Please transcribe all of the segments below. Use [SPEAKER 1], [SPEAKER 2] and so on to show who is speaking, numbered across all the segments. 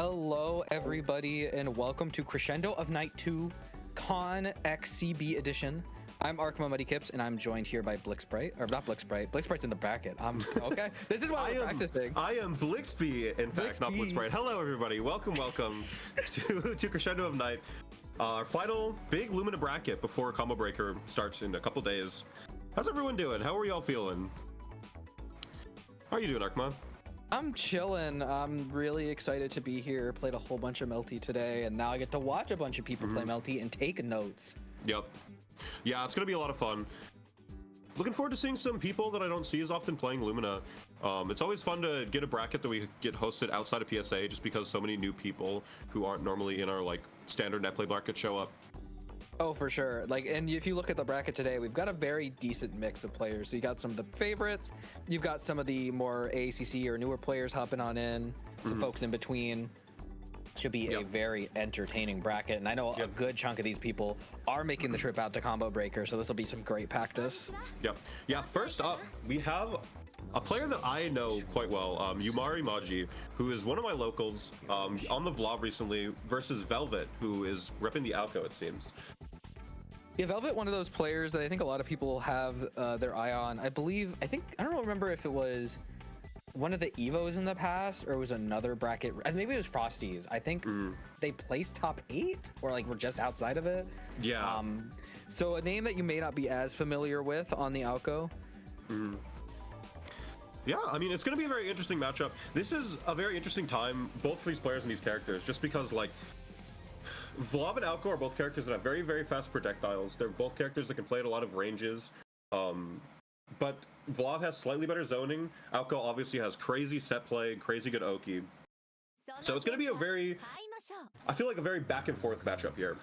[SPEAKER 1] Hello, everybody, and welcome to Crescendo of Night 2 CoN XCB edition. I'm Arkma Muddy Kips, and I'm joined here by Blixbright, or not Blixbright. Blixbright's in the bracket. Okay. This is why we're practicing.
[SPEAKER 2] I am Blixby, in fact, not Blixbright. Hello, everybody. Welcome to Crescendo of Night. Our final big Lumina bracket before Combo Breaker starts in a couple days. How's everyone doing? How are y'all feeling? How are you doing, Arkma?
[SPEAKER 1] I'm chilling. I'm really excited to be here. Played a whole bunch of Melty today, and now I get to watch a bunch of people play Melty and take notes.
[SPEAKER 2] Yep. Yeah, it's gonna be a lot of fun. Looking forward to seeing some people that I don't see as often playing Lumina. It's always fun to get a bracket that we get hosted outside of PSA, just because so many new people who aren't normally in our like standard Netplay bracket show up.
[SPEAKER 1] Oh, for sure. Like, and if you look at the bracket today, we've got a very decent mix of players. So you got some of the favorites, you've got some of the more AACC or newer players hopping on in, some folks in between. Should be a very entertaining bracket, and I know a good chunk of these people are making the trip out to Combo Breaker, so this will be some great practice.
[SPEAKER 2] Yep. Yeah, first up, we have a player that I know quite well, Yumari Maji, who is one of my locals on the vlog recently, versus Velvet, who is repping the Alco, it seems.
[SPEAKER 1] Yeah, Velvet, one of those players that I think a lot of people have their eye on. I don't remember if it was one of the Evos in the past or it was another bracket. Maybe it was Frosties. I think they placed top 8 or like we're just outside of it.
[SPEAKER 2] Yeah.
[SPEAKER 1] So a name that you may not be as familiar with on the Alco.
[SPEAKER 2] Yeah, I mean, it's going to be a very interesting matchup. This is a very interesting time, both for these players and these characters, just because like Vlav and Alco are both characters that have very, very fast projectiles. They're both characters that can play at a lot of ranges. But Vlav has slightly better zoning. Alco obviously has crazy set play, crazy good Oki. So it's going to be I feel like a very back and forth matchup here.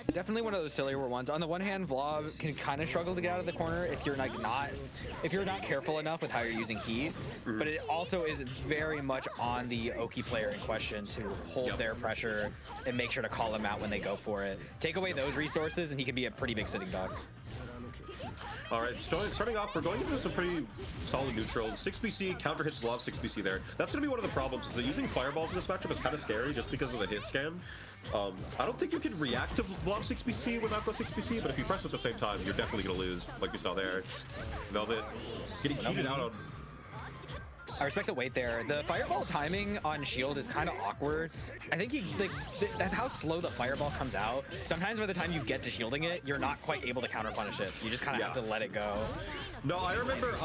[SPEAKER 1] Definitely one of those sillier ones. On the one hand, Vlav can kind of struggle to get out of the corner if you're not careful enough with how you're using heat. But it also is very much on the Oki player in question to hold their pressure and make sure to call them out when they go for it. Take away those resources and he can be a pretty big sitting dog.
[SPEAKER 2] All right, starting off, we're going into some pretty solid neutral. 6BC counter hits Vlav 6BC there. That's going to be one of the problems, is that using fireballs in this matchup is kind of scary just because of the hit scan. I don't think you can react to Vlav 6BC with Alco 6BC, but if you press at the same time, you're definitely going to lose, like you saw there. Velvet getting heated out on...
[SPEAKER 1] I respect the weight there. The fireball timing on shield is kind of awkward. I think that's how slow the fireball comes out. Sometimes by the time you get to shielding it, you're not quite able to counter punish it. So you just kind of have to let it go.
[SPEAKER 2] No, I remember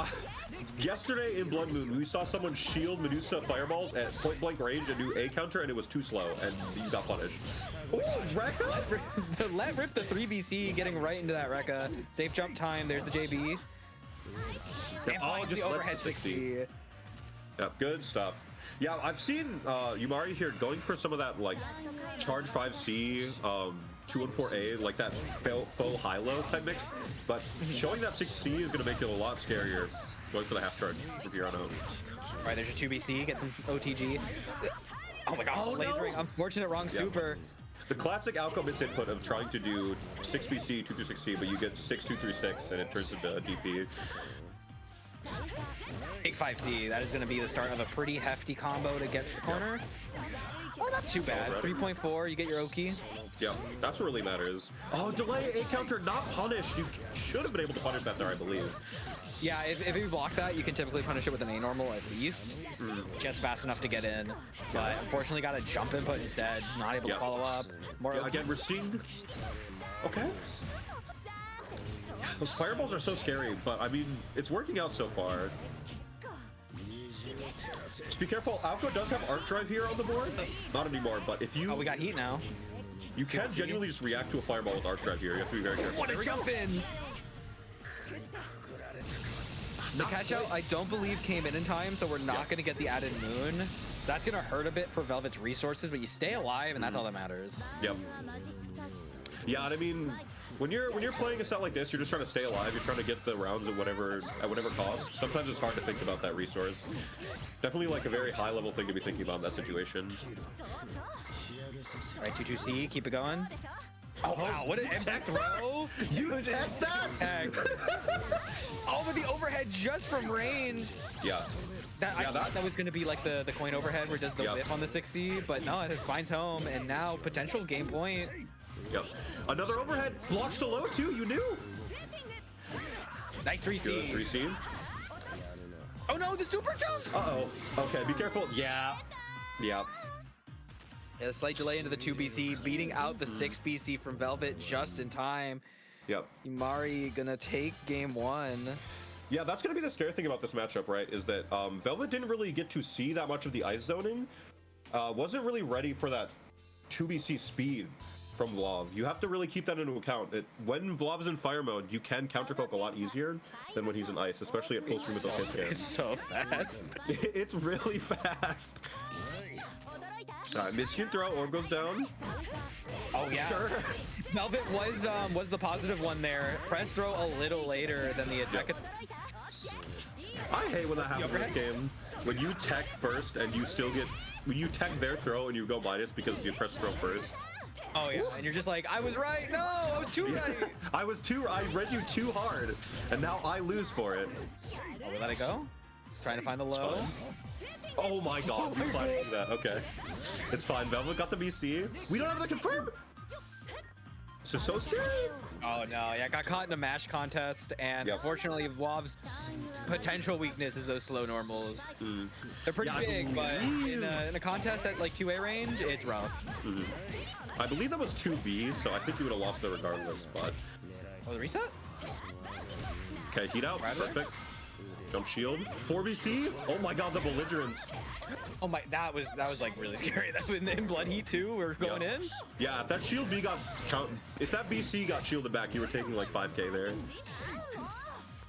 [SPEAKER 2] yesterday in Blood Moon, we saw someone shield Medusa fireballs at point blank range and do A counter, and it was too slow, and you got punished. Ooh, Rekka!
[SPEAKER 1] Let rip the 3BC, getting right into that Rekka. Safe jump time. There's the JB. And finds the overhead 6C.
[SPEAKER 2] Yep, good stuff. Yeah, I've seen Yumari here going for some of that like charge 5C, 214A, like that faux high-low type mix, but showing that 6C is going to make it a lot scarier going for the half charge if you're on own.
[SPEAKER 1] All right, there's your 2BC, get some OTG. Oh my gosh, lasering, unfortunate wrong super.
[SPEAKER 2] The classic Alco misinput of trying to do 6BC, 236C, but you get 6236 and it turns into a DP.
[SPEAKER 1] Big 5C, that is going to be the start of a pretty hefty combo to get the corner. Oh, not too bad. 3.4, you get your Oki.
[SPEAKER 2] Yeah, that's what really matters. Oh, delay A counter, not punish. You should have been able to punish that there, I believe.
[SPEAKER 1] Yeah, if you block that, you can typically punish it with an A normal at least. Just fast enough to get in. But unfortunately got a jump input instead. Not able to follow up. More
[SPEAKER 2] again, we're seeing... Okay. Those fireballs are so scary, but I mean, it's working out so far. Just be careful. Alco does have Arc Drive here on the board. Not anymore, but if you...
[SPEAKER 1] Oh, we got heat now.
[SPEAKER 2] You can genuinely just react to a fireball with Arc Drive here. You have to be very careful.
[SPEAKER 1] What a jump in! The catch out, I don't believe, came in time, so we're not going to get the added moon. So that's going to hurt a bit for Velvet's resources, but you stay alive, and that's all that matters.
[SPEAKER 2] Yep. Yeah, and I mean... When you're playing a set like this, you're just trying to stay alive. You're trying to get the rounds at whatever cost. Sometimes it's hard to think about that resource. Definitely like a very high level thing to be thinking about in that situation.
[SPEAKER 1] All right, 2-2C, keep it going. Oh wow, what an tech throw!
[SPEAKER 2] You tech that?
[SPEAKER 1] Oh, but the overhead just from range.
[SPEAKER 2] Yeah.
[SPEAKER 1] I thought that was going to be like the coin overhead where it does the whiff on the 6C, but no, it finds home, and now potential game point.
[SPEAKER 2] Yep. Another overhead. Blocks the low, too. You knew.
[SPEAKER 1] Nice 3C.
[SPEAKER 2] Good 3C.
[SPEAKER 1] Oh, no, the super jump.
[SPEAKER 2] Uh-oh. Okay, be careful. Yeah. Yeah.
[SPEAKER 1] Yeah, the slight delay into the 2BC, beating out the 6BC from Velvet just in time.
[SPEAKER 2] Yep.
[SPEAKER 1] Yumari gonna take game 1.
[SPEAKER 2] Yeah, that's going to be the scary thing about this matchup, right? Is that Velvet didn't really get to see that much of the ice zoning. Wasn't really ready for that 2BC speed from Vlav. You have to really keep that into account. When Vlav's in fire mode, you can counterpoke a lot easier than when he's in ice, especially at full stream with those hit scans.
[SPEAKER 1] It's so fast.
[SPEAKER 2] It's really fast. Mid-skin throw, orb goes down.
[SPEAKER 1] Oh yeah, sure. Velvet was the positive one there. Press throw a little later than the attack.
[SPEAKER 2] I hate when that happens in this game. When you tech first and you still get, when you tech their throw and you go minus because you press throw first.
[SPEAKER 1] Oh yeah, and you're just like, I was right. No, I was too right.
[SPEAKER 2] I read you too hard, and now I lose for it.
[SPEAKER 1] Oh, we let it go. Trying to find the low.
[SPEAKER 2] Oh my god, you finally do that. Okay. It's fine. Velvet got the BC. We don't have the confirm! This is so scary.
[SPEAKER 1] Oh no, yeah, got caught in a mash contest, and unfortunately, Vlav's potential weakness is those slow normals. They're pretty big, but in a contest at like 2A range, it's rough.
[SPEAKER 2] I believe that was 2B, so I think you would have lost there regardless, but...
[SPEAKER 1] Oh, the reset?
[SPEAKER 2] Okay, heat out. Perfect. Jump shield. 4BC. Oh my god, the belligerence.
[SPEAKER 1] Oh my, that was like really scary. That was in blood heat too. We're going in.
[SPEAKER 2] Yeah, if that shield B got if that BC got shielded back, you were taking like 5k there.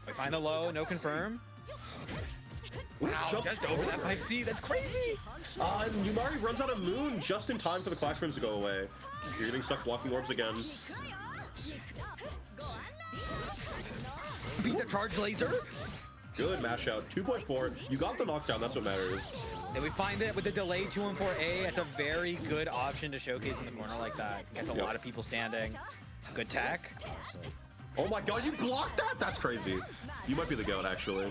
[SPEAKER 1] We find the low, no confirm. Wow, just over that 5C. That's crazy.
[SPEAKER 2] Yumari runs out of moon just in time for the clash runes to go away. You're getting stuck blocking orbs again.
[SPEAKER 1] Beat the charge laser.
[SPEAKER 2] Good mash out. 2.4. You got the knockdown. That's what matters.
[SPEAKER 1] And we find that with the delay 214A, it's a very good option to showcase in the corner like that. Gets a lot of people standing. Good tech.
[SPEAKER 2] Oh my god, you blocked that? That's crazy. You might be the goat, actually.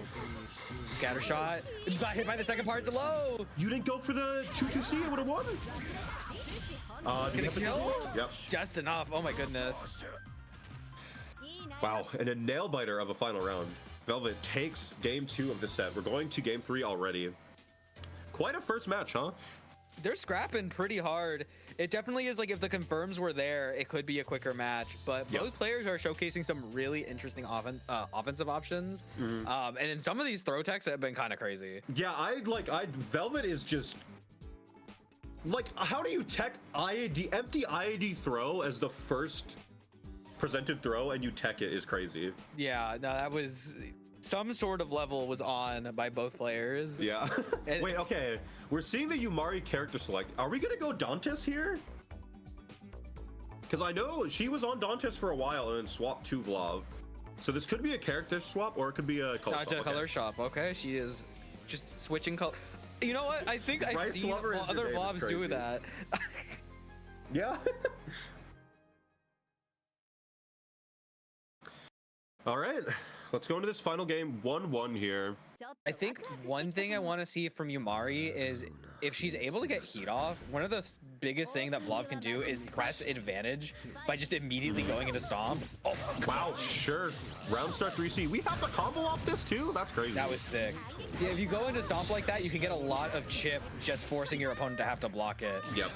[SPEAKER 1] Scatter shot. Got hit by the second part. It's low.
[SPEAKER 2] You didn't go for the 2-2C. It would have won.
[SPEAKER 1] Gonna kill?
[SPEAKER 2] Yep.
[SPEAKER 1] Just enough. Oh my goodness.
[SPEAKER 2] Wow, and a nail biter of a final round. Velvet takes game 2 of the set. We're going to game 3 already. Quite a first match, huh?
[SPEAKER 1] They're scrapping pretty hard. It definitely is like if the confirms were there, it could be a quicker match. But both players are showcasing some really interesting offensive options. And in some of these throw techs have been kind of crazy.
[SPEAKER 2] Yeah, Velvet is just like, how do you tech IAD, empty IAD throw as the first presented throw and you tech it is crazy.
[SPEAKER 1] Yeah, no, that was some sort of level was on by both players.
[SPEAKER 2] Yeah. Wait, okay. We're seeing the Yumari character select. Are we gonna go Dantes here? Because I know she was on Dantes for a while and then swapped to Vlav. So this could be a character swap or it could be a color swap.
[SPEAKER 1] A color shop. Okay, she is just switching color. You know what? I think I've seen other Vlavs do that.
[SPEAKER 2] Yeah. All right, let's go into this final game. 1-1 here.
[SPEAKER 1] I think one thing I want to see from Yumari is if she's able to get heat off, one of the biggest thing that Vlav can do is press advantage by just immediately going into stomp.
[SPEAKER 2] Oh, wow, sure. Round start 3C. We have the combo off this too? That's crazy.
[SPEAKER 1] That was sick. Yeah, if you go into stomp like that, you can get a lot of chip just forcing your opponent to have to block it.
[SPEAKER 2] Yep.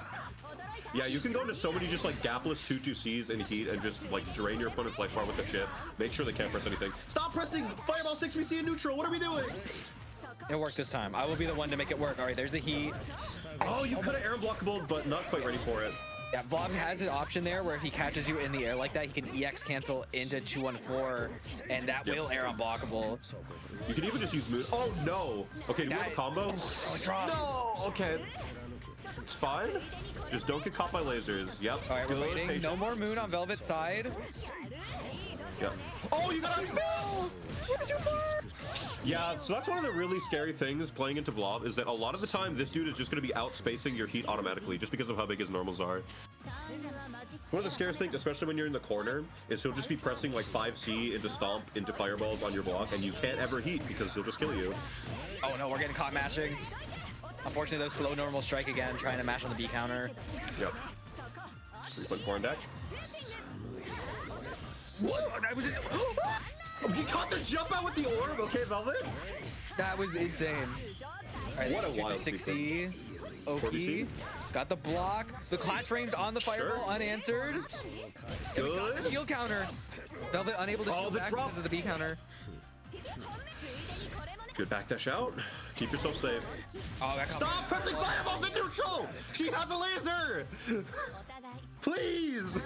[SPEAKER 2] Yeah, you can go into so many just like gapless 2-2Cs in heat and just like drain your opponent's life bar with the chip. Make sure they can't press anything. Stop pressing Fireball 6BC in neutral. What are we doing?
[SPEAKER 1] It worked this time. I will be the one to make it work. All right, there's the heat.
[SPEAKER 2] Oh, you could have air blockable, but not quite ready for it.
[SPEAKER 1] Yeah, Vlav has an option there where if he catches you in the air like that, he can EX cancel into 214, and that will air unblockable.
[SPEAKER 2] You can even just use moon. Oh no. Okay, do we have a combo? No. Okay. It's fine. Just don't get caught by lasers. Yep.
[SPEAKER 1] All right, we're waiting. Patient. No more moon on Velvet's side.
[SPEAKER 2] Yep. Oh, you got a spell!
[SPEAKER 1] What did you fire?
[SPEAKER 2] Yeah, so that's one of the really scary things playing into Blob is that a lot of the time this dude is just going to be outspacing your heat automatically just because of how big his normals are. One of the scariest things, especially when you're in the corner, is he'll just be pressing like 5C into Stomp into Fireballs on your block, and you can't ever heat because he'll just kill you.
[SPEAKER 1] Oh no, we're getting caught mashing. Unfortunately, those slow normal strike again, trying to mash on the B counter.
[SPEAKER 2] Yep. 3.4 on deck.
[SPEAKER 1] What? That was
[SPEAKER 2] You caught the jump out with the orb, okay, Velvet?
[SPEAKER 1] That was insane. All right,
[SPEAKER 2] What a wild
[SPEAKER 1] 6C. Oki got the block. The clash frames on the fireball unanswered. And we got the shield counter. Velvet unable to shield back because of the B counter.
[SPEAKER 2] Good back dash out. Keep yourself safe.
[SPEAKER 1] Oh, that
[SPEAKER 2] Stop pressing fireballs in neutral! She has a laser! Please!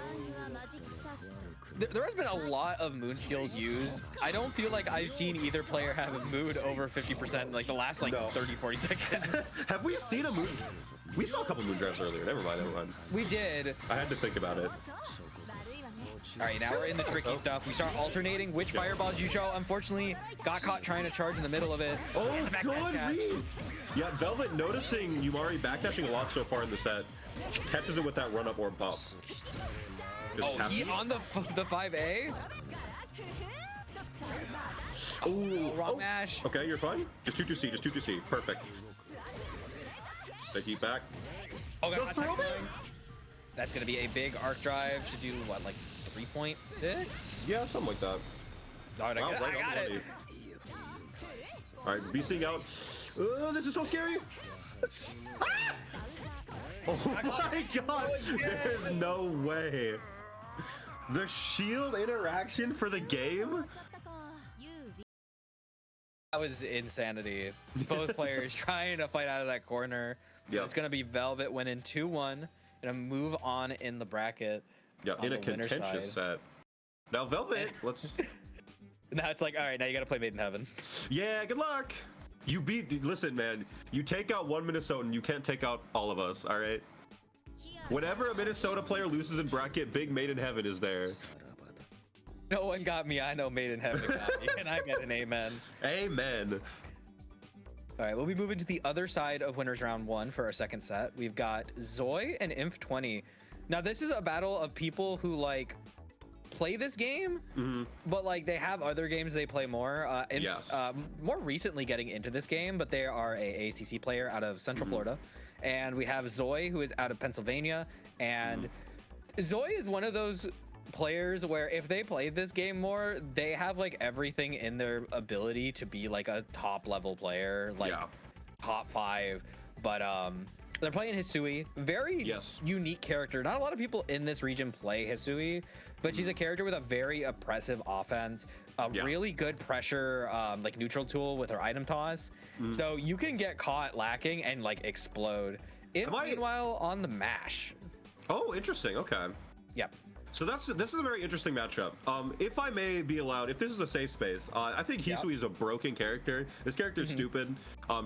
[SPEAKER 1] There has been a lot of moon skills used. I don't feel like I've seen either player have a mood over 50% in like the last like 30-40 seconds.
[SPEAKER 2] Have we seen a moon? We saw a couple moon drives earlier. Never mind, never mind.
[SPEAKER 1] We did.
[SPEAKER 2] I had to think about it.
[SPEAKER 1] All right, now we're in the tricky stuff. We start alternating which fireballs you show. Unfortunately, got caught trying to charge in the middle of it.
[SPEAKER 2] Oh, good read. Yeah, Velvet noticing Yumari backdashing a lot so far in the set. Catches it with that run-up orb pop.
[SPEAKER 1] Oh, he on the 5A?
[SPEAKER 2] Ooh,
[SPEAKER 1] wrong mash.
[SPEAKER 2] Okay, you're fine. Just 2-2C, just 2-2C. Perfect. They keep back.
[SPEAKER 1] Oh, God, that's going to be a big arc drive. Should do, what, like 3.6?
[SPEAKER 2] Yeah, something like that.
[SPEAKER 1] Oh, I got it.
[SPEAKER 2] All right, beasting out. This is so scary. Ah! Oh my god, there's no way. The shield interaction for the game?
[SPEAKER 1] That was insanity. Both players trying to fight out of that corner.
[SPEAKER 2] Yeah.
[SPEAKER 1] It's going to be Velvet winning 2-1 and a move on in the bracket.
[SPEAKER 2] Yeah, in a contentious set. Now Velvet, let's...
[SPEAKER 1] Now it's like, all right, now you got to play Made in Heaven.
[SPEAKER 2] Yeah, good luck. You beat... Listen, man, you take out one Minnesotan, you can't take out all of us, all right? Whenever a Minnesota player loses in bracket, big Made in Heaven is there.
[SPEAKER 1] No one got me. I know Made in Heaven got me, and I get an amen.
[SPEAKER 2] Amen.
[SPEAKER 1] All right, we'll be moving to the other side of winners round 1 for our second set. We've got Zoe and Inf20. Now, this is a battle of people who like play this game, but like they have other games they play more. More recently getting into this game, but they are a ACC player out of Central Florida. And we have Zoe, who is out of Pennsylvania. And Zoe is one of those players where if they played this game more, they have like everything in their ability to be like a top level player, like top 5. But they're playing Hisui, very unique character. Not a lot of people in this region play Hisui, but she's a character with a very oppressive offense, a really good pressure like neutral tool with her item toss. So you can get caught lacking and like explode. Meanwhile, on the mash.
[SPEAKER 2] Oh, interesting. Okay.
[SPEAKER 1] Yep.
[SPEAKER 2] So this is a very interesting matchup. If I may be allowed, if this is a safe space, I think Hisui is a broken character. This character is stupid.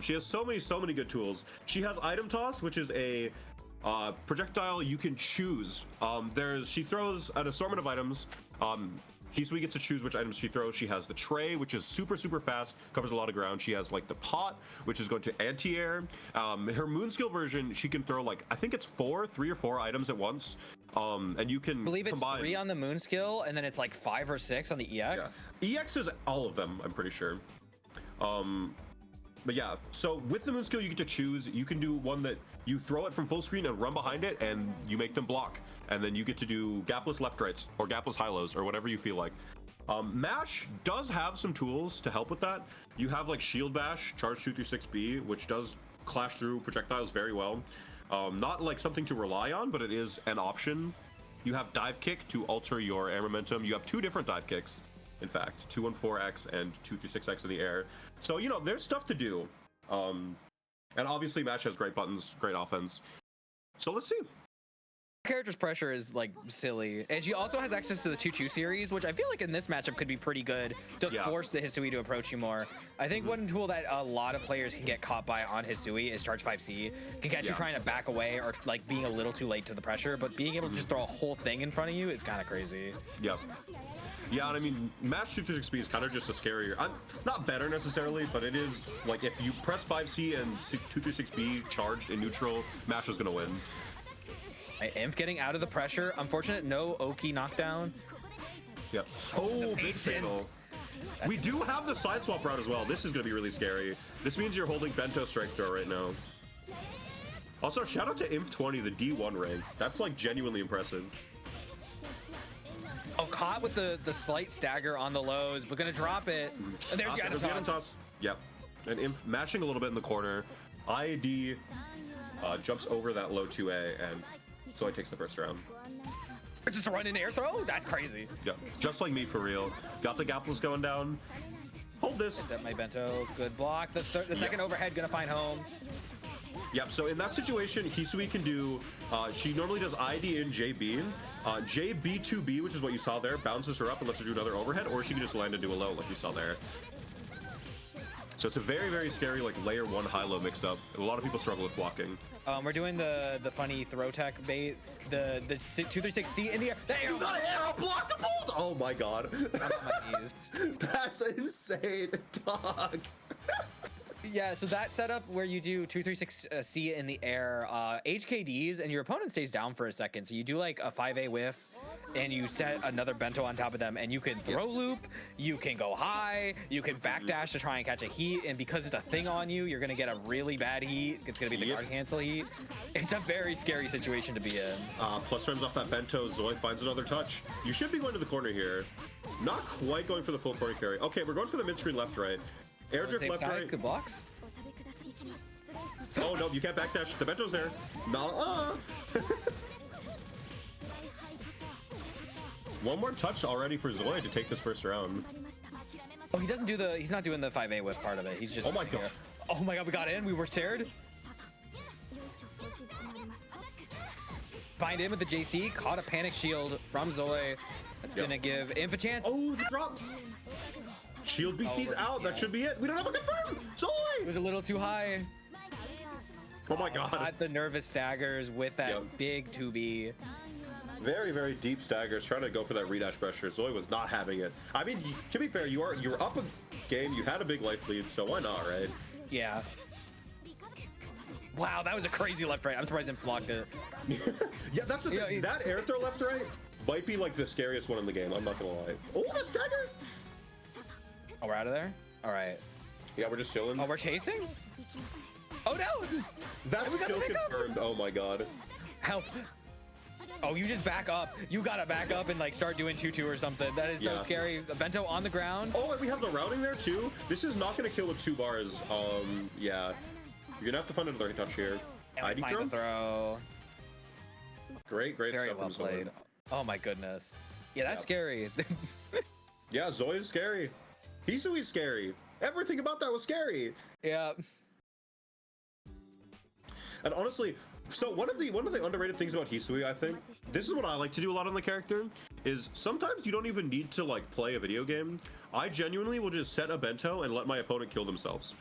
[SPEAKER 2] She has so many good tools. She has item toss, which is a projectile you can choose. She throws an assortment of items. Hisui gets to choose which items she throws. She has the tray, which is super fast, covers a lot of ground. She has like the pot, which is going to anti-air. Her moon skill version, she can throw like, I think it's 3 or 4 items at once. And you can
[SPEAKER 1] believe it's
[SPEAKER 2] combine
[SPEAKER 1] 3 on the moon skill, and then it's like 5 or 6 on the EX.
[SPEAKER 2] Yeah. EX is all of them, I'm pretty sure. But yeah, so with the moon skill, you get to choose. You can do one that you throw it from full screen and run behind it, and you make them block. And then you get to do gapless left rights or gapless high lows or whatever you feel like. Mash does have some tools to help with that. You have like shield bash, charge 2 through 6B, which does clash through projectiles very well. Not like something to rely on, but it is an option. You have dive kick to alter your air momentum. You have 2 different dive kicks, in fact, 2-1-4X and 2 through 6X in the air. So, you know, there's stuff to do. And obviously Mash has great buttons, great offense. So let's see.
[SPEAKER 1] Character's pressure is like silly, and she also has access to the 2-2 series, which I feel like in this matchup could be pretty good to force the Hisui to approach you more. I think one tool that a lot of players can get caught by on Hisui is charge 5C. Can catch you trying to back away or like being a little too late to the pressure, but being able to just throw a whole thing in front of you is kind of crazy.
[SPEAKER 2] Yeah. Yeah, and I mean, Mash 236B is kind of just a scarier. Not better necessarily, but it is like if you press 5C and 236B charged in neutral, Mash is gonna win.
[SPEAKER 1] Inf getting out of the pressure. Unfortunate, no Oki knockdown.
[SPEAKER 2] Yep. Oh, big fatal. We do have the side swap route as well. This is going to be really scary. This means you're holding Bento Strike Throw right now. Also, shout out to Inf20, the D1 rank. That's like genuinely impressive.
[SPEAKER 1] Oh, caught with the slight stagger on the lows, but gonna drop it. And there's the
[SPEAKER 2] toss. Yep. And Inf mashing a little bit in the corner. IAD jumps over that low 2A and Zoe takes the first round.
[SPEAKER 1] Just a run in air throw? That's crazy.
[SPEAKER 2] Yeah, just like me for real. Got the gapless going down. Hold this.
[SPEAKER 1] Set my Bento. Good block. The second overhead gonna find home.
[SPEAKER 2] Yep, so in that situation, Hisui can do, she normally does ID in JB. JB2B, which is what you saw there, bounces her up and lets her do another overhead, or she can just land and do a low like you saw there. So it's a very, very scary like layer 1 high-low mix-up. A lot of people struggle with blocking.
[SPEAKER 1] We're doing the funny throw tech bait, the 236C in the air.
[SPEAKER 2] You got an arrow blockable! Oh my god.
[SPEAKER 1] I'm on my knees.
[SPEAKER 2] That's insane, dog.
[SPEAKER 1] Yeah, so that setup where you do 236C in the air, HKDs, and your opponent stays down for a second. So you do like a 5A whiff, and you set another Bento on top of them, and you can throw loop, you can go high, you can backdash to try and catch a heat, and because it's a thing on you, you're gonna get a really bad heat. It's gonna be the guard cancel heat. It's a very scary situation to be in.
[SPEAKER 2] Plus frames off that Bento, Zoe finds another touch. You should be going to the corner here. Not quite going for the full corner carry. Okay, we're going for the mid-screen left-right. Air drift left right.
[SPEAKER 1] Good blocks.
[SPEAKER 2] Oh no, you can't backdash. The Bento's there. No. One more touch already for Zoe to take this first round.
[SPEAKER 1] Oh, he doesn't do he's not doing the 5A with part of it. He's just.
[SPEAKER 2] Oh my god.
[SPEAKER 1] Oh my god, we got in. We were scared. Bind in with the JC. Caught a panic shield from Zoe. That's gonna give Inf a chance.
[SPEAKER 2] Oh, the drop. Shield BC's out. That should be it. We don't have a confirm. Zoe.
[SPEAKER 1] It was a little too high.
[SPEAKER 2] Oh my god.
[SPEAKER 1] Got the nervous staggers with that big 2B.
[SPEAKER 2] Very, very deep staggers, trying to go for that redash pressure. Zoe was not having it. I mean, to be fair, you're up a game. You had a big life lead, so why not, right?
[SPEAKER 1] Yeah. Wow, that was a crazy left right. I'm surprised Inf blocked it.
[SPEAKER 2] Yeah, that's the thing. That air throw left right might be like the scariest one in the game. I'm not gonna lie. Oh, the staggers!
[SPEAKER 1] Oh, we're out of there? All right.
[SPEAKER 2] Yeah, we're just chilling.
[SPEAKER 1] Oh, we're chasing? Oh no!
[SPEAKER 2] That's still confirmed. Oh my god.
[SPEAKER 1] Help. Oh, you just back up. You gotta back up and like start doing 2-2 or something. That is so scary. Bento on the ground.
[SPEAKER 2] Oh, and we have the routing there too. This is not gonna kill with 2 bars. Yeah. You're gonna have to find another touch here.
[SPEAKER 1] ID throw.
[SPEAKER 2] Great
[SPEAKER 1] Very
[SPEAKER 2] stuff
[SPEAKER 1] well
[SPEAKER 2] from
[SPEAKER 1] played.
[SPEAKER 2] Zoe.
[SPEAKER 1] Oh my goodness. Yeah, that's scary.
[SPEAKER 2] Yeah, Zoe is scary. Hisui's scary. Everything about that was scary.
[SPEAKER 1] Yeah.
[SPEAKER 2] And honestly, so one of the underrated things about Hisui, I think, this is what I like to do a lot on the character, is sometimes you don't even need to like play a video game. I genuinely will just set a Bento and let my opponent kill themselves.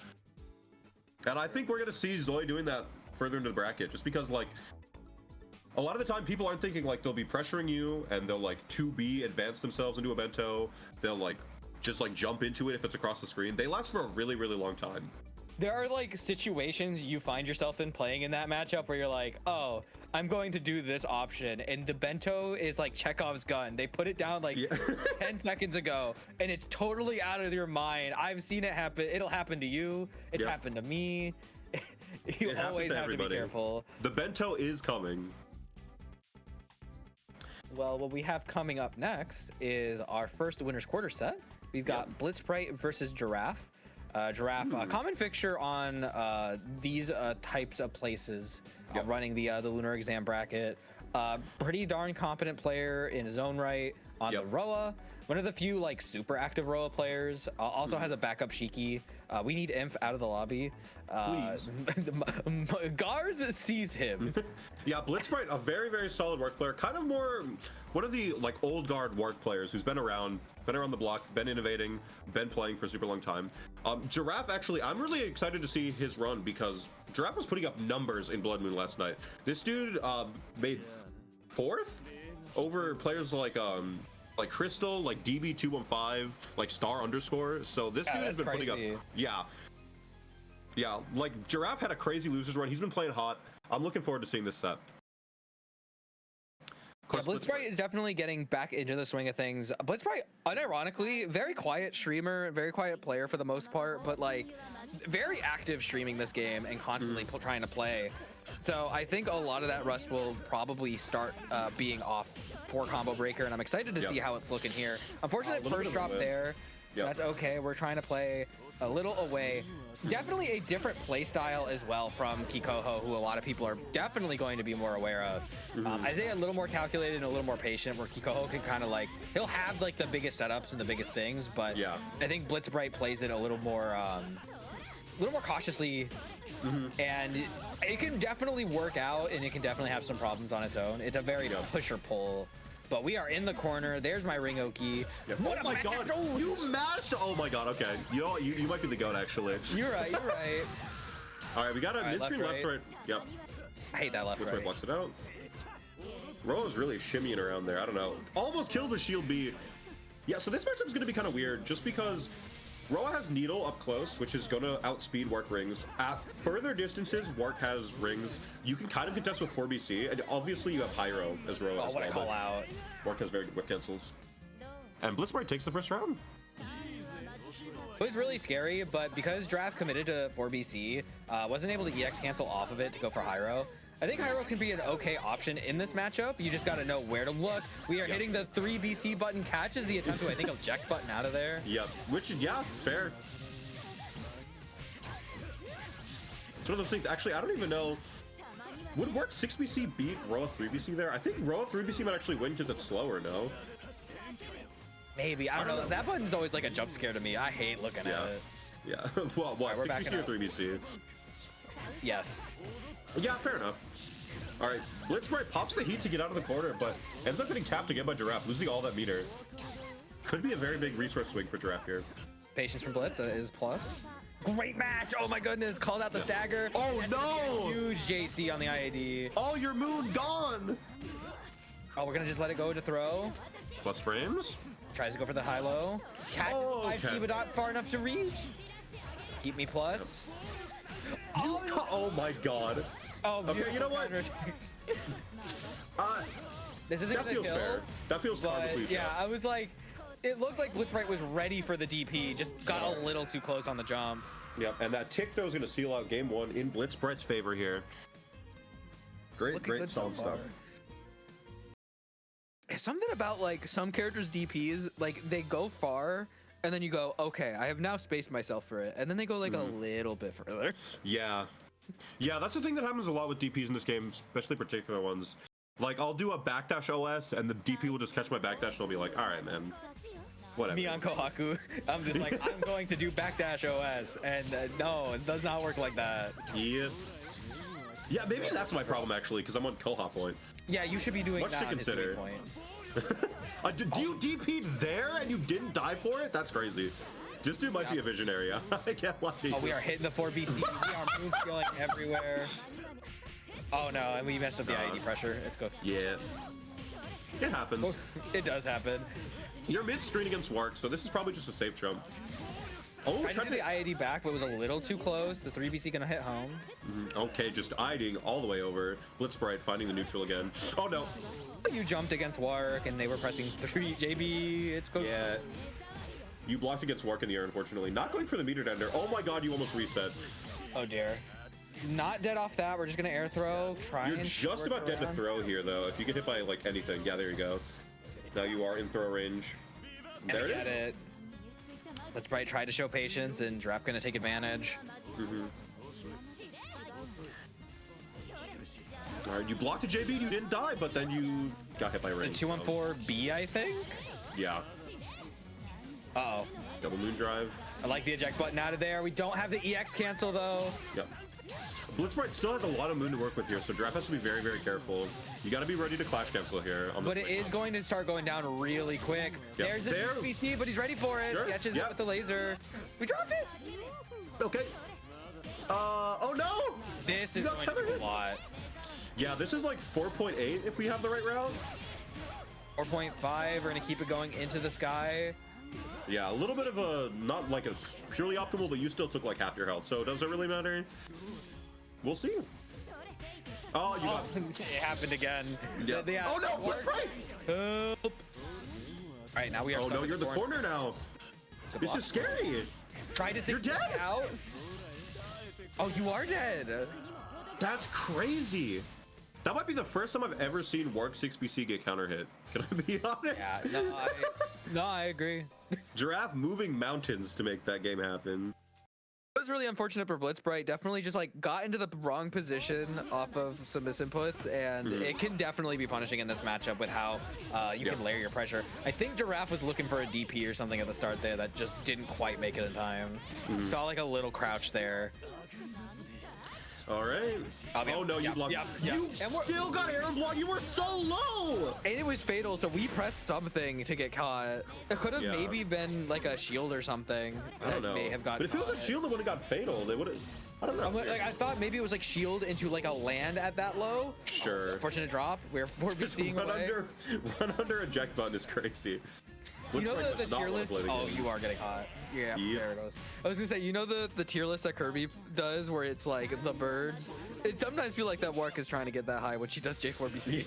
[SPEAKER 2] And I think we're gonna see Zoe doing that further into the bracket, just because like a lot of the time people aren't thinking like they'll be pressuring you and they'll like 2B advance themselves into a Bento. They'll like just like jump into it if it's across the screen. They last for a really, really long time.
[SPEAKER 1] There are like situations you find yourself in playing in that matchup where you're like, oh, I'm going to do this option, and the Bento is like Chekhov's gun. They put it down like 10 seconds ago, and it's totally out of your mind. I've seen it happen. It'll happen to you. It's happened to me. You always have to be careful.
[SPEAKER 2] The Bento is coming.
[SPEAKER 1] Well, what we have coming up next is our first winner's quarter set. We've got Blitzbright versus Giraffe. Giraffe, common fixture on these types of places, running the lunar exam bracket. Pretty darn competent player in his own right. on the Roa. One of the few like super active Roa players. Also has a backup Shiki. We need Inf out of the lobby.
[SPEAKER 2] Please.
[SPEAKER 1] Guards sees him.
[SPEAKER 2] Yeah, Blitzbright, a very, very solid work player. Kind of more one of the like old guard work players who's been around the block, been innovating, been playing for a super long time. Giraffe, actually, I'm really excited to see his run because Giraffe was putting up numbers in Blood Moon last night. This dude made 4th over players like Crystal, like DB215, like Star underscore. So this dude has been
[SPEAKER 1] crazy.
[SPEAKER 2] putting up, yeah, like Giraffe had a crazy losers run. He's been playing hot. I'm looking forward to seeing this set.
[SPEAKER 1] Yeah, Blitzbright is definitely getting back into the swing of things. Blitzbright, unironically, very quiet streamer, very quiet player for the most part, but like very active streaming this game and constantly trying to play. So I think a lot of that rust will probably start being off for Combo Breaker, and I'm excited to see how it's looking here. Unfortunate first drop there. That's okay. We're trying to play a little away. Definitely a different play style as well from Kikoho, who a lot of people are definitely going to be more aware of. I think a little more calculated and a little more patient, where Kikoho can kind of like, he'll have like the biggest setups and the biggest things, but I think Blitzbright plays it a little more cautiously, and it can definitely work out, and it can definitely have some problems on its own. It's a very push or pull. But we are in the corner. There's my Ringoki.
[SPEAKER 2] Oh my god, you mashed! Oh my god, okay. You know what? You might be the goat, actually.
[SPEAKER 1] You're right.
[SPEAKER 2] All right, we got a mid-screen left, right. Yep.
[SPEAKER 1] I hate that left, right.
[SPEAKER 2] Blocks it out. Roa's really shimmying around there. I don't know. Almost killed the shield B. Yeah, so this matchup is going to be kind of weird, just because Roa has Needle up close, which is going to outspeed Wark rings. At further distances, Wark has rings. You can kind of contest with 4BC, and obviously you have Pyro as Roa.
[SPEAKER 1] Oh, what a call out.
[SPEAKER 2] Wark has very good whip cancels. And Blitzbright takes the first round.
[SPEAKER 1] It was really scary, but because Draft committed to 4BC, wasn't able to EX cancel off of it to go for Hyro. I think Hyro can be an okay option in this matchup. You just got to know where to look. We are hitting the 3BC button, catches the attempt to, I think, eject button out of there.
[SPEAKER 2] Yep, which, yeah, fair. It's one of those things, actually, I don't even know. Would Wark 6BC beat Roa 3BC there? I think Roa 3BC might actually win because it's slower, no?
[SPEAKER 1] Maybe, I don't know. That button's always like a jump scare to me. I hate looking at it.
[SPEAKER 2] Yeah, well, what, 6BC or 3BC?
[SPEAKER 1] Yes.
[SPEAKER 2] Yeah, fair enough. All right, Blitzbright pops the heat to get out of the corner, but ends up getting tapped again by Giraffe, losing all that meter. Could be a very big resource swing for Giraffe here.
[SPEAKER 1] Patience from Blitz is plus. Great match! Oh my goodness, called out the stagger.
[SPEAKER 2] Oh no!
[SPEAKER 1] Huge JC on the IAD.
[SPEAKER 2] Oh, your moon gone!
[SPEAKER 1] Oh, we're gonna just let it go to throw.
[SPEAKER 2] Plus frames?
[SPEAKER 1] Tries to go for the high-low. Catch 5C, but not far enough to reach. Keep me plus.
[SPEAKER 2] Oh my god.
[SPEAKER 1] Oh,
[SPEAKER 2] okay, you know what?
[SPEAKER 1] This isn't
[SPEAKER 2] that
[SPEAKER 1] gonna
[SPEAKER 2] feels
[SPEAKER 1] kill,
[SPEAKER 2] fair. That feels
[SPEAKER 1] but yeah, I was like, it looked like Blitzbright was ready for the DP, just got a little too close on the jump.
[SPEAKER 2] Yep, and that tick though is gonna seal out game 1 in Blitzbright's favor here. Great solid stuff.
[SPEAKER 1] Something about like some characters' DPs, like they go far, and then you go, okay, I have now spaced myself for it, and then they go like a little bit further.
[SPEAKER 2] Yeah, that's the thing that happens a lot with DPs in this game, especially particular ones. Like I'll do a backdash OS, and the DP will just catch my backdash, and I'll be like, all right, man, whatever.
[SPEAKER 1] Me on Kohaku, I'm just like, I'm going to do backdash OS, and no, it does not work like that.
[SPEAKER 2] Yeah, maybe that's my problem actually, because I'm on Koha point.
[SPEAKER 1] Yeah, you should be doing that on his sweet point.
[SPEAKER 2] Do you DP'd there and you didn't die for it? That's crazy. This dude might be a visionary. I can't lie.
[SPEAKER 1] Oh, we are hitting the 4BC. We are moon skilling everywhere. Oh no, and we messed up the IED pressure. Let's go.
[SPEAKER 2] Yeah. It happens.
[SPEAKER 1] Oh, it does happen.
[SPEAKER 2] You're mid-screen against Wark, so this is probably just a safe jump. Oh,
[SPEAKER 1] tried to do the IAD back, but was a little too close. The 3BC gonna hit home.
[SPEAKER 2] Okay, just IDing all the way over. Blitzbright finding the neutral again. Oh no.
[SPEAKER 1] You jumped against Wark, and they were pressing 3 JB. It's go.
[SPEAKER 2] Yeah. You blocked against Wark in the air, unfortunately. Not going for the meter dender. Oh my god, you almost reset.
[SPEAKER 1] Oh dear. Not dead off that. We're just gonna air throw.
[SPEAKER 2] You're just about dead to throw here, though. If you get hit by like anything, yeah, there you go. Now you are in throw range. There it is.
[SPEAKER 1] Blitzbright tried to show patience, and Draft gonna take advantage.
[SPEAKER 2] All right, you blocked a JB, you didn't die, but then you got hit by range.
[SPEAKER 1] The 214B, I think.
[SPEAKER 2] Yeah.
[SPEAKER 1] Uh-oh.
[SPEAKER 2] Double moon drive.
[SPEAKER 1] I like the eject button out of there. We don't have the EX cancel though.
[SPEAKER 2] Yep. Blitzbright still has a lot of moon to work with here, so Giraffe has to be very, very careful. You got to be ready to clash cancel here.
[SPEAKER 1] But it is going to start going down really quick.
[SPEAKER 2] Yep.
[SPEAKER 1] There's the BC, but he's ready for it.
[SPEAKER 2] Sure.
[SPEAKER 1] Catches it with the laser. We dropped it.
[SPEAKER 2] Okay. Oh no!
[SPEAKER 1] This is going to be a lot.
[SPEAKER 2] Yeah, this is like 4.8 if we have the right route.
[SPEAKER 1] 4.5. We're gonna keep it going into the sky.
[SPEAKER 2] Yeah, a little bit of a not like a purely optimal, but you still took like half your health, so does it really matter? We'll see. Oh, you got
[SPEAKER 1] it happened again.
[SPEAKER 2] Yeah. Oh no, that's right.
[SPEAKER 1] All right, now we are.
[SPEAKER 2] Oh no, you're in the corner now. This is scary.
[SPEAKER 1] Try to
[SPEAKER 2] You're dead.
[SPEAKER 1] Out. Oh, you are dead.
[SPEAKER 2] That's crazy. That might be the first time I've ever seen Warp 6BC get counter hit. Can I be honest?
[SPEAKER 1] Yeah, no, I agree.
[SPEAKER 2] Giraffe moving mountains to make that game happen.
[SPEAKER 1] It was really unfortunate for Blitzbright. Definitely just like got into the wrong position off of some misinputs, and it can definitely be punishing in this matchup with how you can layer your pressure. I think Giraffe was looking for a DP or something at the start there that just didn't quite make it in time. Saw like a little crouch there.
[SPEAKER 2] All right. Oh no, you blocked. You still got air block. You were so low.
[SPEAKER 1] And it was fatal, so we pressed something to get caught. It could have maybe been like a shield or something.
[SPEAKER 2] I don't know.
[SPEAKER 1] May have got.
[SPEAKER 2] But if it was a shield, it would have got fatal. They would have. I don't know.
[SPEAKER 1] Like I thought maybe it was like shield into like a land at that low.
[SPEAKER 2] Sure.
[SPEAKER 1] Fortunate drop. We're 4BCing away.
[SPEAKER 2] Run under eject button is crazy.
[SPEAKER 1] You know the tier list? Oh, you are getting hot. Yeah, there it goes. I was gonna say, you know the tier list that Kirby does where it's like the birds? It sometimes feel like that Wark is trying to get that high when she does J4BC.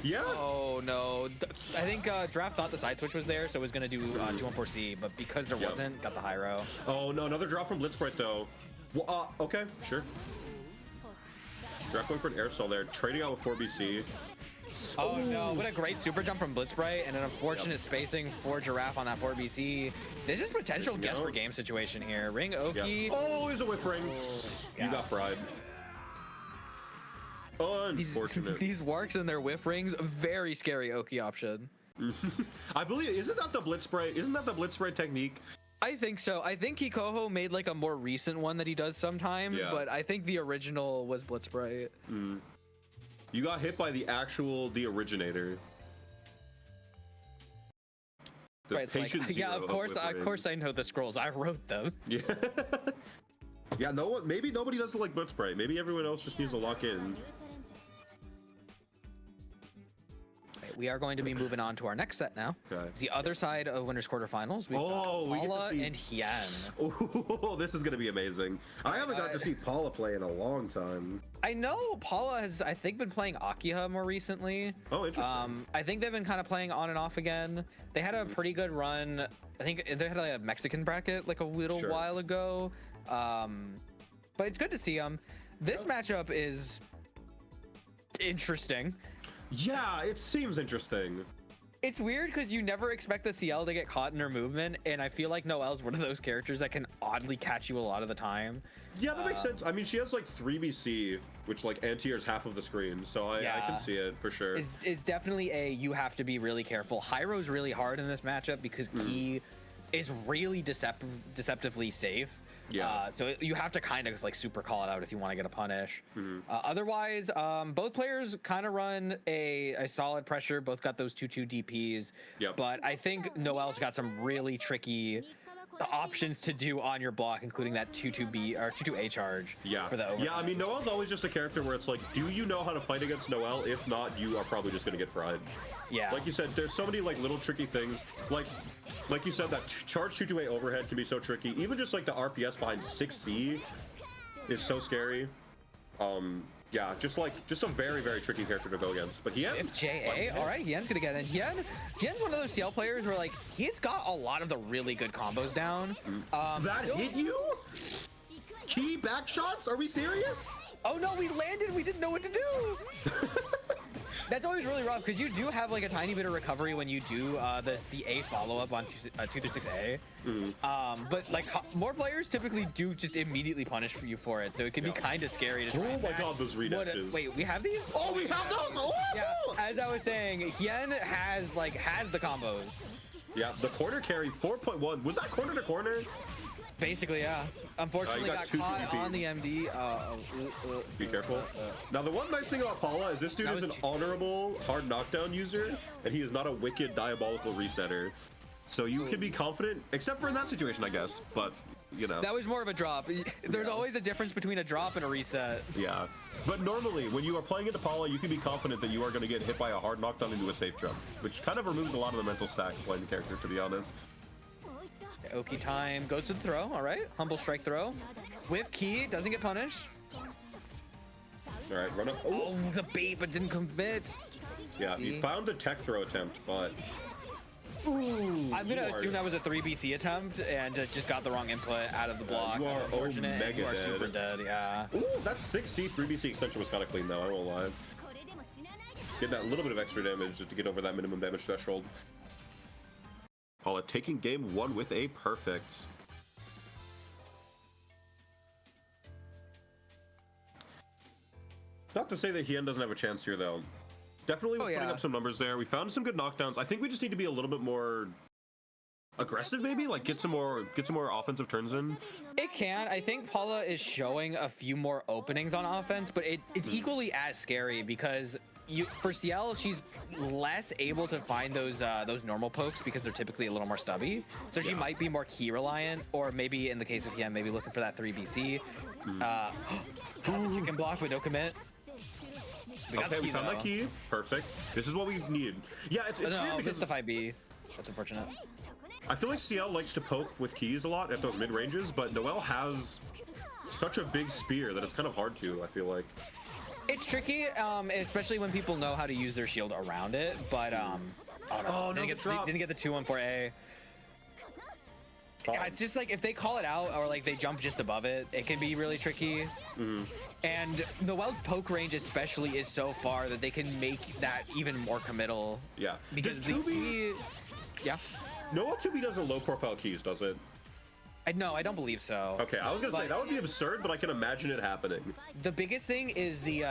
[SPEAKER 2] Yeah.
[SPEAKER 1] Oh no. I think Draft thought the side switch was there, so it was gonna do 214C, but because there wasn't, got the high row.
[SPEAKER 2] Oh no, another drop from Blitzbright though. Well, okay, sure. Draft going for an air stall there, trading out with 4BC.
[SPEAKER 1] Oh no, what a great super jump from Blitzbright and an unfortunate spacing for Giraffe on that 4BC. This is potential guess for game situation here. Ring Oki.
[SPEAKER 2] Oh, there's a whiff ring. You got fried. Unfortunate.
[SPEAKER 1] These Warks and their whiff rings, very scary Oki option.
[SPEAKER 2] I believe, isn't that the Blitzbright technique?
[SPEAKER 1] I think so. I think Hikoho made like a more recent one that he does sometimes, but I think the original was Blitzbright.
[SPEAKER 2] You got hit by the originator.
[SPEAKER 1] Right, yeah, of course I know the scrolls. I wrote them.
[SPEAKER 2] Yeah. Yeah, maybe nobody doesn't like Blitzbright. Maybe everyone else just needs to lock in.
[SPEAKER 1] We are going to be moving on to our next set now.
[SPEAKER 2] Okay.
[SPEAKER 1] It's the other side of winners quarterfinals. We've got Paula and Hien.
[SPEAKER 2] Oh, this is gonna be amazing. I haven't got to see Paula play in a long time.
[SPEAKER 1] I know Paula has, I think, been playing Akiha more recently.
[SPEAKER 2] Oh, interesting.
[SPEAKER 1] I think they've been kind of playing on and off again. They had a pretty good run. I think they had like a Mexican bracket like a little while ago. But it's good to see them. This matchup is interesting.
[SPEAKER 2] Yeah, it seems interesting.
[SPEAKER 1] It's weird because you never expect the CL to get caught in her movement, and I feel like Noelle's one of those characters that can oddly catch you a lot of the time.
[SPEAKER 2] Yeah, that makes sense. I mean, she has like 3BC, which like anti-airs half of the screen, so I can see it for sure.
[SPEAKER 1] It's definitely you have to be really careful. Hyro's really hard in this matchup because he is really deceptively safe.
[SPEAKER 2] Yeah.
[SPEAKER 1] So you have to kind of like super call it out if you want to get a punish. Otherwise, both players kind of run a solid pressure. Both got those 2-2 DPs.
[SPEAKER 2] Yep.
[SPEAKER 1] But I think Noelle's got some really tricky options to do on your block, including that 2-2B or 2-2A charge.
[SPEAKER 2] Yeah.
[SPEAKER 1] For the overhead.
[SPEAKER 2] Yeah, I mean, Noelle's always just a character where it's like, do you know how to fight against Noelle? If not, you are probably just gonna get fried.
[SPEAKER 1] Yeah.
[SPEAKER 2] Like you said, there's so many like little tricky things. Like you said, that charge 2-2A overhead can be so tricky. Even just like the RPS behind 6C is so scary. Yeah, just a very, very tricky character to go against. But Hien,
[SPEAKER 1] if JA, all right, Hien's gonna get it. Hien's one of those CL players where like he's got a lot of the really good combos down.
[SPEAKER 2] That hit you? Key back shots? Are we serious?
[SPEAKER 1] Oh no, we landed. We didn't know what to do. That's always really rough because you do have like a tiny bit of recovery when you do the A follow-up on 236A. But like more players typically do just immediately punish for you for it, so it can be kind of scary to try.
[SPEAKER 2] Oh my god, those redashes.
[SPEAKER 1] Wait, we have these?
[SPEAKER 2] Oh, we have those! Oh!
[SPEAKER 1] Yeah, as I was saying, Hien has the combos.
[SPEAKER 2] Yeah, the corner carry 4.1. Was that corner to corner?
[SPEAKER 1] Basically, yeah. Unfortunately, got caught on the MD.
[SPEAKER 2] Be careful. Now, the one nice thing about Paula is this dude is an honorable hard knockdown user, and he is not a wicked diabolical resetter. So you can be confident, except for in that situation, I guess. But, you know.
[SPEAKER 1] That was more of a drop. There's always a difference between a drop and a reset.
[SPEAKER 2] Yeah. But normally, when you are playing into Paula, you can be confident that you are going to get hit by a hard knockdown into a safe jump, which kind of removes a lot of the mental stack of playing the character, to be honest.
[SPEAKER 1] Oki time goes to the throw. All right, humble strike throw with key, doesn't get punished.
[SPEAKER 2] All right, run up.
[SPEAKER 1] Oh, the bait, but didn't commit.
[SPEAKER 2] Yeah, you found the tech throw attempt, but
[SPEAKER 1] I'm gonna assume that was a 3BC attempt and just got the wrong input out of the block.
[SPEAKER 2] You are
[SPEAKER 1] unfortunate. You are super dead. Yeah.
[SPEAKER 2] Ooh, that 6C 3BC extension was kind of clean though. I won't lie. Get that little bit of extra damage just to get over that minimum damage threshold. Paula taking game 1 with a perfect. Not to say that Hien doesn't have a chance here, though. Definitely putting up some numbers there. We found some good knockdowns. I think we just need to be a little bit more aggressive, maybe, like get some more offensive turns in.
[SPEAKER 1] It can. I think Paula is showing a few more openings on offense, but it's equally as scary because for CL, she's less able to find those normal pokes because they're typically a little more stubby. So she might be more key reliant, or maybe in the case of Hien, maybe looking for that 3BC. Got the chicken block with no commit. We
[SPEAKER 2] found that key. Perfect. This is what we needed. Yeah, it's weird because
[SPEAKER 1] the 5B. That's unfortunate.
[SPEAKER 2] I feel like CL likes to poke with keys a lot at those mid ranges, but Noelle has such a big spear that it's kind of hard to. I feel like.
[SPEAKER 1] It's tricky, especially when people know how to use their shield around it. But didn't get the 214A. Yeah, it's just like if they call it out or like they jump just above it, it can be really tricky. And Noelle's poke range especially is so far that they can make that even more committal.
[SPEAKER 2] Yeah,
[SPEAKER 1] because
[SPEAKER 2] Noelle 2B doesn't low profile keys, does it?
[SPEAKER 1] No, I don't believe so.
[SPEAKER 2] Okay, I was gonna say that would be absurd, but I can imagine it happening. The
[SPEAKER 1] biggest thing is the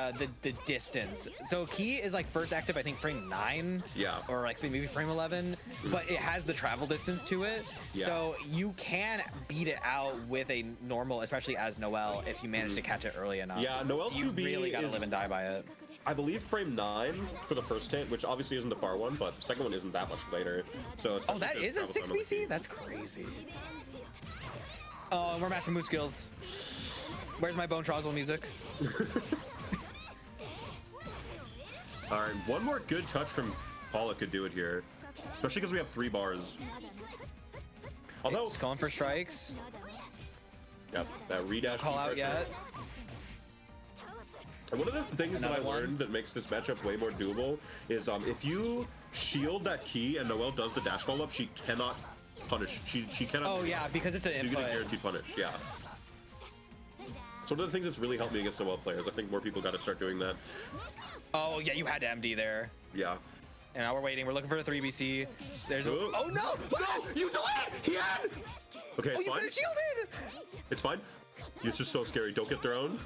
[SPEAKER 1] distance. So key is like first active, I think frame 9.
[SPEAKER 2] Yeah.
[SPEAKER 1] Or like maybe frame 11, but it has the travel distance to it.
[SPEAKER 2] Yeah.
[SPEAKER 1] So you can beat it out with a normal, especially as Noelle, if you manage to catch it early enough.
[SPEAKER 2] Yeah, Noelle 2B
[SPEAKER 1] you really gotta live and die by it.
[SPEAKER 2] I believe frame 9 for the first hit, which obviously isn't the far one, but the second one isn't that much later. So
[SPEAKER 1] oh, that is a 6BC? That's crazy. Oh, and we're matching mood skills. Where's my Bone Trozzle music?
[SPEAKER 2] All right, one more good touch from Paula could do it here, especially because we have 3 bars. Although
[SPEAKER 1] it's going for strikes.
[SPEAKER 2] Yep, that redash.
[SPEAKER 1] Call out yet?
[SPEAKER 2] And one of the things that I learned that makes this matchup way more doable is if you shield that key and Noelle does the dash follow up, she cannot punish. She cannot.
[SPEAKER 1] Oh yeah, because it's an input.
[SPEAKER 2] You get a guaranteed punish. Yeah. So one of the things that's really helped me against Noelle players. I think more people got to start doing that.
[SPEAKER 1] Oh yeah, you had to MD there.
[SPEAKER 2] Yeah.
[SPEAKER 1] And now we're waiting. We're looking for a 3BC. There's a. Oh no!
[SPEAKER 2] No! You delayed! He had. Okay, it's
[SPEAKER 1] fine. You could have shielded.
[SPEAKER 2] It's fine. It's just so scary. Don't get thrown.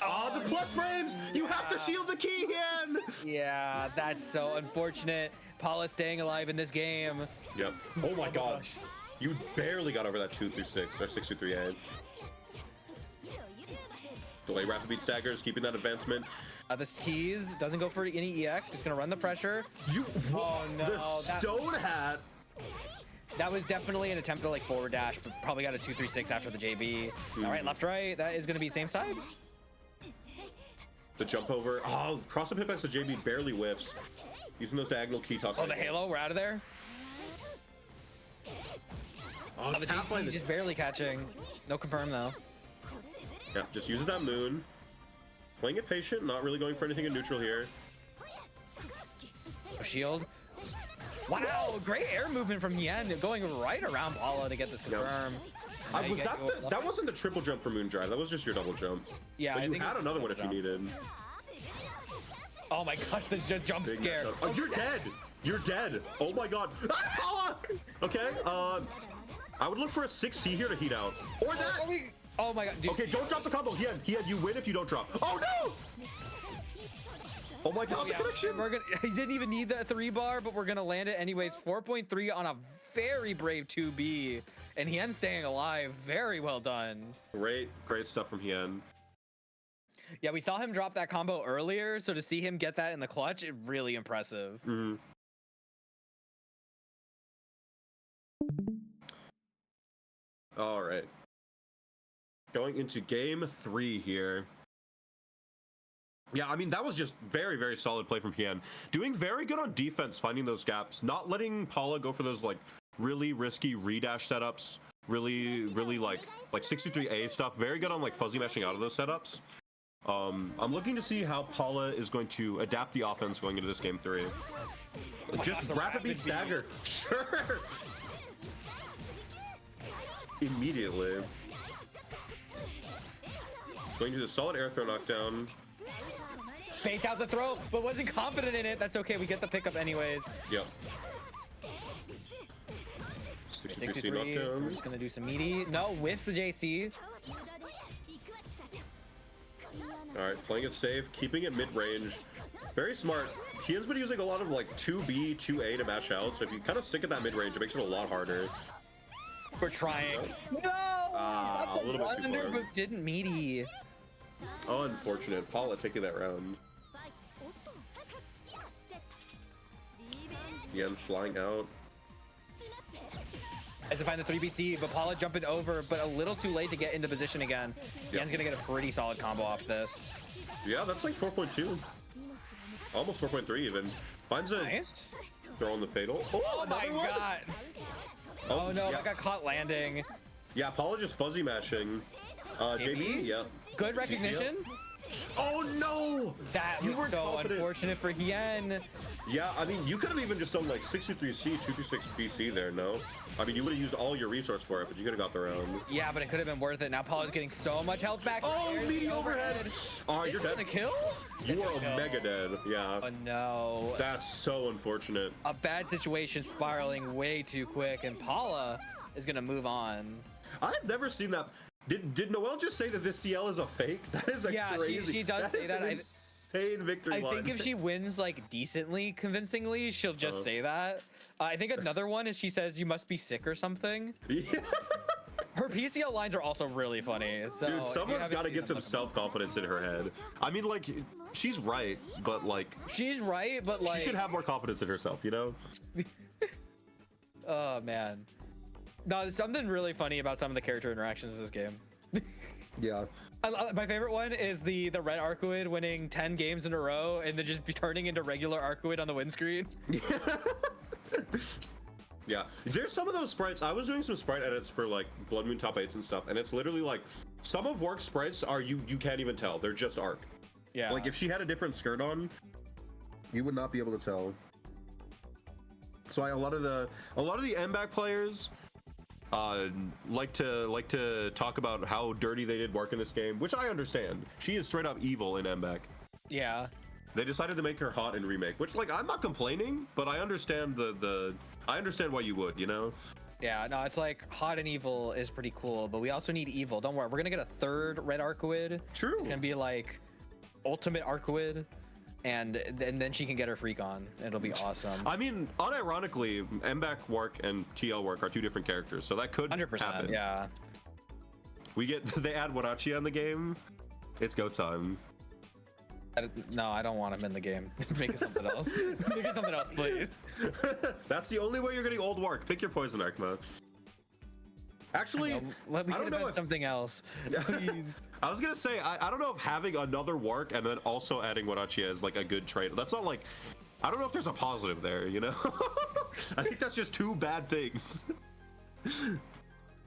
[SPEAKER 2] Oh, the plus frames! You have to shield the key again!
[SPEAKER 1] Yeah, that's so unfortunate. Paula's staying alive in this game.
[SPEAKER 2] Yep. Oh my gosh. You barely got over that 236 or 623A. Delay rapid beat staggers, keeping that advancement.
[SPEAKER 1] The skis doesn't go for any EX. Just gonna run the pressure. Oh no!
[SPEAKER 2] The stone hat.
[SPEAKER 1] That was definitely an attempt to like forward dash, but probably got a 236 after the JB. All right, left, right. That is gonna be same side.
[SPEAKER 2] The jump over. Oh, cross up hitbacks to JB barely whiffs. Using those diagonal key tosses.
[SPEAKER 1] Oh, the halo. We're out of there. Oh, the JC just barely catching. No confirm though.
[SPEAKER 2] Yeah, just uses that moon. Playing it patient, not really going for anything in neutral here.
[SPEAKER 1] A shield. Wow, great air movement from Hien, going right around Paula to get this confirmed.
[SPEAKER 2] Yep. That wasn't the triple jump for Moon Drive. That was just your double jump.
[SPEAKER 1] Yeah,
[SPEAKER 2] but you had another one if you needed.
[SPEAKER 1] Oh my gosh, the jump
[SPEAKER 2] Big
[SPEAKER 1] scare.
[SPEAKER 2] matchup. Oh, you're dead. You're dead. Oh my god. Ah! Okay. I would look for a 6C here to heat out. Or that.
[SPEAKER 1] Oh my god. Dude.
[SPEAKER 2] Okay, don't drop the combo. Hien, you win if you don't drop. Oh no! Oh my god, the connection.
[SPEAKER 1] We're gonna, he didn't even need that 3-bar, but we're gonna land it anyways. 4.3 on a very brave 2B, and Hien staying alive. Very well done.
[SPEAKER 2] Great stuff from Hien.
[SPEAKER 1] Yeah, we saw him drop that combo earlier, so to see him get that in the clutch, it really impressive.
[SPEAKER 2] Mm-hmm. All right. Going into game 3 here. Yeah, I mean, that was just very, very solid play from Hien. Doing very good on defense, finding those gaps, not letting Paula go for those like really risky redash setups, really like 63A stuff. Very good on like fuzzy meshing out of those setups. I'm looking to see how Paula is going to adapt the offense going into this game 3. Just rapid beat stagger. Sure. Immediately. Going to the solid air throw knockdown.
[SPEAKER 1] Faked out the throw, but wasn't confident in it. That's okay. We get the pickup anyways.
[SPEAKER 2] Yep.
[SPEAKER 1] 63.
[SPEAKER 2] knockdown.
[SPEAKER 1] So we're just gonna do some meaty. No, whiffs the JC.
[SPEAKER 2] All right, playing it safe, keeping it mid-range. Very smart. Hien's been using a lot of like 2B, 2A to mash out. So if you kind of stick at that mid-range, it makes it a lot harder.
[SPEAKER 1] We're trying. No!
[SPEAKER 2] A little bit too far.
[SPEAKER 1] But didn't meaty.
[SPEAKER 2] Unfortunate. Paula taking that round. Hien flying out.
[SPEAKER 1] As to find the 3BC, but Paula jumping over, but a little too late to get into position again.
[SPEAKER 2] Yep.
[SPEAKER 1] Hien's gonna get a pretty solid combo off this.
[SPEAKER 2] Yeah, that's like 4.2. Almost 4.3 even. Finds a
[SPEAKER 1] nice.
[SPEAKER 2] Throw on the fatal.
[SPEAKER 1] Oh my god. Oh no,
[SPEAKER 2] yeah.
[SPEAKER 1] I got caught landing.
[SPEAKER 2] Yeah, Paula just fuzzy mashing. JB? Yeah.
[SPEAKER 1] Good recognition.
[SPEAKER 2] Oh no!
[SPEAKER 1] That was so unfortunate for Hien.
[SPEAKER 2] Yeah, I mean, you could have even just done like 63C, 226 BC there, no? I mean, you would have used all your resource for it, but you could have got the round.
[SPEAKER 1] Yeah, but it could have been worth it. Now Paula's getting so much health back.
[SPEAKER 2] Oh, meaty overhead! Oh, you're dead.
[SPEAKER 1] Gonna kill?
[SPEAKER 2] You are mega dead, yeah.
[SPEAKER 1] Oh no.
[SPEAKER 2] That's so unfortunate.
[SPEAKER 1] A bad situation spiraling way too quick, and Paula is gonna move on.
[SPEAKER 2] I've never seen that. Did Noelle just say that this CL is a fake? That is a crazy.
[SPEAKER 1] Yeah, she does say that.
[SPEAKER 2] An insane victory
[SPEAKER 1] I
[SPEAKER 2] line.
[SPEAKER 1] think if she wins like decently, convincingly, she'll just say that. I think another one is she says you must be sick or something.
[SPEAKER 2] Yeah.
[SPEAKER 1] Her PCL lines are also really funny. So
[SPEAKER 2] dude, someone's got to get some self-confidence in her head. I mean, like, she's right, but like...
[SPEAKER 1] She's right, but like...
[SPEAKER 2] She should have more confidence in herself, you know?
[SPEAKER 1] Oh, man. No, there's something really funny about some of the character interactions in this game.
[SPEAKER 2] Yeah.
[SPEAKER 1] My favorite one is the red Arcuid winning 10 games in a row and then just turning into regular Arcuid on the win screen.
[SPEAKER 2] Yeah, there's some of those sprites. I was doing some sprite edits for like Blood Moon top 8s and stuff, and it's literally like some of Wark's sprites are you can't even tell. They're just Arc.
[SPEAKER 1] Yeah.
[SPEAKER 2] Like if she had a different skirt on, you would not be able to tell. So a lot of the MBAACC players like to talk about how dirty they did work in this game, which I understand. She is straight up evil in MBAACC.
[SPEAKER 1] Yeah.
[SPEAKER 2] They decided to make her hot in remake, which like I'm not complaining, but I understand I understand why you would, you know?
[SPEAKER 1] Yeah, no, it's like hot and evil is pretty cool, but we also need evil. Don't worry, we're gonna get a third red Arcuid.
[SPEAKER 2] True.
[SPEAKER 1] It's gonna be like ultimate Arcuid, and then she can get her freak on. It'll be awesome.
[SPEAKER 2] I mean, unironically, MBAACC Wark and TL Wark are two different characters, so that could
[SPEAKER 1] 100%,
[SPEAKER 2] happen.
[SPEAKER 1] yeah.
[SPEAKER 2] They add Wadachi in the game. It's go time.
[SPEAKER 1] No, I don't want him in the game. Make it something else. Make it something else, please.
[SPEAKER 2] That's the only way you're getting old Wark. Pick your poison arc mode. Actually,
[SPEAKER 1] let me get something else, please.
[SPEAKER 2] I was gonna say, I don't know if having another Wark and then also adding Wadachi is like a good trade. That's not like, I don't know if there's a positive there, you know? I think that's just two bad things.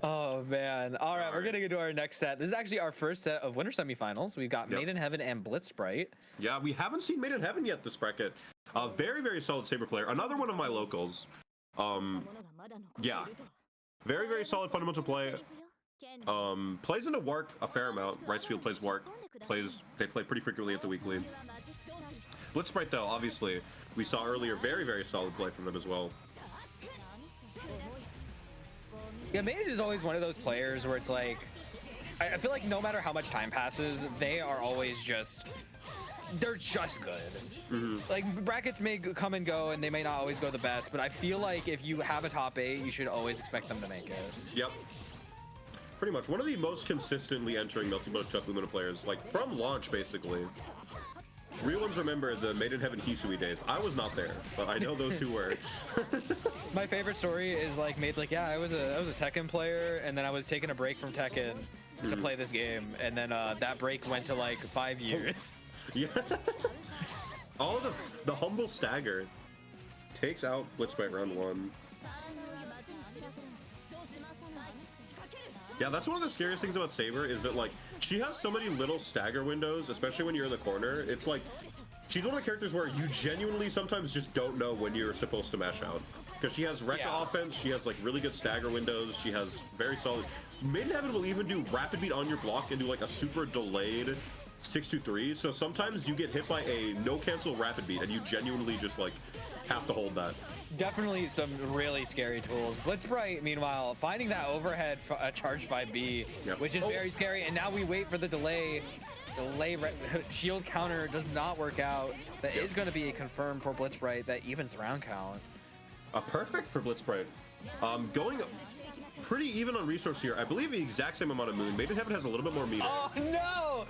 [SPEAKER 1] Oh man. All right, we're gonna go to our next set. This is actually our first set of winter semifinals. We've got Made in Heaven and Blitz Sprite.
[SPEAKER 2] Yeah, we haven't seen Made in Heaven yet this bracket. Very, very solid Saber player. Another one of my locals. Yeah. Very, very solid fundamental play. Plays into Wark a fair amount. Ricefield plays Wark. They play pretty frequently at the weekly. Blitzsprite, though, obviously, we saw earlier, very, very solid play from them as well.
[SPEAKER 1] Yeah, Mage is always one of those players where it's like, I feel like no matter how much time passes, they are always just, they're just good. Like, brackets may come and go, and they may not always go the best, but I feel like if you have a top 8, you should always expect them to make it.
[SPEAKER 2] Yep. Pretty much one of the most consistently entering multi-matchup Lumina players, like from launch, basically. Real ones remember the Made in Heaven Hisui days. I was not there, but I know those who were.
[SPEAKER 1] My favorite story is like Made's like, yeah, I was a Tekken player, and then I was taking a break from Tekken to play this game, and then that break went to like 5 years.
[SPEAKER 2] Yeah. All the humble stagger takes out Blitzsprite round 1. Yeah, that's one of the scariest things about Saber is that, like, she has so many little stagger windows, especially when you're in the corner. It's like, she's one of the characters where you genuinely sometimes just don't know when you're supposed to mash out. Because she has Rekka offense, she has, like, really good stagger windows, she has very solid... Mid Heaven will even do rapid beat on your block and do, like, a super delayed 6-2-3, so sometimes you get hit by a no-cancel rapid beat, and you genuinely just, like, have to hold that.
[SPEAKER 1] Definitely some really scary tools. Blitzsprite, meanwhile, finding that overhead charge 5B, which is very scary, and now we wait for the delay shield counter does not work out. That is going to be a confirm for Blitzsprite that evens round count.
[SPEAKER 2] Perfect for Blitzsprite. Going pretty even on resource here. I believe the exact same amount of moon. Made in Heaven has a little bit more meter.
[SPEAKER 1] Oh no!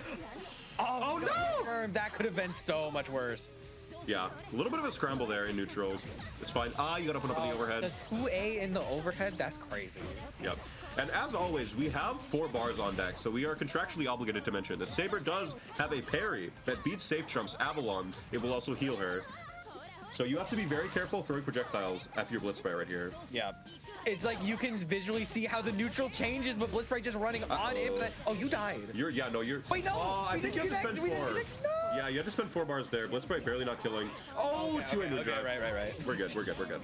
[SPEAKER 1] Oh no! That could have been so much worse.
[SPEAKER 2] Yeah, a little bit of a scramble there in neutral. It's fine. You gotta put up in the overhead.
[SPEAKER 1] The 2A in the overhead, that's crazy.
[SPEAKER 2] Yep. And as always, we have 4 bars on deck, so we are contractually obligated to mention that Saber does have a parry that beats Safe Trump's Avalon. It will also heal her. So you have to be very careful throwing projectiles after your Blitzsprite right here.
[SPEAKER 1] Yeah. It's like you can visually see how the neutral changes, but Blitzsprite just running on in for that. Oh, you died.
[SPEAKER 2] You're.
[SPEAKER 1] Wait, no.
[SPEAKER 2] I think you have to spend 4.
[SPEAKER 1] No.
[SPEAKER 2] Yeah, you have to spend 4 bars there. Blitzsprite barely not killing.
[SPEAKER 1] Okay, right.
[SPEAKER 2] We're good.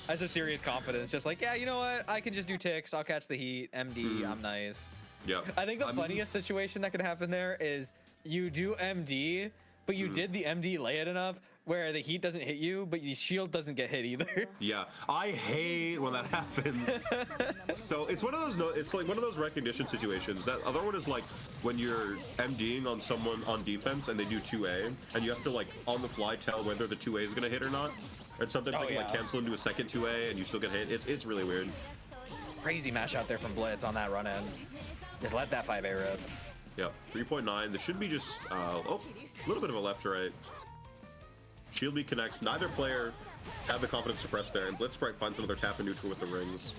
[SPEAKER 1] That's a serious confidence. Just like, yeah, you know what? I can just do ticks. I'll catch the heat. MD, I'm nice.
[SPEAKER 2] Yeah.
[SPEAKER 1] I think the funniest situation that could happen there is you do MD, but you did the MD late enough where the heat doesn't hit you, but the shield doesn't get hit either.
[SPEAKER 2] Yeah, I hate when that happens. So it's one of those. It's like one of those recognition situations. That other one is like when you're MDing on someone on defense and they do 2A, and you have to like on the fly tell whether the 2A is gonna hit or not. And sometimes they can like cancel into a second 2A and you still get hit. It's really weird.
[SPEAKER 1] Crazy mash out there from Blitz on that run in. Just let that 5A rip.
[SPEAKER 2] Yeah, 3.9. This should be just a little bit of a left to right. Shield B connects. Neither player have the confidence to press there, and Blitzsprite finds another tap in neutral with the rings.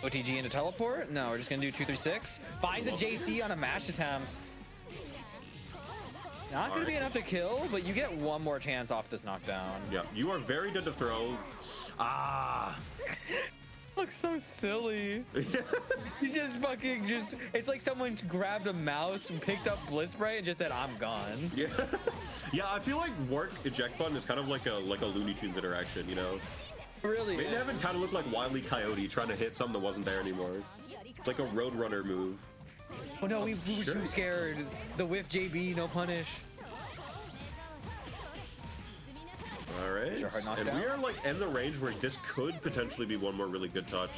[SPEAKER 1] OTG into teleport? No, we're just gonna do 2-3-6. Finds a JC on a mash attempt. Not gonna be enough to kill, but you get one more chance off this knockdown.
[SPEAKER 2] Yeah, you are very good to throw.
[SPEAKER 1] Looks so silly. He's just fucking it's like someone grabbed a mouse and picked up Blitzsprite and just said, I'm gone.
[SPEAKER 2] Yeah. Yeah, I feel like work eject button is kind of like a Looney Tunes interaction, you know?
[SPEAKER 1] Really?
[SPEAKER 2] They haven't kind of looked like Wile E. Coyote trying to hit something that wasn't there anymore. It's like a Roadrunner move.
[SPEAKER 1] Oh no, we were too scared. The whiff JB, no punish.
[SPEAKER 2] All right, and we are like in the range where this could potentially be one more really good touch.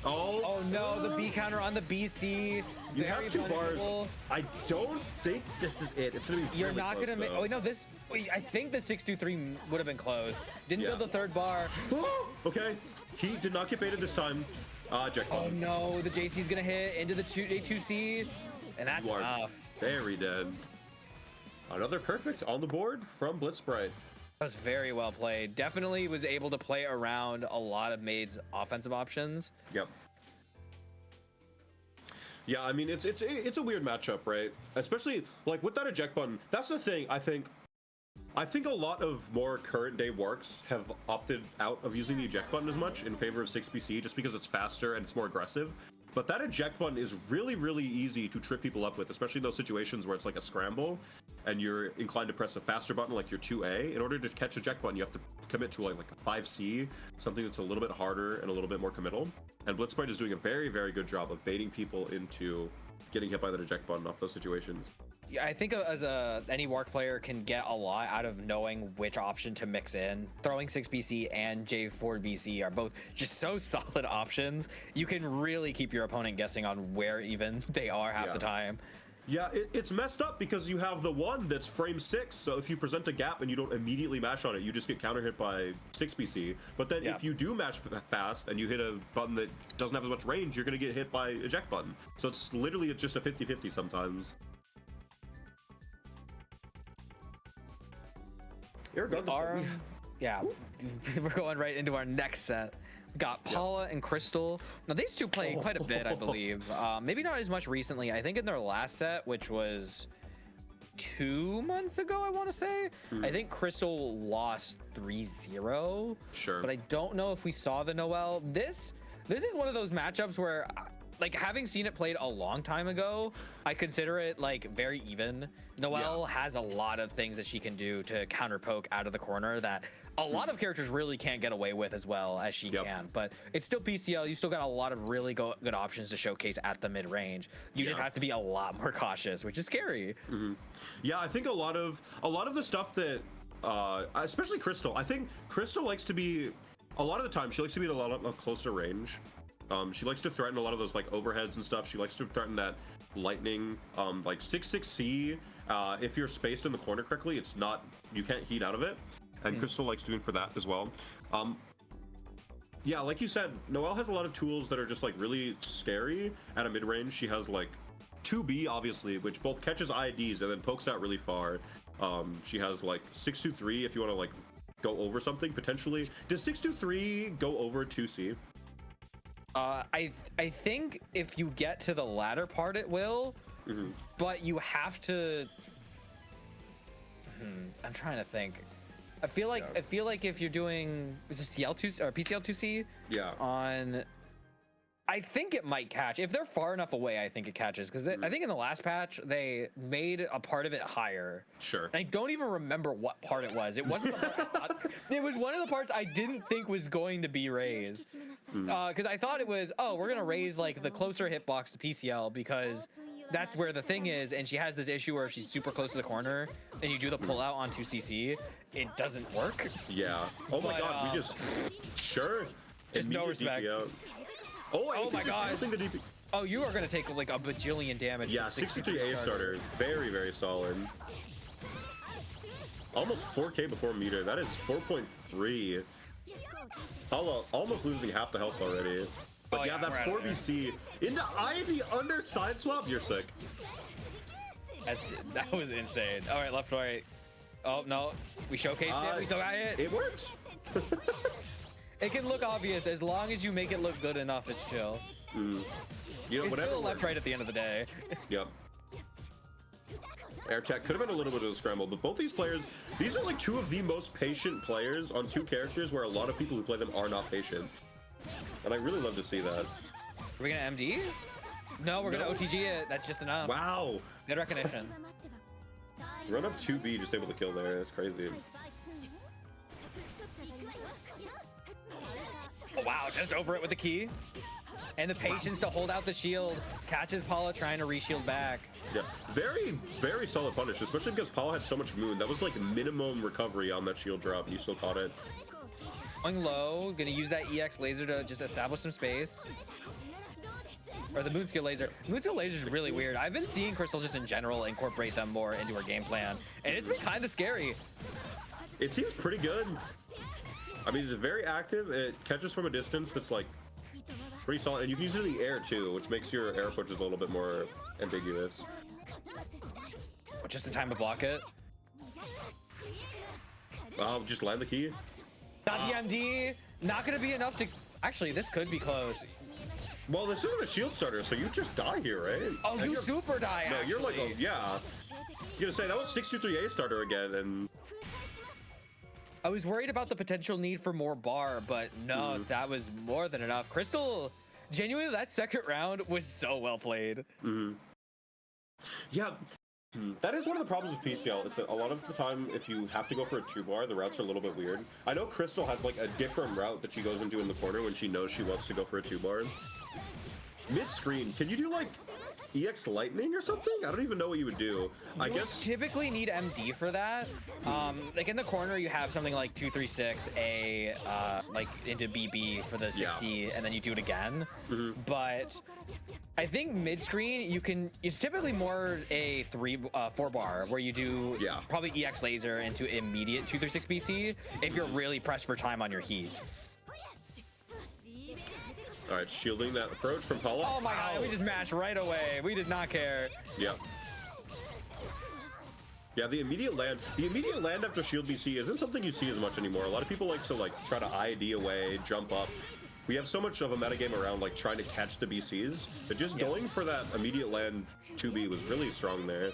[SPEAKER 2] Oh
[SPEAKER 1] no, the B counter on the BC.
[SPEAKER 2] You have 2 bars. I don't think this is it. It's gonna be.
[SPEAKER 1] You're not gonna make. Oh no, this. Wait, I think the 6-2-3 would have been close. Didn't build the 3rd bar.
[SPEAKER 2] Okay, he did not get baited this time. Jack.
[SPEAKER 1] Oh no, the JC's gonna hit into the A2C, and that's enough.
[SPEAKER 2] Very dead. Another perfect on the board from Blitzsprite.
[SPEAKER 1] That was very well played. Definitely was able to play around a lot of Made's offensive options.
[SPEAKER 2] Yep. Yeah, I mean it's a weird matchup, right? Especially like with that eject button. That's the thing. I think a lot of more current day works have opted out of using the eject button as much in favor of 6BC just because it's faster and it's more aggressive. But that eject button is really, really easy to trip people up with, especially in those situations where it's like a scramble. and you're inclined to press a faster button like your 2A, in order to catch a eject button, you have to commit to like a 5C, something that's a little bit harder and a little bit more committal. And Blitzbite is doing a very, very good job of baiting people into getting hit by that eject button off those situations.
[SPEAKER 1] Yeah, I think as any Wark player can get a lot out of knowing which option to mix in. Throwing 6BC and J4BC are both just so solid options. You can really keep your opponent guessing on where even they are half the time.
[SPEAKER 2] Yeah, it's messed up because you have the one that's frame 6, so if you present a gap and you don't immediately mash on it, you just get counter hit by 6BC. But then if you do mash fast and you hit a button that doesn't have as much range, you're going to get hit by eject button. So it's literally just a 50-50 sometimes.
[SPEAKER 1] Yeah, we're going right into our next set. We got Paula and Crystal. Now these two play quite a bit, I believe. Maybe not as much recently. I think in their last set, which was 2 months ago, I want to say. I think Crystal lost 3-0.
[SPEAKER 2] Sure.
[SPEAKER 1] But I don't know if we saw the Noelle. This is one of those matchups where, like, having seen it played a long time ago, I consider it like very even. Noelle has a lot of things that she can do to counter poke out of the corner that a lot of characters really can't get away with as well as she can. But it's still PCL. You still got a lot of really good options to showcase at the mid range. You just have to be a lot more cautious, which is scary.
[SPEAKER 2] Yeah, I think a lot of the stuff that, especially Crystal. I think Crystal likes to be, a lot of the time, she likes to be at a lot of closer range. She likes to threaten a lot of those like overheads and stuff. She likes to threaten that lightning, like 6-6C. If you're spaced in the corner correctly, it's not, you can't heat out of it. And Crystal likes doing for that as well. Yeah, like you said, Noelle has a lot of tools that are just like really scary at a mid range. She has like 2B obviously, which both catches IDs and then pokes out really far. She has like 6-2-3 if you want to like go over something potentially. Does 6-2-3 go over 2C?
[SPEAKER 1] I think if you get to the latter part, it will. But you have to. I'm trying to think. I feel like if you're doing, is it CL2 or PCL2C?
[SPEAKER 2] Yeah.
[SPEAKER 1] On, I think it might catch if they're far enough away. I think it catches because I think in the last patch they made a part of it higher.
[SPEAKER 2] Sure.
[SPEAKER 1] And I don't even remember what part it was. It wasn't the part I thought, it was one of the parts I didn't think was going to be raised. Because I thought it was, oh, we're gonna raise like the closer hitbox to PCL because that's where the thing is, and she has this issue where if she's super close to the corner and you do the pull out on 2CC, it doesn't work.
[SPEAKER 2] Yeah. Oh my god, we just
[SPEAKER 1] Just no respect.
[SPEAKER 2] Oh
[SPEAKER 1] my god. Oh, you are gonna take like a bajillion damage.
[SPEAKER 2] Yeah, 63A starter. Very, very solid. Almost 4K before meter. That is 4.3. Paula almost losing half the health already. But that 4BC into ID under side swap, you're sick.
[SPEAKER 1] That was insane. All right, left, right. Oh no, we showcased it. We still got it.
[SPEAKER 2] It worked.
[SPEAKER 1] It can look obvious as long as you make it look good enough. It's chill.
[SPEAKER 2] You know,
[SPEAKER 1] it's still left, right at the end of the day.
[SPEAKER 2] Yep. Air check could have been a little bit of a scramble, but both these players, these are like two of the most patient players on two characters where a lot of people who play them are not patient. And I really love to see that.
[SPEAKER 1] Are we gonna MD? No, we're gonna OTG it. That's just enough.
[SPEAKER 2] Wow.
[SPEAKER 1] Good recognition.
[SPEAKER 2] Run up 2V, just able to kill there. That's crazy.
[SPEAKER 1] Oh, wow, just over it with the key. And the patience to hold out the shield. Catches Paula trying to reshield back.
[SPEAKER 2] Yeah, very, very solid punish, especially because Paula had so much moon. That was like minimum recovery on that shield drop. You still caught it.
[SPEAKER 1] Going low, gonna use that EX laser to just establish some space. Or the Moonskill laser. Moonskill laser is really weird. I've been seeing Crystal just in general incorporate them more into her game plan, and it's been kind of scary.
[SPEAKER 2] It seems pretty good. I mean, it's very active. It catches from a distance that's like pretty solid, and you can use it in the air too, which makes your air pushes a little bit more ambiguous.
[SPEAKER 1] Just in time to block it.
[SPEAKER 2] Just land the key.
[SPEAKER 1] Not the MD. Not gonna be enough to. Actually, this could be close.
[SPEAKER 2] Well, this isn't a shield starter, so you just die here, right?
[SPEAKER 1] Oh, you super die.
[SPEAKER 2] No,
[SPEAKER 1] actually.
[SPEAKER 2] you're like, yeah. You're gonna say that was 623A starter again, and
[SPEAKER 1] I was worried about the potential need for more bar, but no, that was more than enough. Crystal, genuinely, that second round was so well played.
[SPEAKER 2] Yeah, That is one of the problems with PCL, is that a lot of the time, if you have to go for a 2-bar, the routes are a little bit weird. I know Crystal has like a different route that she goes into in the corner when she knows she wants to go for a 2-bar. Mid-screen, can you do like EX Lightning or something? I don't even know what you would do. I guess
[SPEAKER 1] typically need MD for that. Like in the corner, you have something like 236 A, like into BB for the 6C, and then you do it again. But I think mid screen you can. It's typically more a 4-bar where you do probably EX laser into immediate 236 BC if you're really pressed for time on your heat.
[SPEAKER 2] All right, shielding that approach from Paula.
[SPEAKER 1] Oh my god, we just mashed right away. We did not care.
[SPEAKER 2] Yeah, the immediate land after shield BC isn't something you see as much anymore. A lot of people like to try to ID away, jump up. We have so much of a metagame around like trying to catch the BCs, but just going for that immediate land 2B was really strong there.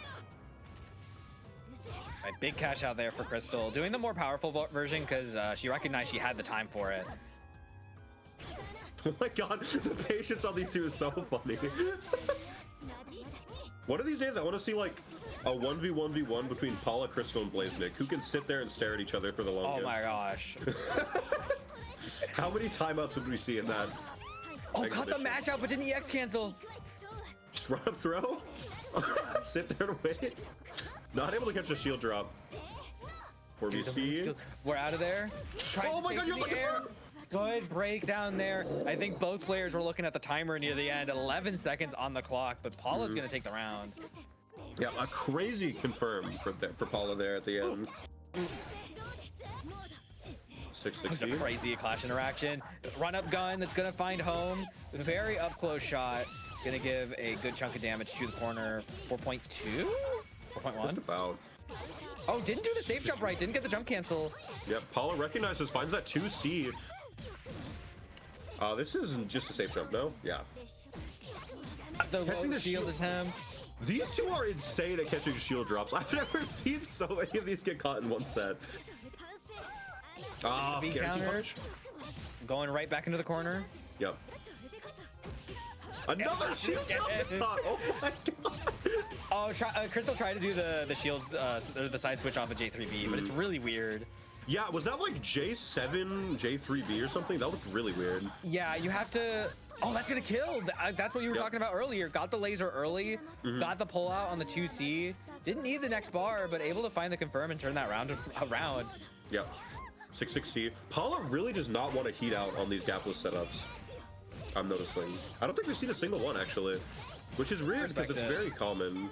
[SPEAKER 1] Right, big cash out there for Crystal. Doing the more powerful version because she recognized she had the time for it.
[SPEAKER 2] Oh my god, the patience on these two is so funny. One of these days, I want to see like a 1v1v1 between Paula, Crystal, and Blaznik, who can sit there and stare at each other for the longest.
[SPEAKER 1] Oh my gosh.
[SPEAKER 2] How many timeouts would we see in that?
[SPEAKER 1] Oh, cut the mash out, but didn't EX cancel?
[SPEAKER 2] Just run up throw? Sit there and wait? Not able to catch a shield drop. 4BC.
[SPEAKER 1] We're out of there.
[SPEAKER 2] Oh my god, you're looking for...
[SPEAKER 1] Good break down there. I think both players were looking at the timer near the end. 11 seconds on the clock, but Paula's going to take the round.
[SPEAKER 2] Yeah, a crazy confirm for Paula there at the end. 660.
[SPEAKER 1] It's a crazy clash interaction. Run up gun that's going to find home. Very up close shot. Going to give a good chunk of damage to the corner. 4.2? 4.1?
[SPEAKER 2] Just about.
[SPEAKER 1] Oh, didn't do the safe jump right. Didn't get the jump cancel.
[SPEAKER 2] Yep, Paula recognizes, finds that 2C. This isn't just a safe jump, no? Yeah.
[SPEAKER 1] The low shield attempt.
[SPEAKER 2] These two are insane at catching shield drops. I've never seen so many of these get caught in one set.
[SPEAKER 1] Counter. Going right back into the corner.
[SPEAKER 2] Yep. Another shield drop gets caught. Oh my god.
[SPEAKER 1] Oh, Crystal tried to do the shield, the side switch off of J3B, but it's really weird.
[SPEAKER 2] Yeah, was that like J7, J3B or something? That looked really weird.
[SPEAKER 1] Yeah, you have to... Oh, that's gonna kill. That's what you were talking about earlier. Got the laser early, got the pull out on the 2C. Didn't need the next bar, but able to find the confirm and turn that round around.
[SPEAKER 2] Yep. 660. Paula really does not want to heat out on these gapless setups. I'm noticing. I don't think we've seen a single one actually, which is weird because it's very common.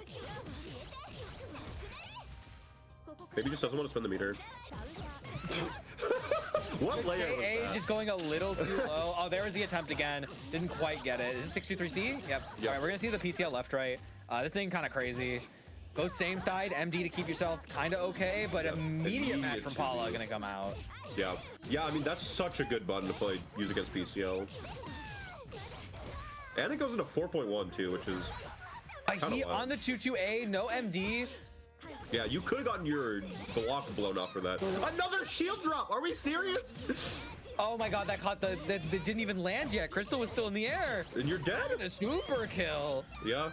[SPEAKER 2] Maybe just doesn't want to spend the meter. What layer was that?
[SPEAKER 1] Just going a little too low. Oh, there was the attempt again. Didn't quite get it. Is it 623C? Yep. All right, we're gonna see the PCL left right. This thing kind of crazy. Go same side, MD to keep yourself kind of okay, but immediate match from Paula gonna come out.
[SPEAKER 2] Yeah. Yeah, I mean, that's such a good button to use against PCL. And it goes into 4.1 too, which is
[SPEAKER 1] he on the 2-2A, no MD.
[SPEAKER 2] Yeah, you could have gotten your block blown off for that. Another shield drop! Are we serious?
[SPEAKER 1] Oh my god, that caught that didn't even land yet. Crystal was still in the air.
[SPEAKER 2] And you're dead.
[SPEAKER 1] A super kill.
[SPEAKER 2] Yeah.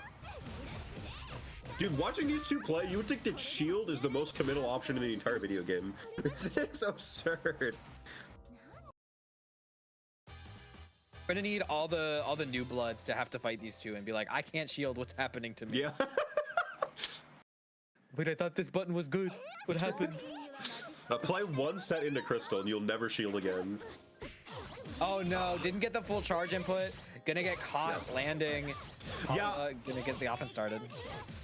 [SPEAKER 2] Dude, watching these two play, you would think that shield is the most committal option in the entire video game. This is absurd.
[SPEAKER 1] We're gonna need all the new bloods to have to fight these two and be like, I can't shield. What's happening to me?
[SPEAKER 2] Yeah.
[SPEAKER 1] Wait, I thought this button was good. What happened?
[SPEAKER 2] Play one set into Crystal and you'll never shield again.
[SPEAKER 1] Oh no, didn't get the full charge input. Gonna get caught landing. Gonna get the offense started.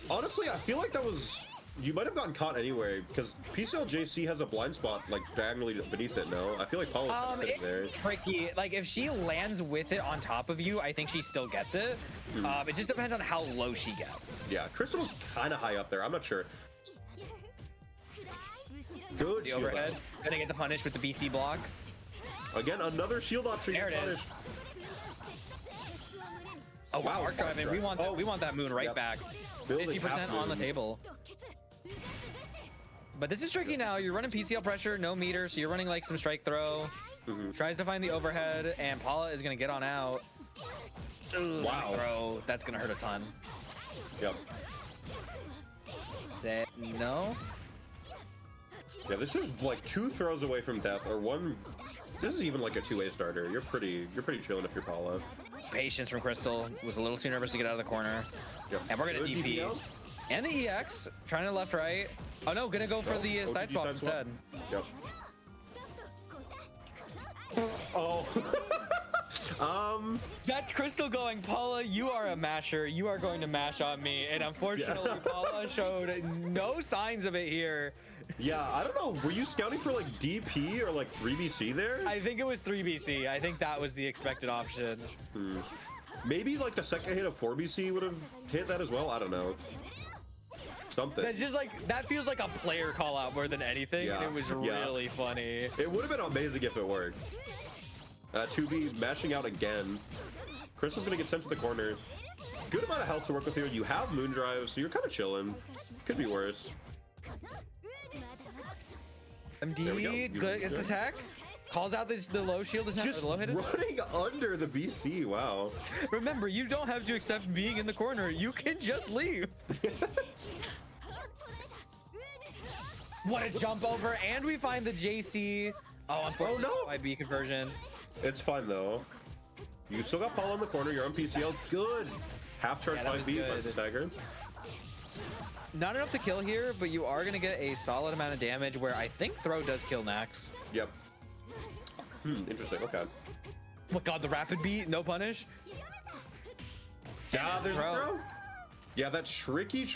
[SPEAKER 2] Honestly, I feel like that was... You might have gotten caught anyway, because PCL JC has a blind spot like diagonally beneath it, no? I feel like Paul was sitting there.
[SPEAKER 1] Tricky. Like, if she lands with it on top of you, I think she still gets it. It just depends on how low she gets.
[SPEAKER 2] Yeah, Crystal's kind of high up there. I'm not sure. Good
[SPEAKER 1] the overhead. Gonna get the punish with the BC block.
[SPEAKER 2] Again, another shield option.
[SPEAKER 1] There it is. Oh wow, arc driving. We want that. We want that moon right back. 50% on the table. But this is tricky now. You're running PCL pressure, no meter, so you're running like some strike throw. Tries to find the overhead, and Paula is gonna get on out. Wow. Throw. That's gonna hurt a ton.
[SPEAKER 2] Yep.
[SPEAKER 1] Say no.
[SPEAKER 2] Yeah, this is like 2 throws away from death, or 1. This is even like a 2A starter. You're pretty chilling if you're Paula.
[SPEAKER 1] Patience from Crystal. Was a little too nervous to get out of the corner.
[SPEAKER 2] Yep.
[SPEAKER 1] And we're gonna
[SPEAKER 2] Good
[SPEAKER 1] DP.
[SPEAKER 2] DPL.
[SPEAKER 1] And the EX, trying to left right. Oh no, gonna go for the side swap instead.
[SPEAKER 2] Yep. Oh.
[SPEAKER 1] That's Crystal going, Paula, you are a masher. You are going to mash on me. And unfortunately, Paula showed no signs of it here.
[SPEAKER 2] Yeah, I don't know. Were you scouting for like DP or like 3BC there?
[SPEAKER 1] I think it was 3BC. I think that was the expected option.
[SPEAKER 2] Maybe like the second hit of 4BC would have hit that as well. I don't know. Something.
[SPEAKER 1] That's just like, that feels like a player call out more than anything.
[SPEAKER 2] Yeah.
[SPEAKER 1] And it was really funny.
[SPEAKER 2] It would have been amazing if it worked. 2B mashing out again. Crystal's gonna get sent to the corner. Good amount of health to work with here. You have Moondrive, so you're kind of chilling. Could be worse.
[SPEAKER 1] MD, good against attack. Calls out the low shield attack.
[SPEAKER 2] Just
[SPEAKER 1] or the low hit attack.
[SPEAKER 2] running under the BC. Wow.
[SPEAKER 1] Remember, you don't have to accept being in the corner. You can just leave. What a jump over, and we find the JC. Oh, unfortunately,
[SPEAKER 2] no.
[SPEAKER 1] IB conversion.
[SPEAKER 2] It's fine though. You still got Paul in the corner. You're on PCL. Good. Half charge 5B. Finds the stagger.
[SPEAKER 1] Not enough to kill here, but you are gonna get a solid amount of damage. Where I think throw does kill Nax.
[SPEAKER 2] Yep. Interesting. Okay.
[SPEAKER 1] Oh my god, the rapid beat, no punish.
[SPEAKER 2] Yeah, there's a throw. Yeah, that tricky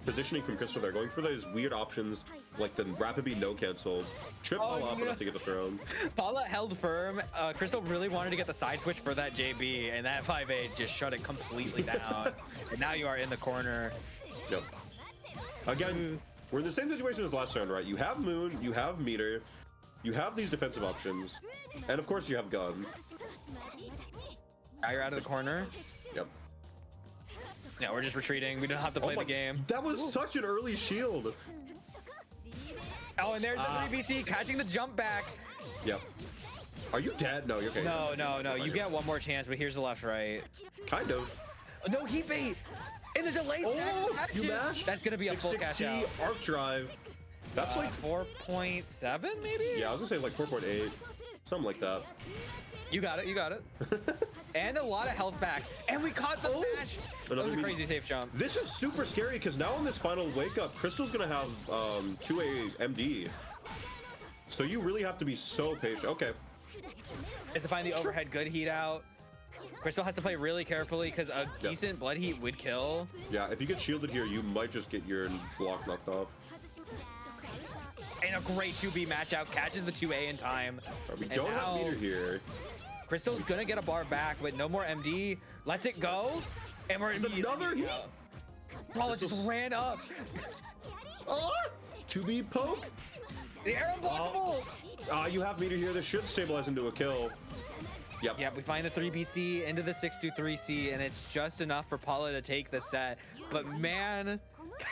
[SPEAKER 2] positioning from Crystal there, going for those weird options like the rapid beat no cancel, trip all up enough to get the throw.
[SPEAKER 1] Paula held firm. Crystal really wanted to get the side switch for that JB, and that 5-8 just shut it completely down. And now you are in the corner.
[SPEAKER 2] Yep. Again, we're in the same situation as last round, right? You have Moon, you have Meter, you have these defensive options, and of course you have Gun.
[SPEAKER 1] Now you're out of the corner.
[SPEAKER 2] Yep.
[SPEAKER 1] Yeah, we're just retreating. We don't have to play the game.
[SPEAKER 2] That was such an early shield.
[SPEAKER 1] Oh, and there's the 3BC catching the jump back.
[SPEAKER 2] Yep. Are you dead? No, you're okay.
[SPEAKER 1] No. You get one more chance, but here's the left right.
[SPEAKER 2] Kind of.
[SPEAKER 1] No, heat bait. And the delay stack.
[SPEAKER 2] You mashed?
[SPEAKER 1] That's gonna be a full cash out.
[SPEAKER 2] Arc drive. That's like
[SPEAKER 1] 4.7 maybe?
[SPEAKER 2] Yeah, I was gonna say like 4.8. Something like that.
[SPEAKER 1] You got it. And a lot of health back. And we caught the mash. That was a crazy safe jump.
[SPEAKER 2] This is super scary because now in this final wake up, Crystal's gonna have 2A MD. So you really have to be so patient. Okay.
[SPEAKER 1] Is to find the overhead good heat out. Crystal has to play really carefully because a decent blood heat would kill.
[SPEAKER 2] Yeah, if you get shielded here, you might just get your block knocked off.
[SPEAKER 1] And a great 2B match out, catches the 2A in time.
[SPEAKER 2] We don't have meter here.
[SPEAKER 1] Crystal's gonna get a bar back, but no more MD. Lets it go. And we're
[SPEAKER 2] another hit.
[SPEAKER 1] Paula just ran up.
[SPEAKER 2] 2B poke.
[SPEAKER 1] The arrow blockable.
[SPEAKER 2] You have meter here. This should stabilize into a kill. Yep,
[SPEAKER 1] we find the 3BC into the 623C, and it's just enough for Paula to take the set. But man,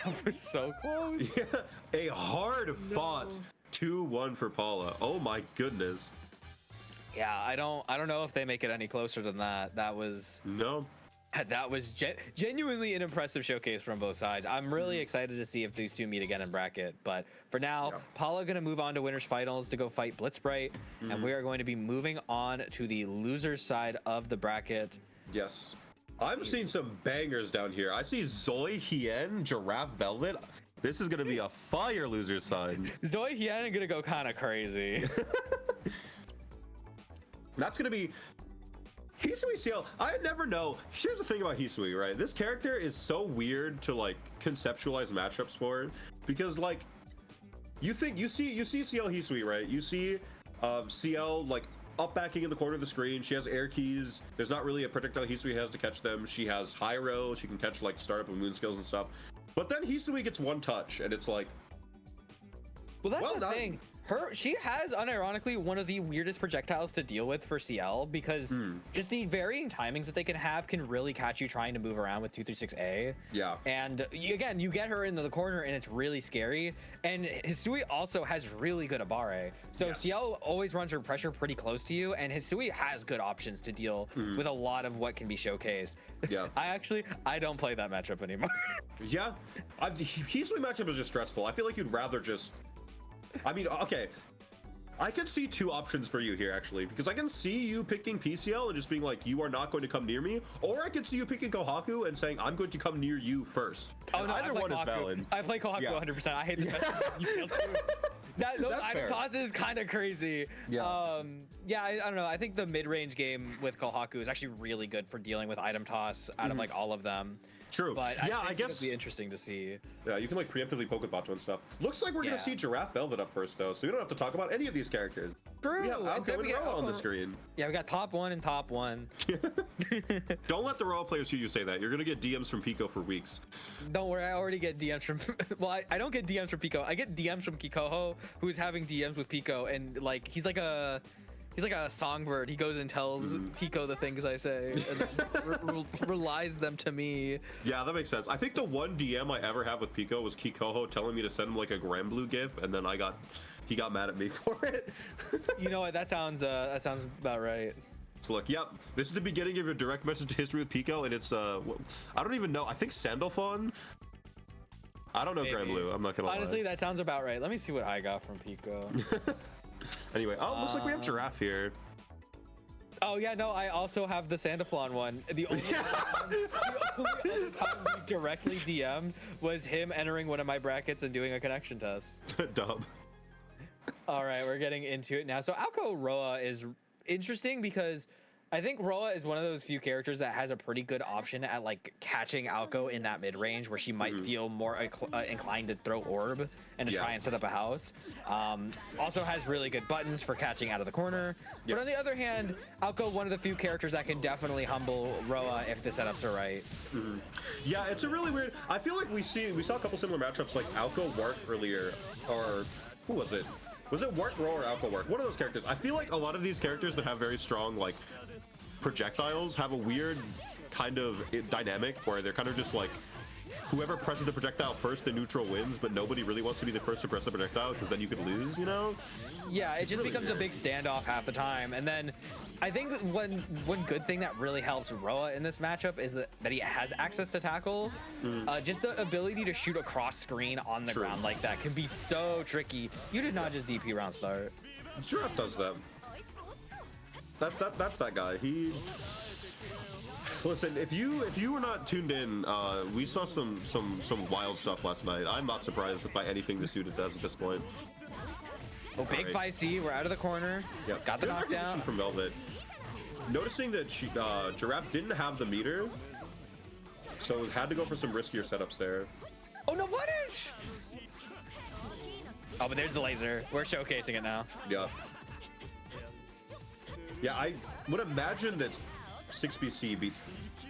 [SPEAKER 1] that was so close.
[SPEAKER 2] Yeah, a hard fought 2-1 for Paula. Oh my goodness.
[SPEAKER 1] Yeah, I don't know if they make it any closer than that. That was genuinely an impressive showcase from both sides. I'm really excited to see if these two meet again in bracket. But for now, Paula gonna move on to winners finals to go fight Blitzbright, and we are going to be moving on to the losers side of the bracket.
[SPEAKER 2] Yes, I'm seeing some bangers down here. I see Zoe Hien, Giraffe Velvet. This is gonna be a fire loser side.
[SPEAKER 1] Zoe Hien gonna go kind of crazy.
[SPEAKER 2] That's gonna be Hisui CL. I never know. Here's the thing about Hisui, right? This character is so weird to like conceptualize matchups for, because like you see CL Hisui, right? You see CL like up backing in the corner of the screen. She has air keys. There's not really a projectile Hisui has to catch them. She has high row. She can catch like startup and moon skills and stuff. But then Hisui gets one touch, and it's like,
[SPEAKER 1] well, that's the thing. She has unironically one of the weirdest projectiles to deal with for CL because just the varying timings that they can have can really catch you trying to move around with 236A.
[SPEAKER 2] Yeah.
[SPEAKER 1] And again, you get her into the corner and it's really scary. And Hisui also has really good Abare. So
[SPEAKER 2] Yes.
[SPEAKER 1] CL always runs her pressure pretty close to you, and Hisui has good options to deal with a lot of what can be showcased.
[SPEAKER 2] Yeah.
[SPEAKER 1] I don't play that matchup anymore.
[SPEAKER 2] Yeah. Hisui matchup is just stressful. I feel like you'd rather just... I mean, okay. I could see two options for you here, actually, because I can see you picking PCL and just being like, you are not going to come near me, or I could see you picking Kohaku and saying, I'm going to come near you first.
[SPEAKER 1] Oh, no,
[SPEAKER 2] either one is valid.
[SPEAKER 1] I play Kohaku 100%. I hate this matchup. too. Those
[SPEAKER 2] That's
[SPEAKER 1] item
[SPEAKER 2] fair.
[SPEAKER 1] tosses is kind of crazy.
[SPEAKER 2] Yeah.
[SPEAKER 1] Yeah, I don't know. I think the mid-range game with Kohaku is actually really good for dealing with item toss out of like all of them.
[SPEAKER 2] True.
[SPEAKER 1] But
[SPEAKER 2] yeah, I guess
[SPEAKER 1] it'd be interesting to see.
[SPEAKER 2] Yeah, you can like preemptively poke with Bato and stuff. Looks like we're gonna see Giraffe Velvet up first though, so we don't have to talk about any of these characters.
[SPEAKER 1] True.
[SPEAKER 2] We have Alco and Roa on the screen.
[SPEAKER 1] Yeah, we got top one and top one.
[SPEAKER 2] Don't let the Roa players hear you say that. You're gonna get DMs from Pico for weeks.
[SPEAKER 1] Don't worry, I already get DMs from. Well, I don't get DMs from Pico. I get DMs from Kikoho, who's having DMs with Pico, and like he's like a songbird. He goes and tells Pico the things I say and then relies them to me.
[SPEAKER 2] Yeah, that makes sense. I think the one DM I ever have with Pico was Kikoho telling me to send him like a Granblue gif, and then he got mad at me for it.
[SPEAKER 1] You know what? That sounds about right.
[SPEAKER 2] So look, yep, this is the beginning of your direct message history with Pico, and it's I don't even know. I think Sandalphon. I don't know Granblue. I'm not gonna
[SPEAKER 1] Honestly,
[SPEAKER 2] lie.
[SPEAKER 1] that sounds about right. Let me see what I got from Pico.
[SPEAKER 2] Anyway, looks like we have Giraffe here.
[SPEAKER 1] Oh yeah, no, I also have the Sandalphon one. The only time we directly DM'd was him entering one of my brackets and doing a connection test.
[SPEAKER 2] Dub.
[SPEAKER 1] All right, we're getting into it now. So Alco Roa is interesting because I think Roa is one of those few characters that has a pretty good option at like catching Alco in that mid range where she might feel more inclined to throw orb and to try and set up a house. Also has really good buttons for catching out of the corner. But on the other hand, Alco, one of the few characters that can definitely humble Roa if the setups are right.
[SPEAKER 2] Yeah, it's a really weird. I feel like we saw a couple similar matchups like Alco Wark earlier, or who was it? Was it Wark Roa or Alco Wark? One of those characters. I feel like a lot of these characters that have very strong like projectiles have a weird kind of dynamic where they're kind of just like whoever presses the projectile first, the neutral wins, but nobody really wants to be the first to press the projectile because then you could lose, you know?
[SPEAKER 1] Yeah, it just becomes a big standoff half the time. And then I think one good thing that really helps Roa in this matchup is that he has access to tackle. Just the ability to shoot across screen on the ground like that can be so tricky. You did not just DP round start.
[SPEAKER 2] Giraffe does that. That's that guy. He... Listen, if you were not tuned in, we saw some wild stuff last night. I'm not surprised by anything this dude does at this point.
[SPEAKER 1] Oh, big 5C. We're out of the corner.
[SPEAKER 2] Yep.
[SPEAKER 1] Got the
[SPEAKER 2] Good
[SPEAKER 1] knockdown
[SPEAKER 2] recognition from Velvet. Noticing that Giraffe didn't have the meter, so had to go for some riskier setups there.
[SPEAKER 1] Oh no, what is? Oh, but there's the laser. We're showcasing it now.
[SPEAKER 2] Yeah. Yeah, I would imagine that 6BC beats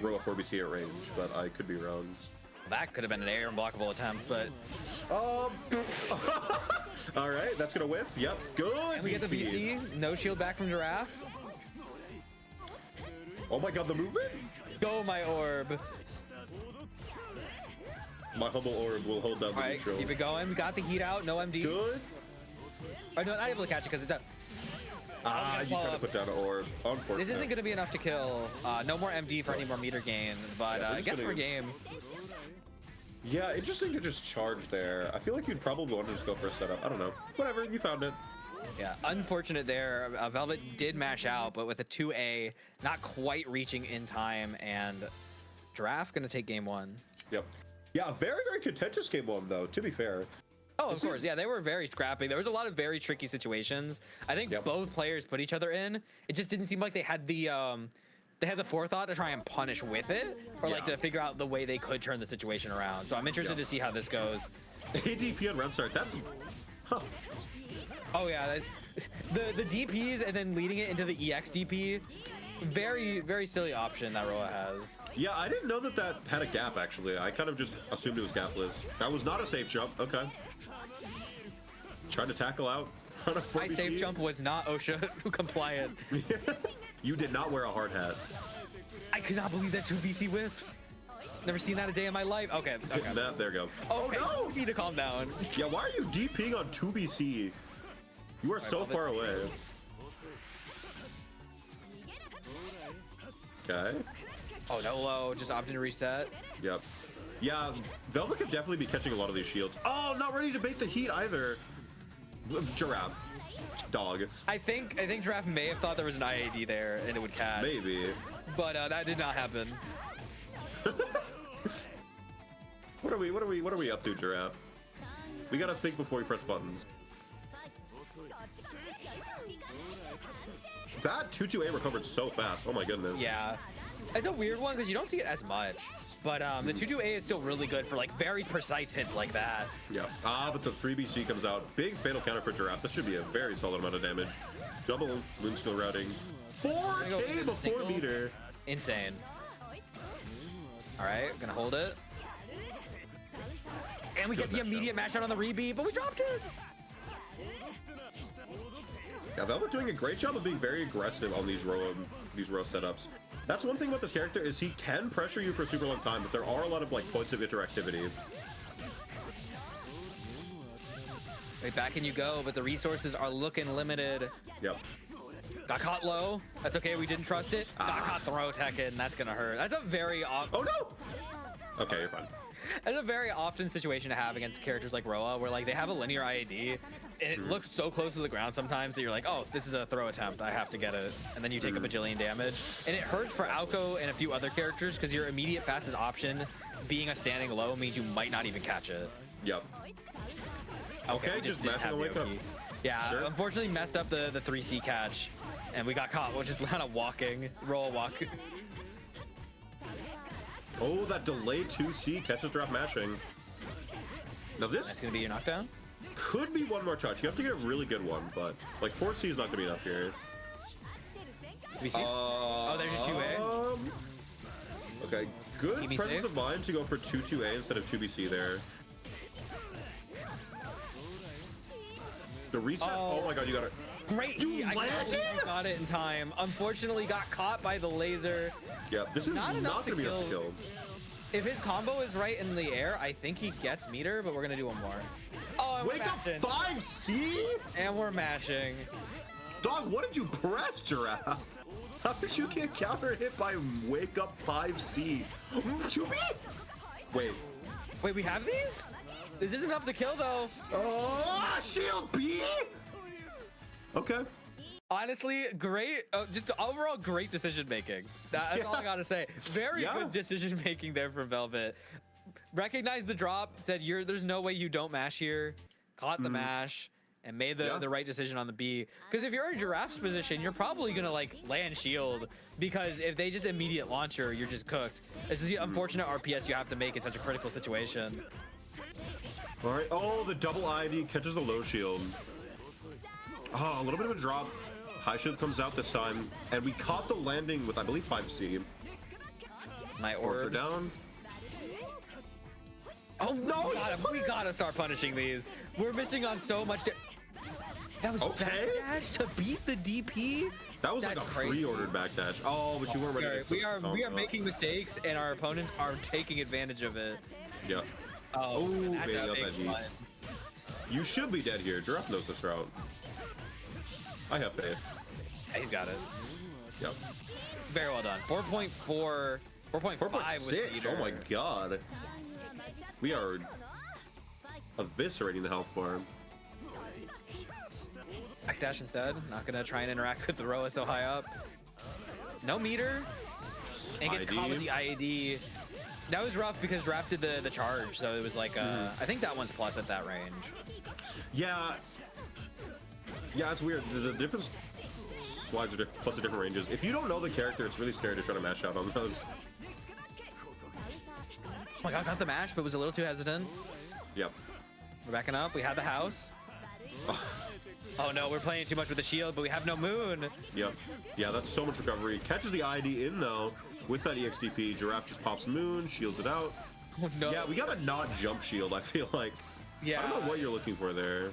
[SPEAKER 2] Roa 4BC at range, but I could be wrong.
[SPEAKER 1] That could have been an air unblockable attempt, but
[SPEAKER 2] all right, that's gonna whiff. Yep, good.
[SPEAKER 1] and we get the VC. No shield back from Giraffe.
[SPEAKER 2] Oh my god, the movement!
[SPEAKER 1] Go my orb.
[SPEAKER 2] My humble orb will hold down the
[SPEAKER 1] All right,
[SPEAKER 2] neutral.
[SPEAKER 1] keep it going. We got the heat out. No MD.
[SPEAKER 2] Good.
[SPEAKER 1] Oh, no, not able to catch it because it's out.
[SPEAKER 2] You trying to put down an orb. Unfortunate.
[SPEAKER 1] This isn't going to be enough to kill. No more MD for any more meter gain, but I guess for a game.
[SPEAKER 2] Yeah, interesting to just charge there. I feel like you'd probably want to just go for a setup. I don't know. Whatever, you found it.
[SPEAKER 1] Yeah, unfortunate there. Velvet did mash out, but with a 2A, not quite reaching in time, and Giraffe going to take game one.
[SPEAKER 2] Yep. Yeah, very, very contentious game one, though, to be fair.
[SPEAKER 1] Oh, of course. Yeah, they were very scrappy. There was a lot of very tricky situations. I think both players put each other in. It just didn't seem like they had the forethought to try and punish with it, or like to figure out the way they could turn the situation around. So I'm interested to see how this goes.
[SPEAKER 2] ADP on run start. That's... Huh.
[SPEAKER 1] Oh, yeah. The DPs and then leading it into the EX DP. Very, very silly option that Roa has.
[SPEAKER 2] Yeah, I didn't know that that had a gap, actually. I kind of just assumed it was gapless. That was not a safe jump. Okay. Trying to tackle out.
[SPEAKER 1] My safe jump was not OSHA compliant.
[SPEAKER 2] You did not wear a hard hat.
[SPEAKER 1] I could not believe that 2BC whiff. Never seen that a day in my life. Okay.
[SPEAKER 2] There we go.
[SPEAKER 1] Oh okay.
[SPEAKER 2] No!
[SPEAKER 1] You need to calm down.
[SPEAKER 2] Yeah, why are you DPing on 2BC? You are so far away. Okay.
[SPEAKER 1] Oh, no low. Just opting to reset.
[SPEAKER 2] Yep. Yeah, Velvet could definitely be catching a lot of these shields. Oh, not ready to bait the heat either. Giraffe. Dog.
[SPEAKER 1] I think Giraffe may have thought there was an IAD there and it would catch.
[SPEAKER 2] Maybe.
[SPEAKER 1] But that did not happen.
[SPEAKER 2] What are we up to, Giraffe? We gotta think before we press buttons. That 2-2A recovered so fast. Oh my goodness.
[SPEAKER 1] Yeah. It's a weird one because you don't see it as much. But the 2-2A is still really good for like very precise hits like that.
[SPEAKER 2] Yeah. But the 3BC comes out. Big fatal counter for Giraffe. This should be a very solid amount of damage. Double moon skill routing. 4K before meter.
[SPEAKER 1] Insane. All right, gonna hold it. And we get the immediate match out on the rebeat, but we dropped it.
[SPEAKER 2] Yeah, Velvet doing a great job of being very aggressive on these row setups. That's one thing about this character is he can pressure you for a super long time, but there are a lot of like points of interactivity.
[SPEAKER 1] Wait, back in you go, but the resources are looking limited.
[SPEAKER 2] Yep.
[SPEAKER 1] Got caught low. That's okay, we didn't trust it. Got caught throw teching. That's gonna hurt. That's a very
[SPEAKER 2] Oh no! Okay, you're fine.
[SPEAKER 1] That's a very often situation to have against characters like Roa, where like they have a linear IAD, and it looks so close to the ground sometimes that you're like, oh, this is a throw attempt. I have to get it, and then you take a bajillion damage, and it hurts for Alco and a few other characters because your immediate fastest option, being a standing low, means you might not even catch it.
[SPEAKER 2] Yep.
[SPEAKER 1] Okay,
[SPEAKER 2] just mashing the wake up.
[SPEAKER 1] Yeah,
[SPEAKER 2] sure.
[SPEAKER 1] Unfortunately messed up the 3C catch, and we got caught, which is kind of walking, roll walk.
[SPEAKER 2] Oh, that delay 2C catches drop mashing. Now this
[SPEAKER 1] That's gonna be your knockdown?
[SPEAKER 2] could be one more touch. You have to get a really good one, but like 4C is not gonna be enough here.
[SPEAKER 1] We see? Oh, there's your 2A.
[SPEAKER 2] Okay, good
[SPEAKER 1] Keep me
[SPEAKER 2] presence
[SPEAKER 1] safe.
[SPEAKER 2] of mind to go for 2-2A instead of 2BC there. The reset. Oh my god, you got it.
[SPEAKER 1] Great
[SPEAKER 2] You
[SPEAKER 1] heat. I can't believe you got it in time. Unfortunately, got caught by the laser.
[SPEAKER 2] Yeah, this is not
[SPEAKER 1] enough
[SPEAKER 2] gonna be enough to kill.
[SPEAKER 1] If his combo is right in the air, I think he gets meter, but we're gonna do one more. Oh, and we're
[SPEAKER 2] Wake up
[SPEAKER 1] mashing.
[SPEAKER 2] 5C?
[SPEAKER 1] And we're mashing.
[SPEAKER 2] Dog, what did you press, Giraffe? How did you get counter hit by wake up 5C? 2B? Wait.
[SPEAKER 1] Wait, we have these? This isn't enough to kill though.
[SPEAKER 2] Oh, shield B? Okay.
[SPEAKER 1] Honestly, great. Just overall great decision making. That's all I gotta say. Very good decision making there from Velvet. Recognized the drop, said there's no way you don't mash here. Caught the mash and made the right decision on the B. Because if you're in Giraffe's position, you're probably gonna like land shield, because if they just immediate launcher, you're just cooked. It's just the unfortunate RPS you have to make in such a critical situation.
[SPEAKER 2] All right. Oh, the double ID catches the low shield. Oh, a little bit of a drop. High shield comes out this time, and we caught the landing with, I believe, 5C.
[SPEAKER 1] My
[SPEAKER 2] Orbs are
[SPEAKER 1] orbs.
[SPEAKER 2] down.
[SPEAKER 1] Oh no! We gotta start punishing these. We're missing on so much. That was backdash to beat the DP.
[SPEAKER 2] That was like a pre-ordered backdash. Oh, but you weren't ready.
[SPEAKER 1] We are making mistakes, and our opponents are taking advantage of it.
[SPEAKER 2] Yeah.
[SPEAKER 1] Oh, that's
[SPEAKER 2] baby,
[SPEAKER 1] a
[SPEAKER 2] up
[SPEAKER 1] big
[SPEAKER 2] that heat.
[SPEAKER 1] one.
[SPEAKER 2] You should be dead here. Giraffe knows this route. I have faith.
[SPEAKER 1] Yeah, he's got it.
[SPEAKER 2] Yep.
[SPEAKER 1] Very well done. 4.4, 4.5 with
[SPEAKER 2] 4.6.
[SPEAKER 1] meter.
[SPEAKER 2] Oh my god. We are eviscerating the health bar.
[SPEAKER 1] Backdash instead. Not gonna try and interact with the Roa so high up. No meter. And gets caught with the IAD. That was rough because Draft did the charge, so it was like I think that one's plus at that range.
[SPEAKER 2] Yeah. Yeah, it's weird. The difference slides are plus the different ranges. If you don't know the character, it's really scary to try to mash out on those.
[SPEAKER 1] Oh my god, got the mash, but was a little too hesitant.
[SPEAKER 2] Yep.
[SPEAKER 1] We're backing up. We have the house. Oh no, we're playing too much with the shield, but we have no moon.
[SPEAKER 2] Yep. Yeah, that's so much recovery. Catches the ID in though with that EXDP. Giraffe just pops moon, shields it out.
[SPEAKER 1] Oh, no.
[SPEAKER 2] Yeah, we got a not jump shield, I feel like.
[SPEAKER 1] Yeah.
[SPEAKER 2] I don't know what you're looking for there.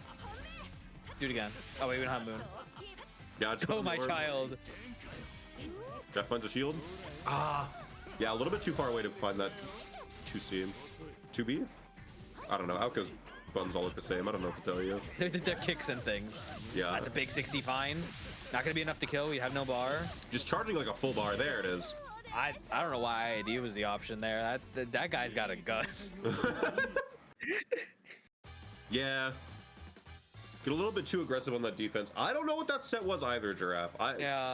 [SPEAKER 1] Do it again. Oh wait, we don't have moon.
[SPEAKER 2] Yeah, just
[SPEAKER 1] Oh my child.
[SPEAKER 2] Jeff finds a shield. Ah, yeah, a little bit too far away to find that 2C. 2B? I don't know. Alka's buttons all look the same. I don't know what to tell you.
[SPEAKER 1] The kicks and things.
[SPEAKER 2] Yeah.
[SPEAKER 1] That's a big 60 fine. Not gonna be enough to kill. We have no bar.
[SPEAKER 2] Just charging like a full bar. There it is.
[SPEAKER 1] I don't know why ID was the option there. That guy's got a gun.
[SPEAKER 2] Yeah. Get a little bit too aggressive on that defense. I don't know what that set was either, Giraffe. I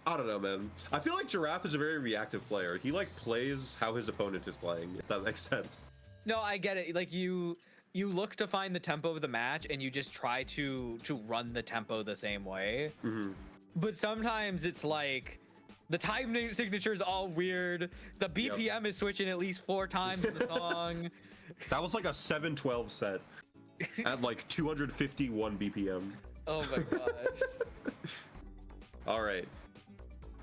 [SPEAKER 2] don't know, man. I feel like Giraffe is a very reactive player. He like plays how his opponent is playing, if that makes sense.
[SPEAKER 1] No, I get it. Like you look to find the tempo of the match and you just try to run the tempo the same way.
[SPEAKER 2] Mm-hmm.
[SPEAKER 1] But sometimes it's like the time signature is all weird. The BPM is switching at least 4 times in the song.
[SPEAKER 2] That was like a 7-12 set at like 251 BPM.
[SPEAKER 1] Oh my gosh.
[SPEAKER 2] All right.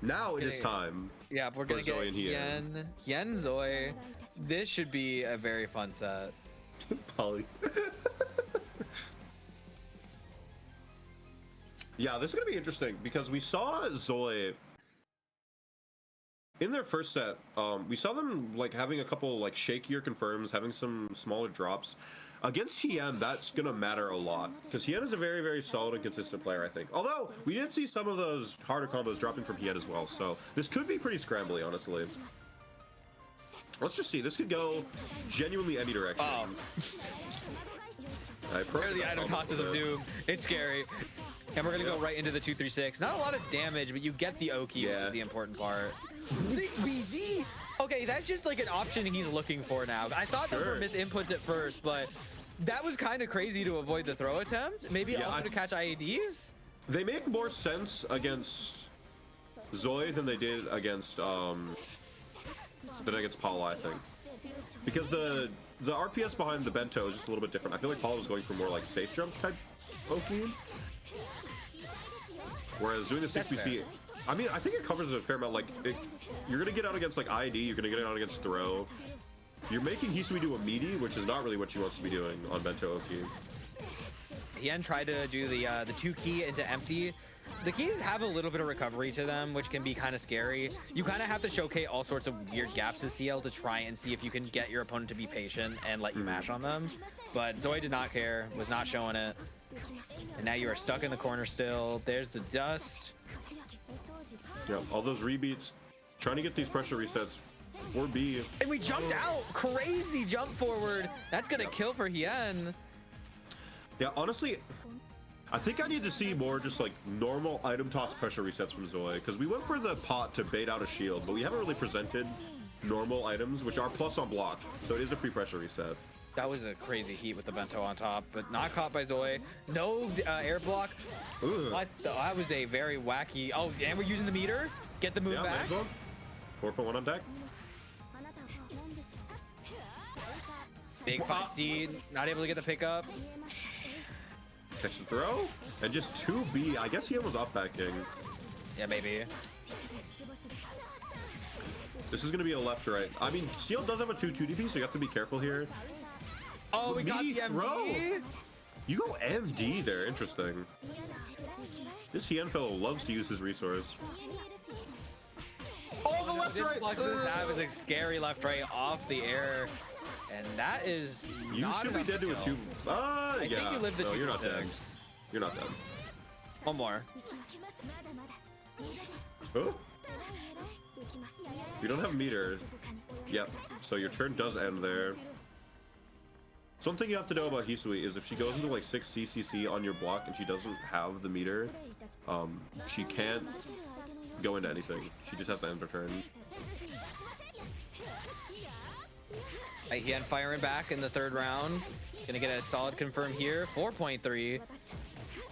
[SPEAKER 2] Now it is time.
[SPEAKER 1] Yeah, we're gonna get
[SPEAKER 2] Zoe and
[SPEAKER 1] Hien Zoe. This should be a very fun set.
[SPEAKER 2] Polly. Yeah, this is gonna be interesting because we saw Zoe in their first set. We saw them like having a couple like shakier confirms, having some smaller drops. Against Hien, that's gonna matter a lot because Hien is a very, very solid and consistent player, I think. Although we did see some of those harder combos dropping from Hien as well, so this could be pretty scrambly, honestly. Let's just see. This could go genuinely any direction.
[SPEAKER 1] They're the item tosses of doom. It's scary. And we're gonna go right into the 2-3-6. Not a lot of damage, but you get the Oki, which is the important part. 6BZ! Okay, that's just like an option he's looking for now. I thought those were misinputs at first, but that was kind of crazy to avoid the throw attempt. Maybe also to catch IADs?
[SPEAKER 2] They make more sense against Zoe than they did against Paula, I think. Because the RPS behind the Bento is just a little bit different. I feel like Paula was going for more like safe jump type Oki. Whereas doing the 6BC, I mean, I think it covers a fair amount. Like, you're gonna get out against like ID, you're gonna get out against throw. You're making Hisui do a meaty, which is not really what she wants to be doing on Bento Oki.
[SPEAKER 1] Hien tried to do the 2 key into empty. The keys have a little bit of recovery to them, which can be kind of scary. You kind of have to showcase all sorts of weird gaps as CL to try and see if you can get your opponent to be patient and let you mash on them. But Zoe did not care, was not showing it. And now you are stuck in the corner still. There's the dust.
[SPEAKER 2] Yeah, all those rebeats, trying to get these pressure resets. 4B.
[SPEAKER 1] And we jumped out. Crazy jump forward. That's gonna kill for Hien.
[SPEAKER 2] Yeah, honestly, I think I need to see more just like normal item toss pressure resets from Zoe, because we went for the pot to bait out a shield, but we haven't really presented normal items, which are plus on block, so it is a free pressure reset.
[SPEAKER 1] That was a crazy heat with the Bento on top, but not caught by Zoe. No air block. What? That was a very wacky. Oh, and we're using the meter. Get the move back.
[SPEAKER 2] 4.1 on deck.
[SPEAKER 1] Big 5C, not able to get the pickup.
[SPEAKER 2] Catch the throw, and just 2B. I guess he was up backing.
[SPEAKER 1] Yeah, maybe.
[SPEAKER 2] This is gonna be a left right. I mean, Seal does have a 2 DP, so you have to be careful here.
[SPEAKER 1] Oh, we got the MD.
[SPEAKER 2] You go MD there. Interesting. This Hien fellow loves to use his resource. Oh, the left right.
[SPEAKER 1] That was a scary left right off the air. And that is
[SPEAKER 2] you should be dead to a 2. I
[SPEAKER 1] think you lived the 2.
[SPEAKER 2] You're not dead. You're not dead.
[SPEAKER 1] One more.
[SPEAKER 2] Oh? You don't have meter. Yep. So your turn does end there. Something you have to know about Hisui is if she goes into like 6 CCC on your block and she doesn't have the meter, she can't go into anything. She just has to end her turn.
[SPEAKER 1] Hien firing back in the 3rd round. Gonna get a solid confirm here. 4.3.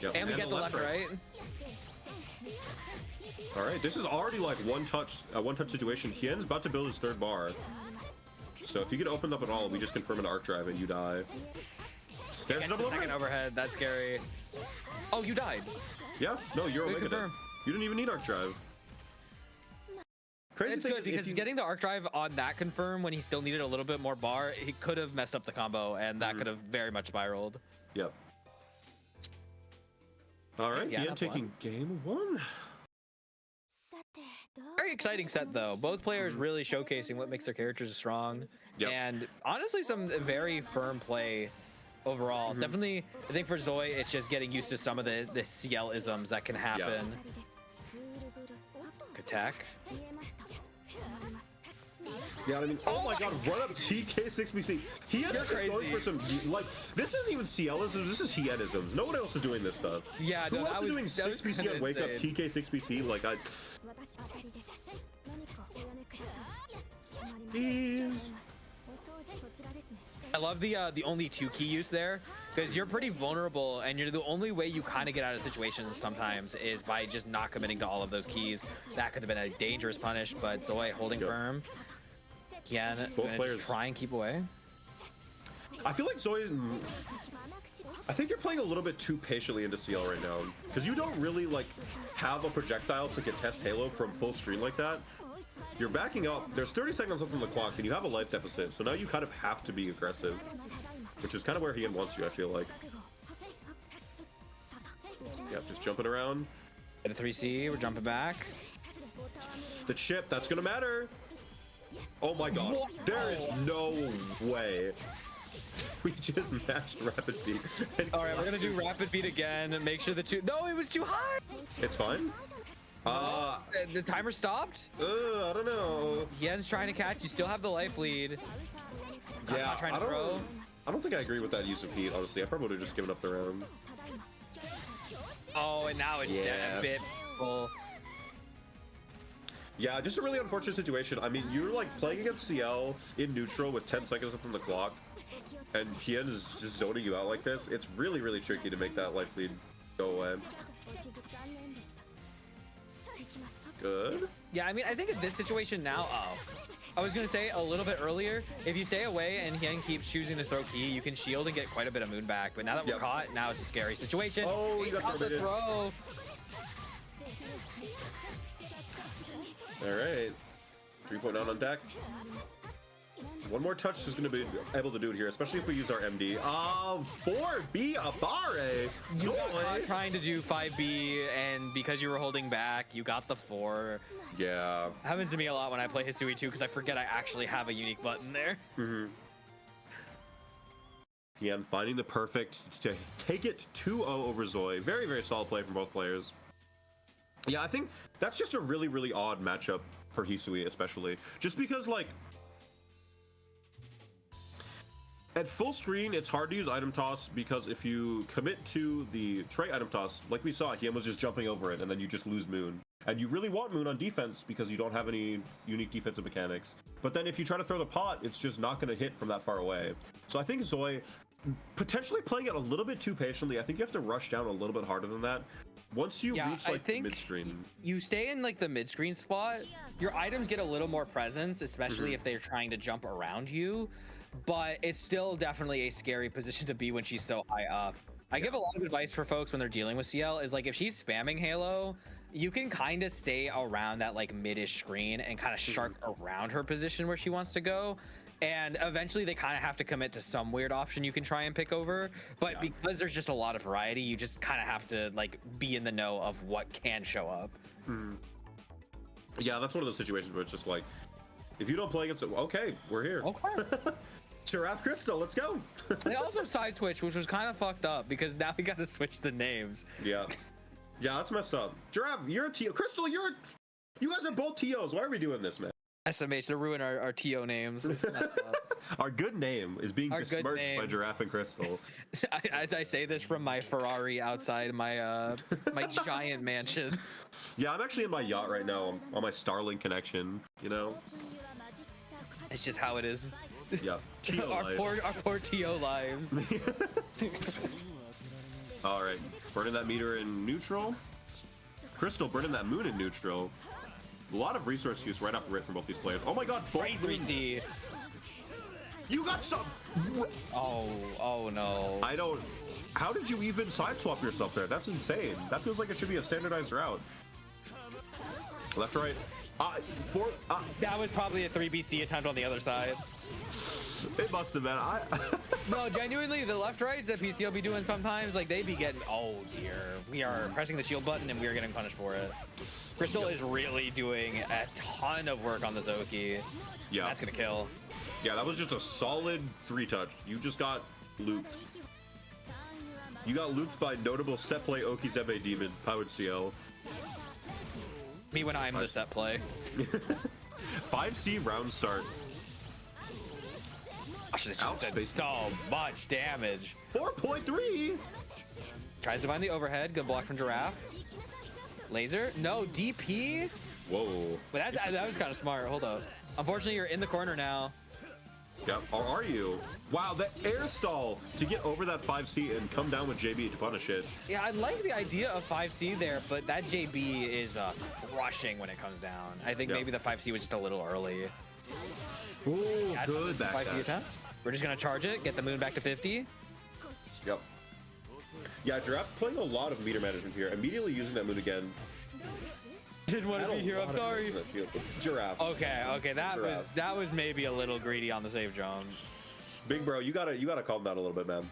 [SPEAKER 2] Yep.
[SPEAKER 1] And we get the left right.
[SPEAKER 2] All right, this is already like one touch situation. Hien's about to build his 3rd bar. So if you get opened up at all, we just confirm an arc drive and you die. There's double
[SPEAKER 1] second overhead. That's scary. Oh, you died.
[SPEAKER 2] Yeah, no, you're Omega.
[SPEAKER 1] Confirm.
[SPEAKER 2] You didn't even need arc drive. crazy
[SPEAKER 1] It's
[SPEAKER 2] thing
[SPEAKER 1] good
[SPEAKER 2] is
[SPEAKER 1] because getting the arc drive on that confirm when he still needed a little bit more bar, he could have messed up the combo, and that could have very much spiraled.
[SPEAKER 2] Yep. All right,
[SPEAKER 1] yeah,
[SPEAKER 2] Ian taking game 1.
[SPEAKER 1] Very exciting set though. Both players really showcasing what makes their characters strong, and honestly, some very firm play overall. Definitely, I think for Zoe, it's just getting used to some of the CL isms that can happen. Attack.
[SPEAKER 2] Yeah, I mean, oh my god, run up TK6BC. He is going for some, like, this isn't even CL-isms, this is Hien-isms. No one else is doing this stuff.
[SPEAKER 1] Yeah,
[SPEAKER 2] who else is doing 6BC on wake up TK6BC? Like,
[SPEAKER 1] I love the only 2 key use there, because you're pretty vulnerable, and you're the only way you kind of get out of situations sometimes is by just not committing to all of those keys. That could have been a dangerous punish, but Zoe holding firm. Again,
[SPEAKER 2] both players
[SPEAKER 1] just try and keep away.
[SPEAKER 2] I feel like Zoe, I think you're playing a little bit too patiently into CL right now, because you don't really like have a projectile to contest Halo from full screen like that. You're backing up, there's 30 seconds left on the clock, and you have a life deficit, so now you kind of have to be aggressive, which is kind of where Hien wants you, I feel like. Yep, just jumping around.
[SPEAKER 1] At a 3C, we're jumping back.
[SPEAKER 2] The chip, that's gonna matter. Oh my god, there is no way. We just matched rapid beat.
[SPEAKER 1] All right, we're gonna do rapid beat again and make sure the two. No, it was too high.
[SPEAKER 2] It's fine.
[SPEAKER 1] The timer stopped.
[SPEAKER 2] I don't know.
[SPEAKER 1] Yen's trying to catch. You still have the life lead.
[SPEAKER 2] Yeah,
[SPEAKER 1] not trying to throw.
[SPEAKER 2] I don't think I agree with that use of heat. Honestly, I probably would have just given up the round.
[SPEAKER 1] Oh, and now it's a bit full.
[SPEAKER 2] Yeah, just a really unfortunate situation. I mean, you're like playing against CL in neutral with 10 seconds left on the clock, and Hien is just zoning you out like this. It's really, really tricky to make that life lead go away. Good.
[SPEAKER 1] Yeah, I mean, I think in this situation now, I was gonna say a little bit earlier, if you stay away and Hien keeps choosing to throw key, you can shield and get quite a bit of moon back. But now that we're caught, now it's a scary situation.
[SPEAKER 2] Oh, you got
[SPEAKER 1] the throw.
[SPEAKER 2] All right, 3.9 on deck. One more touch is going to be able to do it here, especially if we use our MD. 4B Abare.
[SPEAKER 1] You got trying to do 5B, and because you were holding back, you got the 4.
[SPEAKER 2] Yeah.
[SPEAKER 1] Happens to me a lot when I play Hisui too, because I forget I actually have a unique button there.
[SPEAKER 2] Yeah, I'm finding the perfect to take it 2-0 over Zoe. Very, very solid play from both players. Yeah, I think that's just a really, really odd matchup for Hisui, especially. Just because, like, at full screen, it's hard to use item toss because if you commit to the tray item toss, like we saw, Hien was just jumping over it, and then you just lose Moon. And you really want Moon on defense because you don't have any unique defensive mechanics. But then if you try to throw the pot, it's just not going to hit from that far away. So I think Zoe, potentially playing it a little bit too patiently, I think you have to rush down a little bit harder than that. Once you reach like the mid-screen,
[SPEAKER 1] you stay in like the mid-screen spot, your items get a little more presence, especially if they're trying to jump around you, but it's still definitely a scary position to be when she's so high up. I give a lot of advice for folks when they're dealing with CL is like, if she's spamming Halo, you can kind of stay around that like mid-ish screen and kind of shark around her position where she wants to go. And eventually they kind of have to commit to some weird option you can try and pick over. But because there's just a lot of variety, you just kind of have to like be in the know of what can show up.
[SPEAKER 2] Yeah, that's one of those situations where it's just like, if you don't play against it, okay, we're here.
[SPEAKER 1] Okay.
[SPEAKER 2] Giraffe Crystal, let's go.
[SPEAKER 1] They also side switch, which was kind of fucked up because now we got to switch the names.
[SPEAKER 2] Yeah. Yeah, that's messed up. Giraffe, you're a TO. Crystal, you guys are both TOs. Why are we doing this, man?
[SPEAKER 1] SMH to ruin our TO names. It's messed up.
[SPEAKER 2] Our good name is being besmirched by Giraffe and Crystal.
[SPEAKER 1] As I say this from my Ferrari outside my my giant mansion.
[SPEAKER 2] Yeah, I'm actually in my yacht right now on my Starlink connection, you know?
[SPEAKER 1] It's just how it is.
[SPEAKER 2] Yeah.
[SPEAKER 1] Our poor TO lives.
[SPEAKER 2] All right, burning that meter in neutral. Crystal burning that moon in neutral. A lot of resource use right off the rip from both these players. Oh my god, both
[SPEAKER 1] 3C.
[SPEAKER 2] You got some.
[SPEAKER 1] Oh no.
[SPEAKER 2] I don't. How did you even side swap yourself there? That's insane. That feels like it should be a standardized route. Left, right.
[SPEAKER 1] That was probably a 3BC attempt on the other side.
[SPEAKER 2] It must have been.
[SPEAKER 1] No, genuinely, the left rights that PCO be doing sometimes, like they be getting, oh dear. We are pressing the shield button and we are getting punished for it. Crystal is really doing a ton of work on this Oki.
[SPEAKER 2] Yeah.
[SPEAKER 1] That's gonna kill.
[SPEAKER 2] Yeah, that was just a solid 3-touch. You just got looped. You got looped by notable set play Oki Zebe Demon, powered CL.
[SPEAKER 1] Me when I'm the set play.
[SPEAKER 2] 5C round start.
[SPEAKER 1] Gosh, it just did so much damage.
[SPEAKER 2] 4.3.
[SPEAKER 1] Tries to find the overhead. Good block from Giraffe. Laser. No, DP.
[SPEAKER 2] Whoa.
[SPEAKER 1] But that was kind of smart. Hold up. Unfortunately, you're in the corner now.
[SPEAKER 2] Yep. Or are you? Wow, the air stall to get over that 5C and come down with JB to punish it.
[SPEAKER 1] Yeah, I like the idea of 5C there, but that JB is crushing when it comes down. I think maybe the 5C was just a little early.
[SPEAKER 2] Ooh, good back
[SPEAKER 1] 5C attempt. We're just gonna charge it, get the moon back to 50.
[SPEAKER 2] Yep. Yeah, Giraffe playing a lot of meter management here. Immediately using that moon again.
[SPEAKER 1] Didn't want to be here. I'm sorry.
[SPEAKER 2] Giraffe.
[SPEAKER 1] Okay. That was maybe a little greedy on the save jump.
[SPEAKER 2] Big bro, you gotta calm down a little bit, man.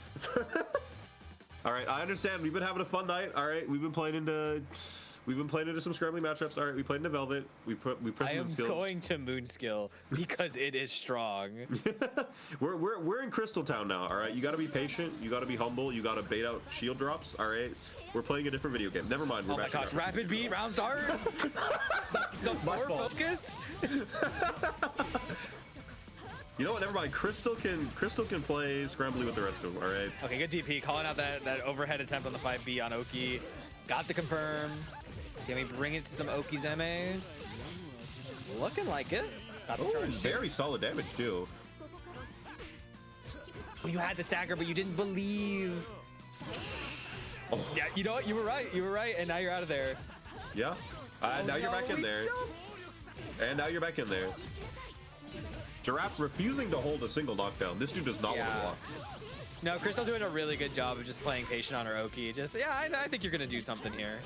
[SPEAKER 2] All right, I understand. We've been having a fun night. All right, we've been playing into some scrambling matchups. All right, we played into Velvet. We pressed moon skill.
[SPEAKER 1] Going to moon skill because it is strong.
[SPEAKER 2] we're in Crystal Town now. All right, you got to be patient. You got to be humble. You got to bait out shield drops. All right, we're playing a different video game. Never mind. We're
[SPEAKER 1] oh my gosh, rapid beat round start. the forward focus.
[SPEAKER 2] You know what? Never mind. Crystal can play Scrambly with the rest of them. All right.
[SPEAKER 1] Okay, good DP. Calling out that overhead attempt on the 5B on Oki. Got the confirm. Can we bring it to some Oki Zeme? Looking like it. Got the charge
[SPEAKER 2] very solid damage too.
[SPEAKER 1] Oh, you had the stagger, but you didn't believe. Oh. Yeah, you know what? You were right. You were right, and now you're out of there.
[SPEAKER 2] Yeah. Now you're back in there. And now you're back in there. Giraffe refusing to hold a single knockdown. This dude does not want to block.
[SPEAKER 1] No, Crystal doing a really good job of just playing patient on her Oki. Just, I think you're going to do something here.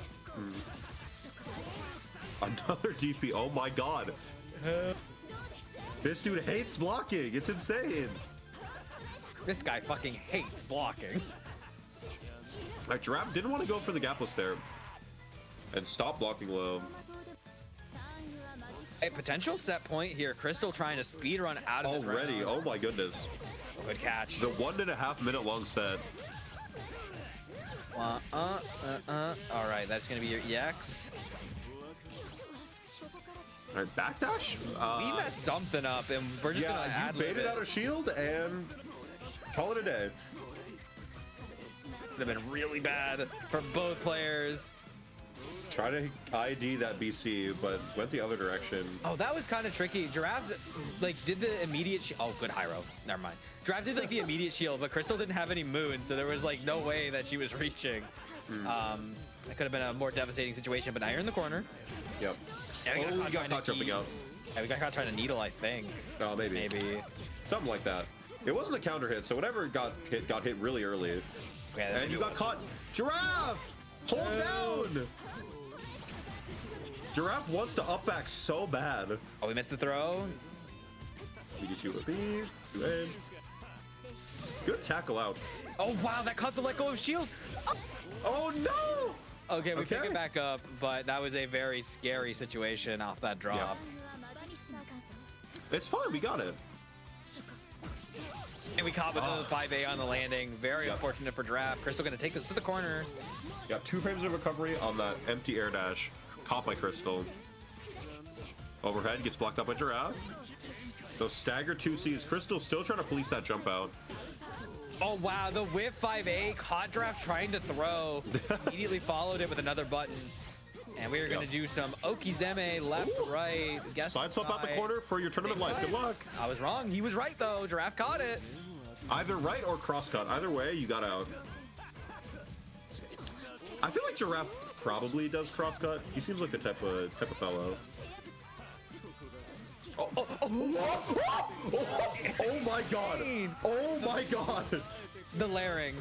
[SPEAKER 2] Another DP. Oh my god. This dude hates blocking. It's insane.
[SPEAKER 1] This guy fucking hates blocking.
[SPEAKER 2] Like, Giraffe didn't want to go for the gapless there. And stop blocking low.
[SPEAKER 1] A potential set point here. Crystal trying to speed run out of it
[SPEAKER 2] already. Oh my goodness.
[SPEAKER 1] Good catch.
[SPEAKER 2] The 1.5 minute long set.
[SPEAKER 1] All right, that's gonna be your EX.
[SPEAKER 2] All right, backdash.
[SPEAKER 1] We messed something up, and we're just gonna add.
[SPEAKER 2] You baited out a shield and call it a day.
[SPEAKER 1] Would have been really bad for both players.
[SPEAKER 2] Try to ID that BC, but went the other direction.
[SPEAKER 1] Oh, that was kind of tricky. Giraffe, like, did the immediate oh, good high row. Never mind. Giraffe did, like, the immediate shield, but Crystal didn't have any moon, so there was, like, no way that she was reaching. It could have been a more devastating situation, but now you're in the corner.
[SPEAKER 2] Yep.
[SPEAKER 1] Yeah,
[SPEAKER 2] we got caught jumping out.
[SPEAKER 1] Yeah, we got caught trying to needle, I think.
[SPEAKER 2] Oh, maybe.
[SPEAKER 1] Maybe.
[SPEAKER 2] Something like that. It wasn't a counter hit, so whatever got hit really early.
[SPEAKER 1] Yeah,
[SPEAKER 2] and you got caught. Giraffe! Hold down! Giraffe wants to up back so bad.
[SPEAKER 1] Oh, we missed the throw.
[SPEAKER 2] We get you a B. You in. Good tackle out.
[SPEAKER 1] Oh, wow, that caught the let go of shield.
[SPEAKER 2] Oh no!
[SPEAKER 1] Okay, we pick it back up, but that was a very scary situation off that drop.
[SPEAKER 2] Yeah. It's fine, we got it.
[SPEAKER 1] And we caught with the 5A on the landing. Very unfortunate for Giraffe. Crystal gonna take this to the corner.
[SPEAKER 2] Got 2 frames of recovery on that empty air dash. Caught by Crystal. Overhead gets blocked up by Giraffe. Those stagger 2Cs. Crystal still trying to police that jump out.
[SPEAKER 1] Oh wow, the whip 5A caught Giraffe trying to throw. Immediately followed it with another button. And we are going to do some Okizeme left, right.
[SPEAKER 2] Side swap out the corner for your tournament life. Good luck.
[SPEAKER 1] I was wrong. He was right though. Giraffe caught it.
[SPEAKER 2] Either right or cross cut. Either way, you got out. I feel like Giraffe probably does cross cut. He seems like the type of fellow. Oh my god! Oh my god!
[SPEAKER 1] The layering.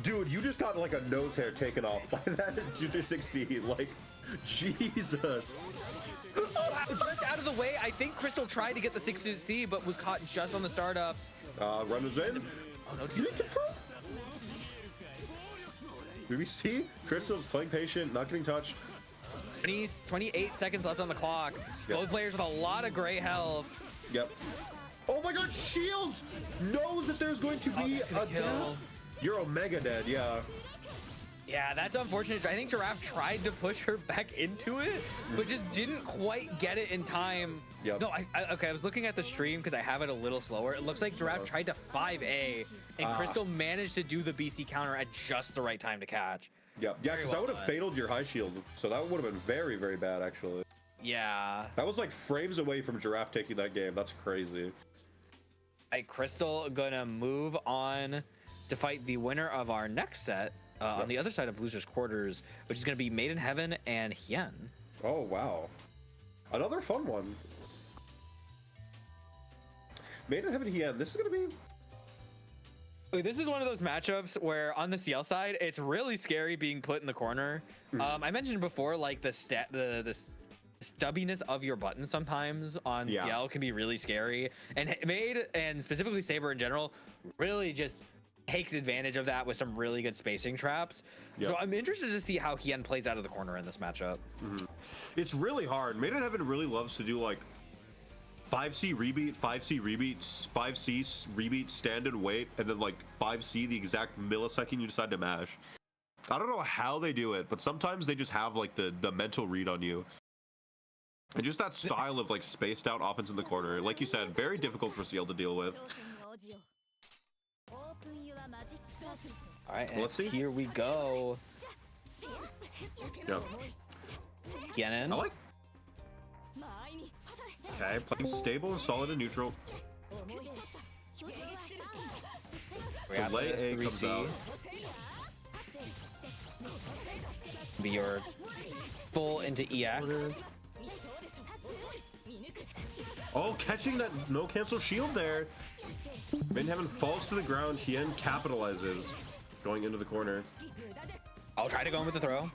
[SPEAKER 2] Dude, you just got like a nose hair taken off by that Junior 6C. Like, Jesus.
[SPEAKER 1] Just out of the way. I think Crystal tried to get the 6C, but was caught just on the startup.
[SPEAKER 2] Runners in.
[SPEAKER 1] Oh no,
[SPEAKER 2] You didn't confirm? Do we see? Crystal's playing patient, not getting touched.
[SPEAKER 1] 28 seconds left on the clock.
[SPEAKER 2] Yep.
[SPEAKER 1] Both players with a lot of gray health.
[SPEAKER 2] Yep. Oh my god, Shields knows that there's going to be a
[SPEAKER 1] kill.
[SPEAKER 2] You're Omega dead, yeah.
[SPEAKER 1] Yeah, that's unfortunate. I think Giraffe tried to push her back into it, but just didn't quite get it in time.
[SPEAKER 2] Yep.
[SPEAKER 1] No, okay, I was looking at the stream because I have it a little slower. It looks like Giraffe tried to 5A, and Crystal managed to do the BC counter at just the right time to catch.
[SPEAKER 2] Yep. Yeah, because I would have fataled your high shield, so that would have been very, very bad, actually.
[SPEAKER 1] Yeah.
[SPEAKER 2] That was like frames away from Giraffe taking that game. That's crazy.
[SPEAKER 1] Crystal gonna move on to fight the winner of our next set on the other side of losers quarters, which is gonna be Made in Heaven and Hien.
[SPEAKER 2] Oh wow, another fun one. Made in Heaven, Hien. This is gonna be.
[SPEAKER 1] This is one of those matchups where on the CL side, it's really scary being put in the corner. I mentioned before, like the stubbiness of your buttons sometimes on CL can be really scary, and Made, and specifically Saber in general, really just takes advantage of that with some really good spacing traps. So I'm interested to see how Hien plays out of the corner in this matchup.
[SPEAKER 2] It's really hard. Made in Heaven really loves to do like 5C rebeat, 5C rebeat, 5C rebeat, stand and wait, and then like 5C the exact millisecond you decide to mash. I don't know how they do it, but sometimes they just have like the mental read on you. And just that style of like spaced out offense in the corner, like you said, very difficult for CL to deal with.
[SPEAKER 1] All right,
[SPEAKER 2] let's see.
[SPEAKER 1] Here we go.
[SPEAKER 2] Yeah.
[SPEAKER 1] Hien in.
[SPEAKER 2] I like. Okay, playing stable and solid and neutral.
[SPEAKER 1] We got
[SPEAKER 2] Delay
[SPEAKER 1] the
[SPEAKER 2] A comes
[SPEAKER 1] 3C.
[SPEAKER 2] out.
[SPEAKER 1] Be your full into EX.
[SPEAKER 2] Oh, catching that no cancel shield there. Made in Heaven falls to the ground. Hien capitalizes, going into the corner.
[SPEAKER 1] I'll try to go in with the throw.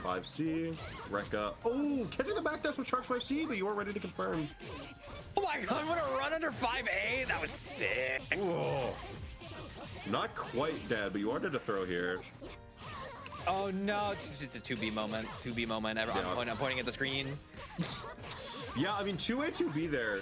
[SPEAKER 2] 5C, Rekka. Oh, catching the backdash with charge 5C, but you weren't ready to confirm.
[SPEAKER 1] Oh my god, what a run under 5A. That was sick.
[SPEAKER 2] Whoa. Not quite dead, but you wanted to throw here.
[SPEAKER 1] Oh no, it's a 2B moment. 2B moment. I'm pointing at the screen.
[SPEAKER 2] Yeah, I mean, 2A, 2B there.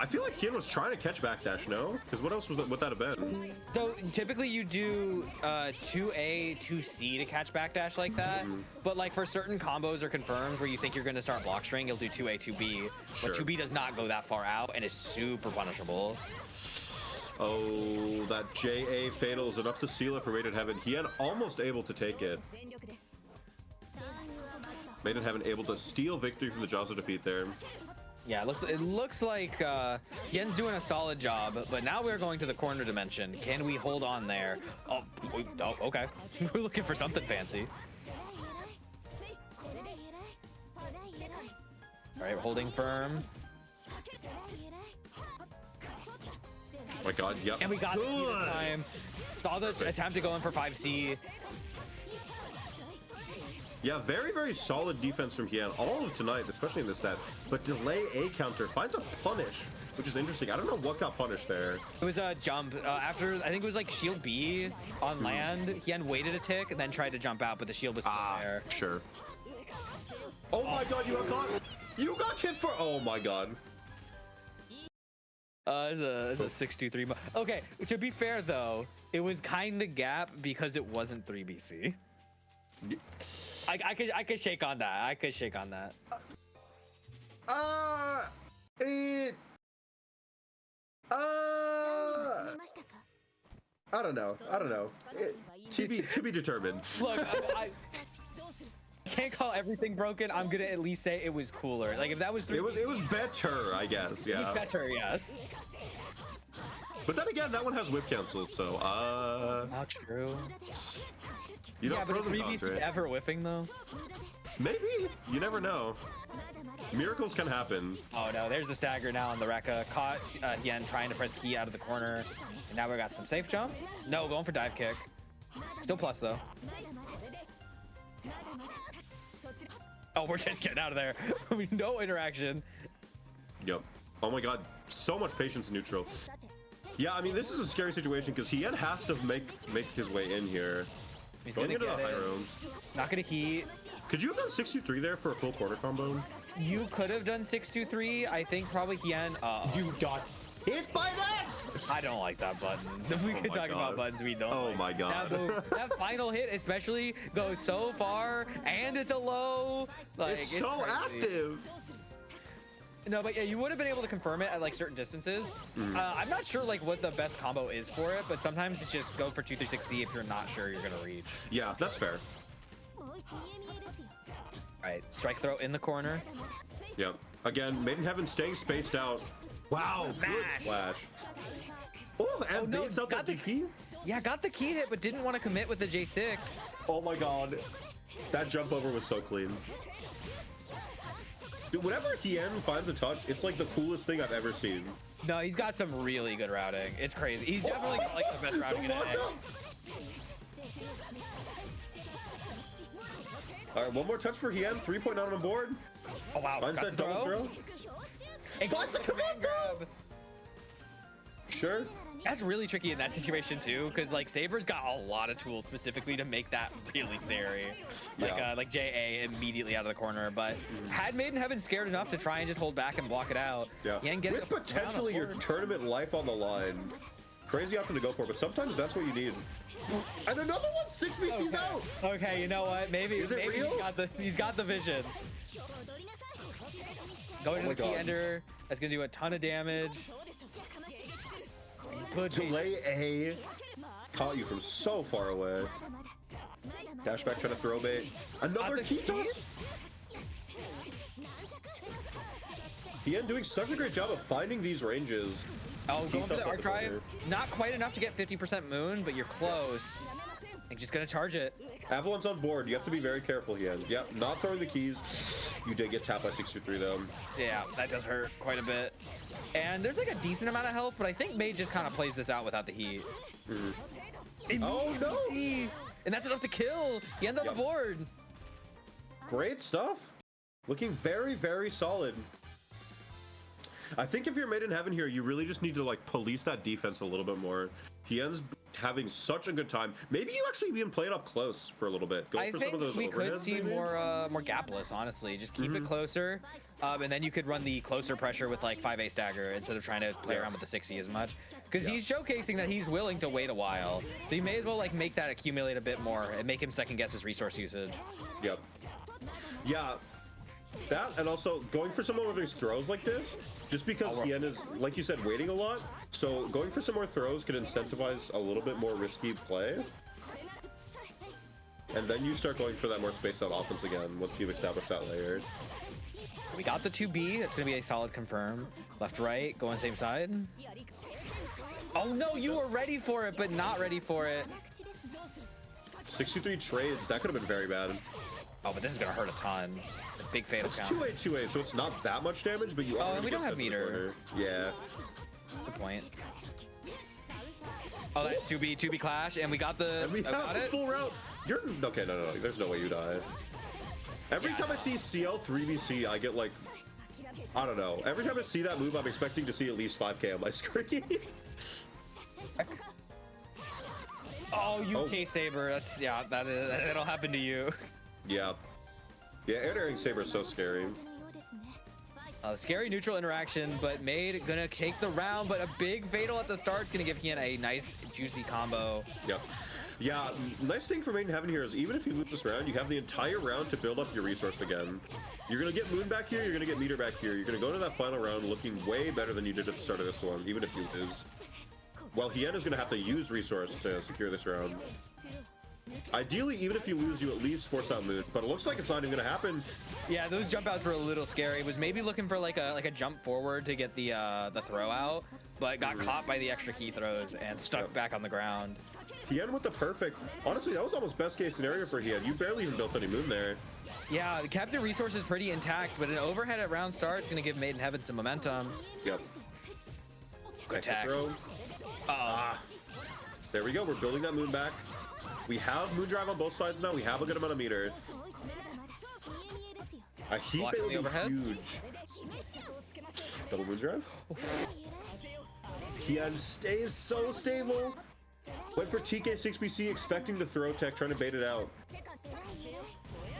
[SPEAKER 2] I feel like Hien was trying to catch backdash, no? Because what else would that have been?
[SPEAKER 1] So typically you do 2A, 2C to catch backdash like that, but like for certain combos or confirms where you think you're going to start block string, you'll do 2A, 2B, but 2B does not go that far out and is super punishable.
[SPEAKER 2] Oh, that JA fatal is enough to seal it for Made in Heaven. Hien almost able to take it. Made in Heaven able to steal victory from the jaws of defeat there.
[SPEAKER 1] Yeah, it looks like Hien's doing a solid job, but now we're going to the corner dimension. Can we hold on there? Oh okay. We're looking for something fancy. All right, we're holding firm.
[SPEAKER 2] Oh my god, yep.
[SPEAKER 1] And we got it this time. Saw the attempt to go in for 5C.
[SPEAKER 2] Yeah, very, very solid defense from Hien all of tonight, especially in this set. But delay A counter finds a punish, which is interesting. I don't know what got punished there.
[SPEAKER 1] It was a jump after, I think it was like shield B on land. Hien waited a tick and then tried to jump out, but the shield was still there.
[SPEAKER 2] Sure. Oh my god, you got caught. You got hit for. Oh my god.
[SPEAKER 1] It's a 6-2-3. Okay, to be fair though, it was kind of gap because it wasn't 3BC. I could shake on that. I could shake on that.
[SPEAKER 2] I don't know. To be determined.
[SPEAKER 1] Look, I can't call everything broken. I'm gonna at least say it was cooler. Like if that was 3BC,
[SPEAKER 2] it was better, I guess. Yeah.
[SPEAKER 1] It was better, yes.
[SPEAKER 2] But then again, that one has whip cancel, so
[SPEAKER 1] Not true.
[SPEAKER 2] You
[SPEAKER 1] Yeah, but is 3BC ever whiffing though?
[SPEAKER 2] Maybe. You never know. Miracles can happen.
[SPEAKER 1] Oh no, there's the stagger now on the Rekka. Caught Hien trying to press key out of the corner. And now we got some safe jump. No, going for dive kick. Still plus though. Oh, we're just getting out of there. No interaction.
[SPEAKER 2] Yep. Oh my god, so much patience in neutral. Yeah, I mean, this is a scary situation because Hien has to make his way in here.
[SPEAKER 1] He's
[SPEAKER 2] going
[SPEAKER 1] gonna
[SPEAKER 2] into the
[SPEAKER 1] get
[SPEAKER 2] high
[SPEAKER 1] it.
[SPEAKER 2] room.
[SPEAKER 1] Not gonna heat.
[SPEAKER 2] Could you have done 6-2-3 there for a full corner combo?
[SPEAKER 1] You could have done 6-2-3. I think probably Hien.
[SPEAKER 2] You got hit by that!
[SPEAKER 1] I don't like that button. We could talk about buttons we don't.
[SPEAKER 2] Oh
[SPEAKER 1] like.
[SPEAKER 2] my god.
[SPEAKER 1] That final hit, especially, goes so far, and it's a low. Like
[SPEAKER 2] It's so
[SPEAKER 1] crazy.
[SPEAKER 2] active.
[SPEAKER 1] No, but yeah, you would have been able to confirm it at like certain distances. I'm not sure like what the best combo is for it, but sometimes it's just go for 2-3-6-C if you're not sure you're gonna reach.
[SPEAKER 2] Yeah, that's fair.
[SPEAKER 1] All right, strike throw in the corner.
[SPEAKER 2] Yep. Again, Maiden Heaven staying spaced out. Wow, good
[SPEAKER 1] Mash.
[SPEAKER 2] flash. Oh, and
[SPEAKER 1] no,
[SPEAKER 2] baits out
[SPEAKER 1] got
[SPEAKER 2] that
[SPEAKER 1] the-
[SPEAKER 2] DP.
[SPEAKER 1] Yeah, got the key hit, but didn't want to commit with the J6.
[SPEAKER 2] Oh my god. That jump over was so clean. Dude, whenever Hien finds a touch, it's like the coolest thing I've ever seen.
[SPEAKER 1] No, he's got some really good routing. It's crazy. He's definitely got like the best routing in
[SPEAKER 2] The
[SPEAKER 1] NA.
[SPEAKER 2] lockup. All right, one more touch for Hien. 3-point out on board.
[SPEAKER 1] Oh wow,
[SPEAKER 2] Finds
[SPEAKER 1] got
[SPEAKER 2] that
[SPEAKER 1] the
[SPEAKER 2] double
[SPEAKER 1] throw.
[SPEAKER 2] throw.
[SPEAKER 1] And
[SPEAKER 2] Finds
[SPEAKER 1] goes
[SPEAKER 2] the
[SPEAKER 1] for the
[SPEAKER 2] command
[SPEAKER 1] grab.
[SPEAKER 2] Sure.
[SPEAKER 1] That's really tricky in that situation too, because like Saber's got a lot of tools specifically to make that really scary. Like
[SPEAKER 2] Yeah.
[SPEAKER 1] like JA immediately out of the corner, but had Maiden Heaven scared enough to try and just hold back and block it out.
[SPEAKER 2] Yeah.
[SPEAKER 1] Yen gets
[SPEAKER 2] With
[SPEAKER 1] the round
[SPEAKER 2] potentially
[SPEAKER 1] on
[SPEAKER 2] your
[SPEAKER 1] board.
[SPEAKER 2] tournament life on the line. Crazy option to go for, but sometimes that's what you need. And another one, 6VC's out.
[SPEAKER 1] Okay, you know what? Maybe
[SPEAKER 2] Is it
[SPEAKER 1] maybe
[SPEAKER 2] real?
[SPEAKER 1] he's got the vision. Going
[SPEAKER 2] Oh
[SPEAKER 1] to the
[SPEAKER 2] my
[SPEAKER 1] key
[SPEAKER 2] God.
[SPEAKER 1] ender. That's gonna do a ton of damage. Good
[SPEAKER 2] Delay A. Caught you from so far away. Dash back trying to throw bait. Another
[SPEAKER 1] the
[SPEAKER 2] key
[SPEAKER 1] key?
[SPEAKER 2] toss. Hien doing such a great job of finding these ranges.
[SPEAKER 1] Oh,
[SPEAKER 2] Key
[SPEAKER 1] going for
[SPEAKER 2] toss
[SPEAKER 1] the
[SPEAKER 2] on
[SPEAKER 1] arc
[SPEAKER 2] corner.
[SPEAKER 1] drive. Not quite enough to get 50% moon, but you're close. And just gonna charge it.
[SPEAKER 2] Avalon's on board. You have to be very careful, Hien. Yep, not throwing the keys. You did get tapped by 6-2-3 though.
[SPEAKER 1] Yeah, that does hurt quite a bit. And there's like a decent amount of health, but I think Mei just kind of plays this out without the heat.
[SPEAKER 2] Oh no!
[SPEAKER 1] Immediately. And that's enough to kill. He ends on
[SPEAKER 2] Yep.
[SPEAKER 1] the board.
[SPEAKER 2] Great stuff. Looking very, very solid. I think if you're Maiden Heaven here, you really just need to like police that defense a little bit more. Hien's having such a good time. Maybe you actually even play it up close for a little bit. Go
[SPEAKER 1] I
[SPEAKER 2] for
[SPEAKER 1] think
[SPEAKER 2] some of those
[SPEAKER 1] we could
[SPEAKER 2] overheads,
[SPEAKER 1] see
[SPEAKER 2] maybe?
[SPEAKER 1] more gapless, honestly. Just keep it closer, and then you could run the closer pressure with like 5A stagger instead of trying to play
[SPEAKER 2] Yeah.
[SPEAKER 1] around with the 6E as much. Because
[SPEAKER 2] Yeah.
[SPEAKER 1] he's showcasing that he's willing to wait a while. So you may as well like make that accumulate a bit more and make him second guess his resource usage.
[SPEAKER 2] Yep. Yeah. That, and also going for someone with these throws like this, just because Hien is, like you said, waiting a lot. So going for some more throws could incentivize a little bit more risky play. And then you start going for that more spaced out offense again once you've established that layer.
[SPEAKER 1] We got the 2B. That's gonna be a solid confirm. Left, right, go on same side. Oh no, you were ready for it, but not ready for it.
[SPEAKER 2] 63 trades, that could have been very bad.
[SPEAKER 1] Oh, but this is gonna hurt a ton. Big fatal
[SPEAKER 2] It's
[SPEAKER 1] count.
[SPEAKER 2] 2A, 2A, so it's not that much damage, but you are
[SPEAKER 1] Oh, and
[SPEAKER 2] gonna
[SPEAKER 1] we don't
[SPEAKER 2] get
[SPEAKER 1] have
[SPEAKER 2] sent to the
[SPEAKER 1] meter.
[SPEAKER 2] corner. Yeah.
[SPEAKER 1] Good point. Oh, that 2B clash, and we got the.
[SPEAKER 2] And we
[SPEAKER 1] I got
[SPEAKER 2] have the
[SPEAKER 1] it.
[SPEAKER 2] full route. You're okay. No. There's no way you die. Every
[SPEAKER 1] Yeah,
[SPEAKER 2] time I see CL 3VC, I get like, I don't know. Every time I see that move, I'm expecting to see at least 5K on my screen.
[SPEAKER 1] Oh, UK Saber. That's that'll happen to you.
[SPEAKER 2] Yeah. Yeah, air-airing Saber is so scary.
[SPEAKER 1] Scary neutral interaction, but Maid gonna take the round, but a big fatal at the start is gonna give Hien a nice juicy combo.
[SPEAKER 2] Yep. Yeah, nice thing for Maiden Heaven here is even if you lose this round, you have the entire round to build up your resource again. You're gonna get Moon back here, you're gonna get Meter back here. You're gonna go to that final round looking way better than you did at the start of this one, even if you lose. Well, Hien is gonna have to use resource to secure this round. Ideally, even if you lose, you at least force out Moon, but it looks like it's not even gonna happen.
[SPEAKER 1] Yeah, those jump outs were a little scary. Was maybe looking for like a jump forward to get the throw out, but got caught by the extra key throws and stuck back on the ground.
[SPEAKER 2] Hien with the perfect. Honestly, that was almost best case scenario for Hien. You barely even built any Moon there.
[SPEAKER 1] Yeah, kept the resources pretty intact, but an overhead at round start is gonna give Maiden Heaven some momentum.
[SPEAKER 2] Yep.
[SPEAKER 1] Good
[SPEAKER 2] Nice
[SPEAKER 1] attack.
[SPEAKER 2] throw. There we go. We're building that Moon back. We have Moon Drive on both sides now. We have a good amount of meter. A heat
[SPEAKER 1] Blocking
[SPEAKER 2] would
[SPEAKER 1] the
[SPEAKER 2] be
[SPEAKER 1] overheads.
[SPEAKER 2] huge. Double moon drive. Kian stays so stable. Went for TK 6BC, expecting to throw tech, trying to bait it out.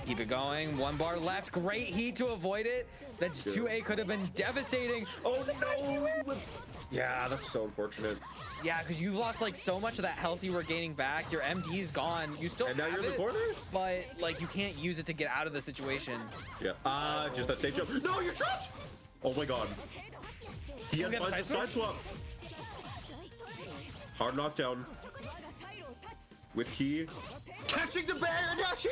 [SPEAKER 1] Keep it going. 1 bar left. Great heat to avoid it. That's 2A could have been devastating.
[SPEAKER 2] Oh no! Yeah, that's so unfortunate.
[SPEAKER 1] Yeah, because you've lost like so much of that health you were gaining back. Your MD's gone. You still
[SPEAKER 2] And now
[SPEAKER 1] have
[SPEAKER 2] you're in the
[SPEAKER 1] it,
[SPEAKER 2] corner?
[SPEAKER 1] but like you can't use it to get out of the situation.
[SPEAKER 2] Yeah. Just that stage jump. No, you're trapped! Oh my god. He had finds the side swap. Hard knockdown. With Key. Catching the bear and dashing!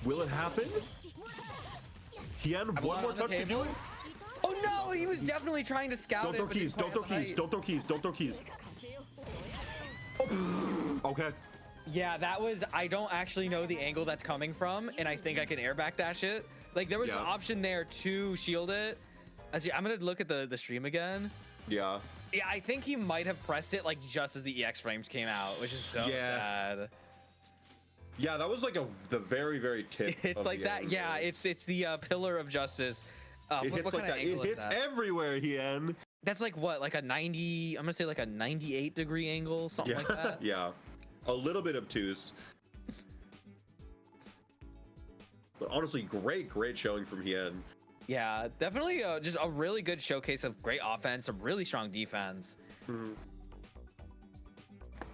[SPEAKER 2] Will it happen? Kian, one more touch can do it.
[SPEAKER 1] Oh no, he was definitely trying to scout
[SPEAKER 2] Don't
[SPEAKER 1] it.
[SPEAKER 2] throw
[SPEAKER 1] but
[SPEAKER 2] keys,
[SPEAKER 1] didn't
[SPEAKER 2] don't
[SPEAKER 1] quite
[SPEAKER 2] throw
[SPEAKER 1] have the
[SPEAKER 2] keys,
[SPEAKER 1] height.
[SPEAKER 2] don't throw keys, don't throw keys. Oh. Okay.
[SPEAKER 1] Yeah, that was, I don't actually know the angle that's coming from, and I think I can air backdash it. Like there was an option there to shield it. Actually, I'm gonna look at the stream again.
[SPEAKER 2] Yeah.
[SPEAKER 1] Yeah, I think he might have pressed it like just as the EX frames came out, which is so sad.
[SPEAKER 2] Yeah, that was like the very, very tip.
[SPEAKER 1] It's
[SPEAKER 2] of
[SPEAKER 1] like
[SPEAKER 2] the
[SPEAKER 1] that.
[SPEAKER 2] end,
[SPEAKER 1] Yeah,
[SPEAKER 2] right?
[SPEAKER 1] it's the pillar of justice.
[SPEAKER 2] It hits like that. It hits everywhere, Hien.
[SPEAKER 1] That's like what, like a 90? I'm gonna say like a 98-degree angle, something like that.
[SPEAKER 2] Yeah, a little bit obtuse. But honestly, great showing from Hien.
[SPEAKER 1] Yeah, definitely just a really good showcase of great offense, some really strong defense.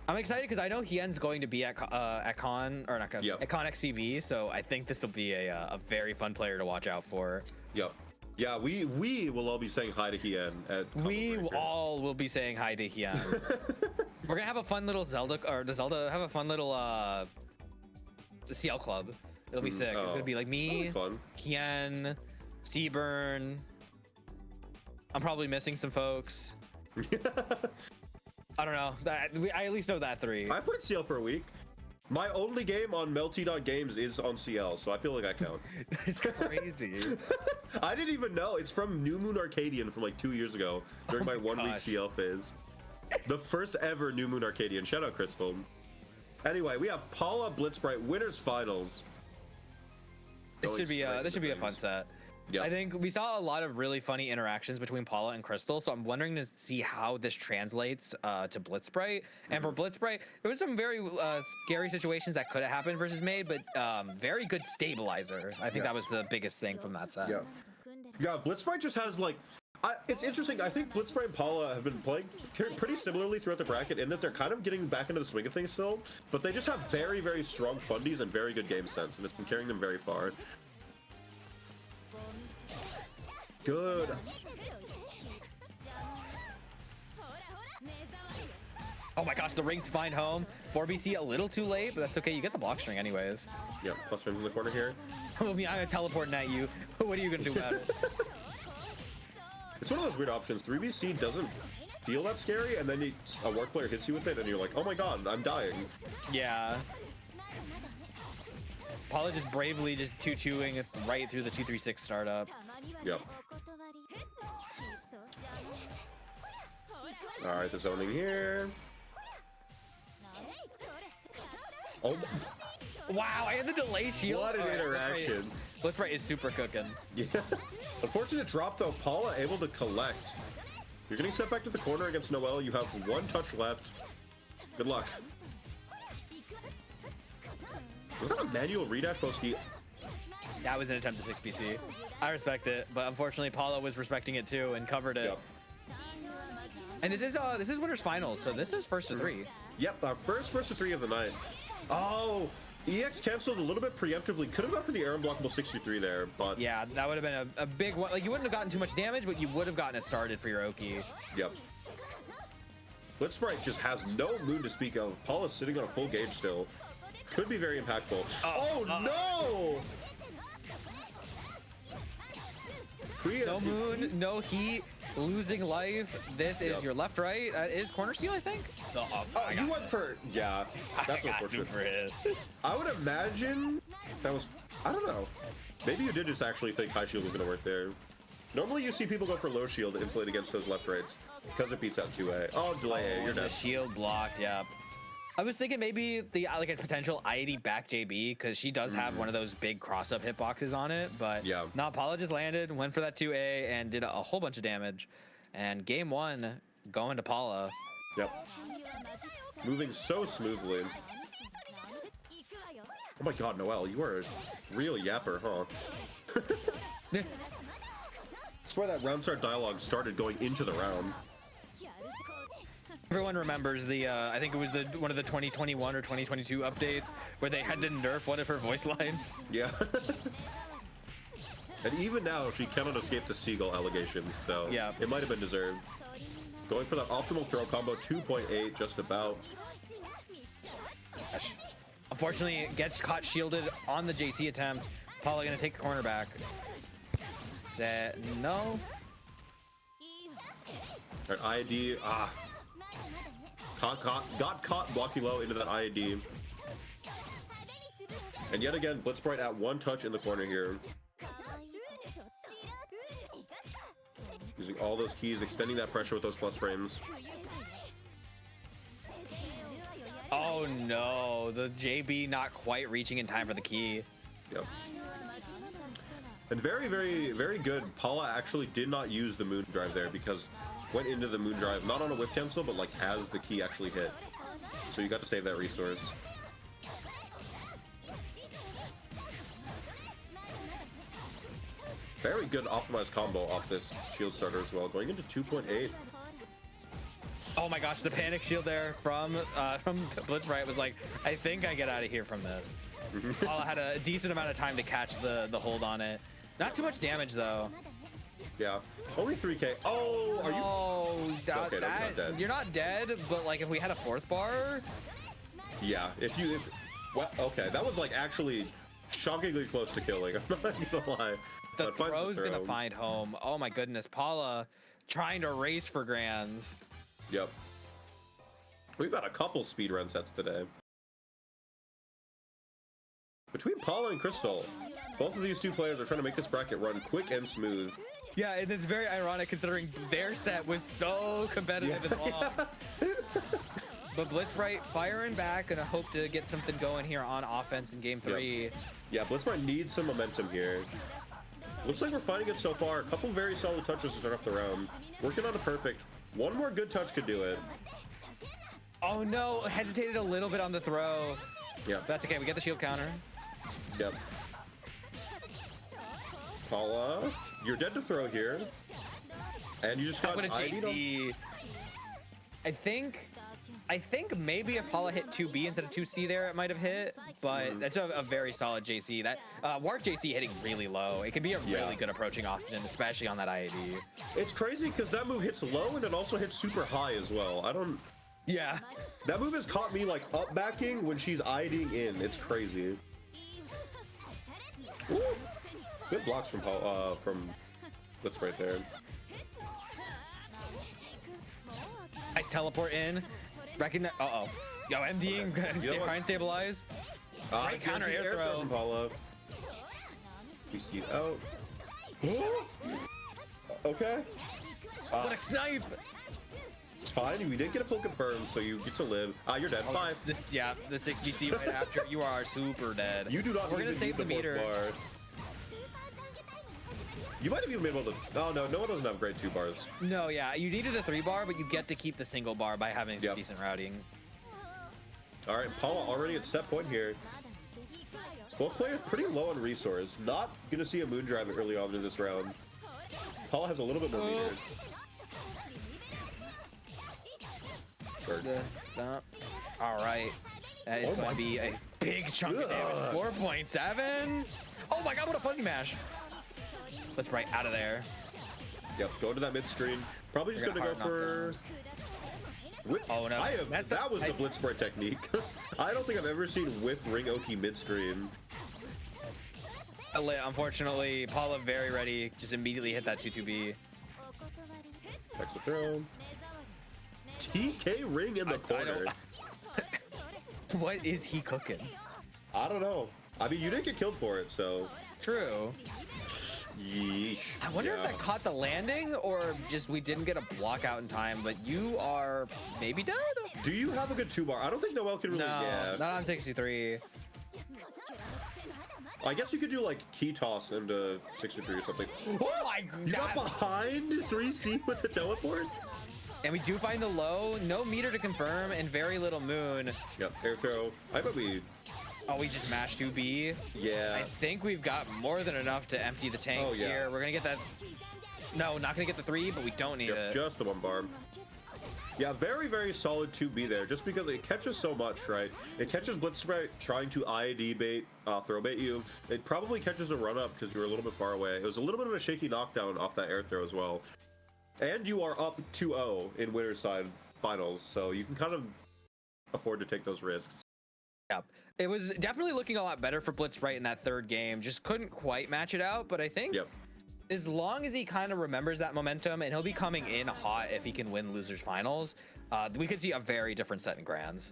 [SPEAKER 1] I'm excited because I know Hien's going to be at CoN, or not CoN, at CoN XCV, so I think this will be a very fun player to watch out for.
[SPEAKER 2] Yep. Yeah, we will all be saying hi to Hien at
[SPEAKER 1] We all will be saying hi to Hien. We're gonna have a fun little Zelda, or does Zelda have a fun little CL club? It'll be sick. It's gonna be like me, Hien, Seaburn. I'm probably missing some folks. I don't know. I at least know that 3.
[SPEAKER 2] I played CL for a week. My only game on Melty.games is on CL, so I feel like I count.
[SPEAKER 1] It's crazy.
[SPEAKER 2] I didn't even know. It's from New Moon Arcadian from like 2 years ago during my 1 week CL phase. The first ever New Moon Arcadian. Shout out Crystal. Anyway, we have Paula Blitzbright winners finals.
[SPEAKER 1] This should be a fun set.
[SPEAKER 2] Yeah.
[SPEAKER 1] I think we saw a lot of really funny interactions between Paula and Crystal, so I'm wondering to see how this translates to Blitzbright. And for Blitzbright, there was some very scary situations that could have happened versus Made, but very good stabilizer. I think that was the biggest thing from that set.
[SPEAKER 2] Yeah, Blitzbright just has like, it's interesting. I think Blitzbright and Paula have been playing pretty similarly throughout the bracket in that they're kind of getting back into the swing of things still, but they just have very, very strong fundies and very good game sense, and it's been carrying them very far. Good.
[SPEAKER 1] Oh my gosh, the rings find home. 4BC a little too late, but that's okay. You get the block string anyways.
[SPEAKER 2] Yep, plus rings in the corner here.
[SPEAKER 1] I mean, I'm teleporting at you. What are you gonna do about it?
[SPEAKER 2] It's one of those weird options. 3BC doesn't feel that scary, and then a work player hits you with it, and you're like, oh my god, I'm dying.
[SPEAKER 1] Yeah. Paula just bravely just 2-2ing right through the 2-3-6 startup.
[SPEAKER 2] Yep. Alright, the zoning here. Oh.
[SPEAKER 1] Wow, I had the delay shield.
[SPEAKER 2] What an interaction.
[SPEAKER 1] Blitzbright is super cooking.
[SPEAKER 2] Yeah. Unfortunate drop though. Paula able to collect. You're getting sent back to the corner against Noelle. You have 1 touch left. Good luck. Was that a manual redash Boski?
[SPEAKER 1] That was an attempt to 6BC. I respect it, but unfortunately Paula was respecting it too and covered it.
[SPEAKER 2] Yep.
[SPEAKER 1] And this is winners finals, so this is first to 3.
[SPEAKER 2] Yep, our first to 3 of the night. Oh, EX canceled a little bit preemptively. Could have gone for the air unblockable 63 there, but
[SPEAKER 1] yeah, that would have been a big one. Like you wouldn't have gotten too much damage, but you would have gotten it started for your Oki.
[SPEAKER 2] Yep. Blitzbright just has no moon to speak of. Paula's sitting on a full gauge still. Could be very impactful. Oh no!
[SPEAKER 1] No moon, no heat, losing life. This is your left right. That is corner seal, I think.
[SPEAKER 2] You went for that's
[SPEAKER 1] got super hit.
[SPEAKER 2] I would imagine that was, I don't know. Maybe you did just actually think high shield was gonna work there. Normally you see people go for low shield to insulate against those left rights because it beats out 2A. Oh, delay A, you're dead.
[SPEAKER 1] The shield blocked, yep. I was thinking maybe the like a potential IED back JB because she does have one of those big cross-up hitboxes on it, but
[SPEAKER 2] Yeah.
[SPEAKER 1] no, Paula just landed, went for that 2A, and did a whole bunch of damage. And game one, going to Paula.
[SPEAKER 2] Yep. Moving so smoothly. Oh my god, Noelle, you are a real yapper, huh? I swear that round start dialogue started going into the round.
[SPEAKER 1] Everyone remembers the, I think it was one of the 2021 or 2022 updates where they had to nerf one of her voice lines.
[SPEAKER 2] Yeah. And even now, she cannot escape the seagull allegations, so
[SPEAKER 1] yeah,
[SPEAKER 2] it might have been deserved. Going for that optimal throw combo, 2.8, just about.
[SPEAKER 1] Gosh. Unfortunately, it gets caught shielded on the JC attempt. Paula gonna take the corner back. No.
[SPEAKER 2] Alright, IED, got caught blocking low into that IED. And yet again, Blitzbright at one touch in the corner here. Using all those keys, extending that pressure with those plus frames.
[SPEAKER 1] Oh no, the JB not quite reaching in time for the key.
[SPEAKER 2] Yep. And very, very, very good. Paula actually did not use the moon drive there because went into the moon drive, not on a whiff cancel, but like as the key actually hit. So you got to save that resource. Very good optimized combo off this shield starter as well, going into 2.8.
[SPEAKER 1] Oh my gosh, the panic shield there from Blitzbright was like, I think I get out of here from this. Paula had a decent amount of time to catch the hold on it. Not too much damage though.
[SPEAKER 2] Yeah, only 3k. Oh, are you?
[SPEAKER 1] Oh,
[SPEAKER 2] okay, no, not dead.
[SPEAKER 1] You're not dead, but like if we had a fourth bar.
[SPEAKER 2] Yeah, well, okay, that was like actually shockingly close to killing. I'm not gonna lie.
[SPEAKER 1] The throw's gonna find home. Oh my goodness, Paula trying to race for grands.
[SPEAKER 2] Yep. We've got a couple speedrun sets today. Between Paula and Crystal, both of these two players are trying to make this bracket run quick and smooth.
[SPEAKER 1] Yeah, and it's very ironic considering their set was so competitive and long. But Blitzbright firing back, gonna hope to get something going here on offense in game 3.
[SPEAKER 2] Yep. Yeah, Blitzbright needs some momentum here. Looks like we're finding it so far. A couple very solid touches to start off the round. Working on a perfect. One more good touch could do it.
[SPEAKER 1] Oh no, hesitated a little bit on the throw.
[SPEAKER 2] Yeah.
[SPEAKER 1] That's okay, we get the shield counter.
[SPEAKER 2] Yep. Paula, you're dead to throw here. And you just got
[SPEAKER 1] a JC. I think maybe if Paula hit 2B instead of 2C there, it might have hit, but that's a very solid JC. That Warp JC hitting really low. It can be a really good approaching option, especially on that IED.
[SPEAKER 2] It's crazy because that move hits low and it also hits super high as well.
[SPEAKER 1] Yeah.
[SPEAKER 2] That move has caught me like up backing when she's IEDing in. It's crazy. Ooh. Good blocks from Blitz right there.
[SPEAKER 1] Nice teleport in. Recognize. Yo, MDing. Okay. Try and stabilize. Great counter air throw.
[SPEAKER 2] From Paula. We see it out. Okay.
[SPEAKER 1] What a snipe!
[SPEAKER 2] It's fine. We did get a full confirm, so you get to live. You're dead. Bye.
[SPEAKER 1] The 6BC right after. You are super dead.
[SPEAKER 2] You do not.
[SPEAKER 1] We're gonna save the meter.
[SPEAKER 2] Bar. You might have even been able to. Oh no, Noah doesn't have grade 2 bars.
[SPEAKER 1] No, yeah, you needed the 3 bar, but you get to keep the single bar by having some decent routing.
[SPEAKER 2] All right, Paula already at set point here. Both players pretty low on resource. Not gonna see a moon drive early on in this round. Paula has a little bit more meter.
[SPEAKER 1] All right, that is going to be a big chunk of damage. 4.7. Oh my god, what a fuzzy mash! Let's right out of there.
[SPEAKER 2] Yep, go to that mid screen. Probably just gonna go for.
[SPEAKER 1] Oh no!
[SPEAKER 2] That was the Blitzbright technique. I don't think I've ever seen whiff ring Oki mid screen.
[SPEAKER 1] Unfortunately, Paula very ready. Just immediately hit that 2-2B.
[SPEAKER 2] Checks the throw. TK ring in the corner.
[SPEAKER 1] What is he cooking?
[SPEAKER 2] I don't know. I mean, you didn't get killed for it, so.
[SPEAKER 1] True.
[SPEAKER 2] Yeesh.
[SPEAKER 1] I wonder if that caught the landing or just we didn't get a block out in time, but you are maybe dead?
[SPEAKER 2] Do you have a good 2-bar? I don't think Noel can really.
[SPEAKER 1] No,
[SPEAKER 2] Yeah.
[SPEAKER 1] not on 63.
[SPEAKER 2] I guess you could do like key toss into 63 or something.
[SPEAKER 1] Oh my god!
[SPEAKER 2] You got behind 3C with the teleport?
[SPEAKER 1] And we do find the low, no meter to confirm, and very little moon.
[SPEAKER 2] Yep, air throw. I bet we.
[SPEAKER 1] Oh, we just mashed 2B.
[SPEAKER 2] Yeah.
[SPEAKER 1] I think we've got more than enough to empty the tank here. We're gonna get that. No, not gonna get the 3, but we don't need it.
[SPEAKER 2] Just the 1 bar. Yeah, very, very solid 2B there, just because it catches so much, right? It catches Blitz Sprite trying to IAD bait, throw bait you. It probably catches a run up because you were a little bit far away. It was a little bit of a shaky knockdown off that air throw as well. And you are up 2-0 in winner's side finals, so you can kind of afford to take those risks.
[SPEAKER 1] Yep. It was definitely looking a lot better for Blitz Sprite in that third game. Just couldn't quite match it out, but I think as long as he kind of remembers that momentum, and he'll be coming in hot if he can win losers finals, we could see a very different set in grands.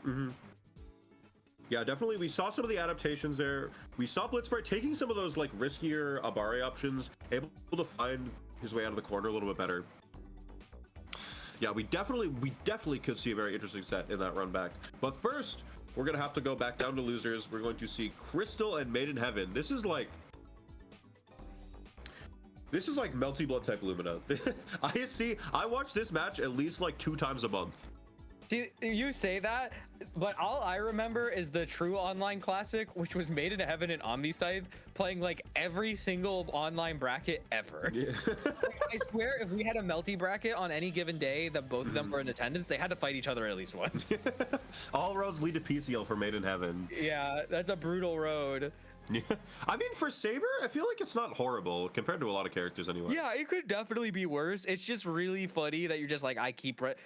[SPEAKER 2] Yeah, definitely. We saw some of the adaptations there. We saw Blitz Sprite taking some of those like riskier Abare options, able to find his way out of the corner a little bit better. Yeah, we definitely could see a very interesting set in that run back. But first, we're gonna have to go back down to losers. We're going to see Crystal and Made in Heaven. This is like Melty Blood type Lumina. I watch this match at least like 2 times a month.
[SPEAKER 1] See, you say that, but all I remember is the true online classic, which was Made in Heaven and Omniscythe playing like every single online bracket ever. Yeah. Like, I swear, if we had a Melty bracket on any given day that both of them were in attendance, they had to fight each other at least once.
[SPEAKER 2] All roads lead to PCL for Made in Heaven.
[SPEAKER 1] Yeah, that's a brutal road.
[SPEAKER 2] Yeah. I mean, for Saber, I feel like it's not horrible compared to a lot of characters anyway.
[SPEAKER 1] Yeah, it could definitely be worse. It's just really funny that you're just like,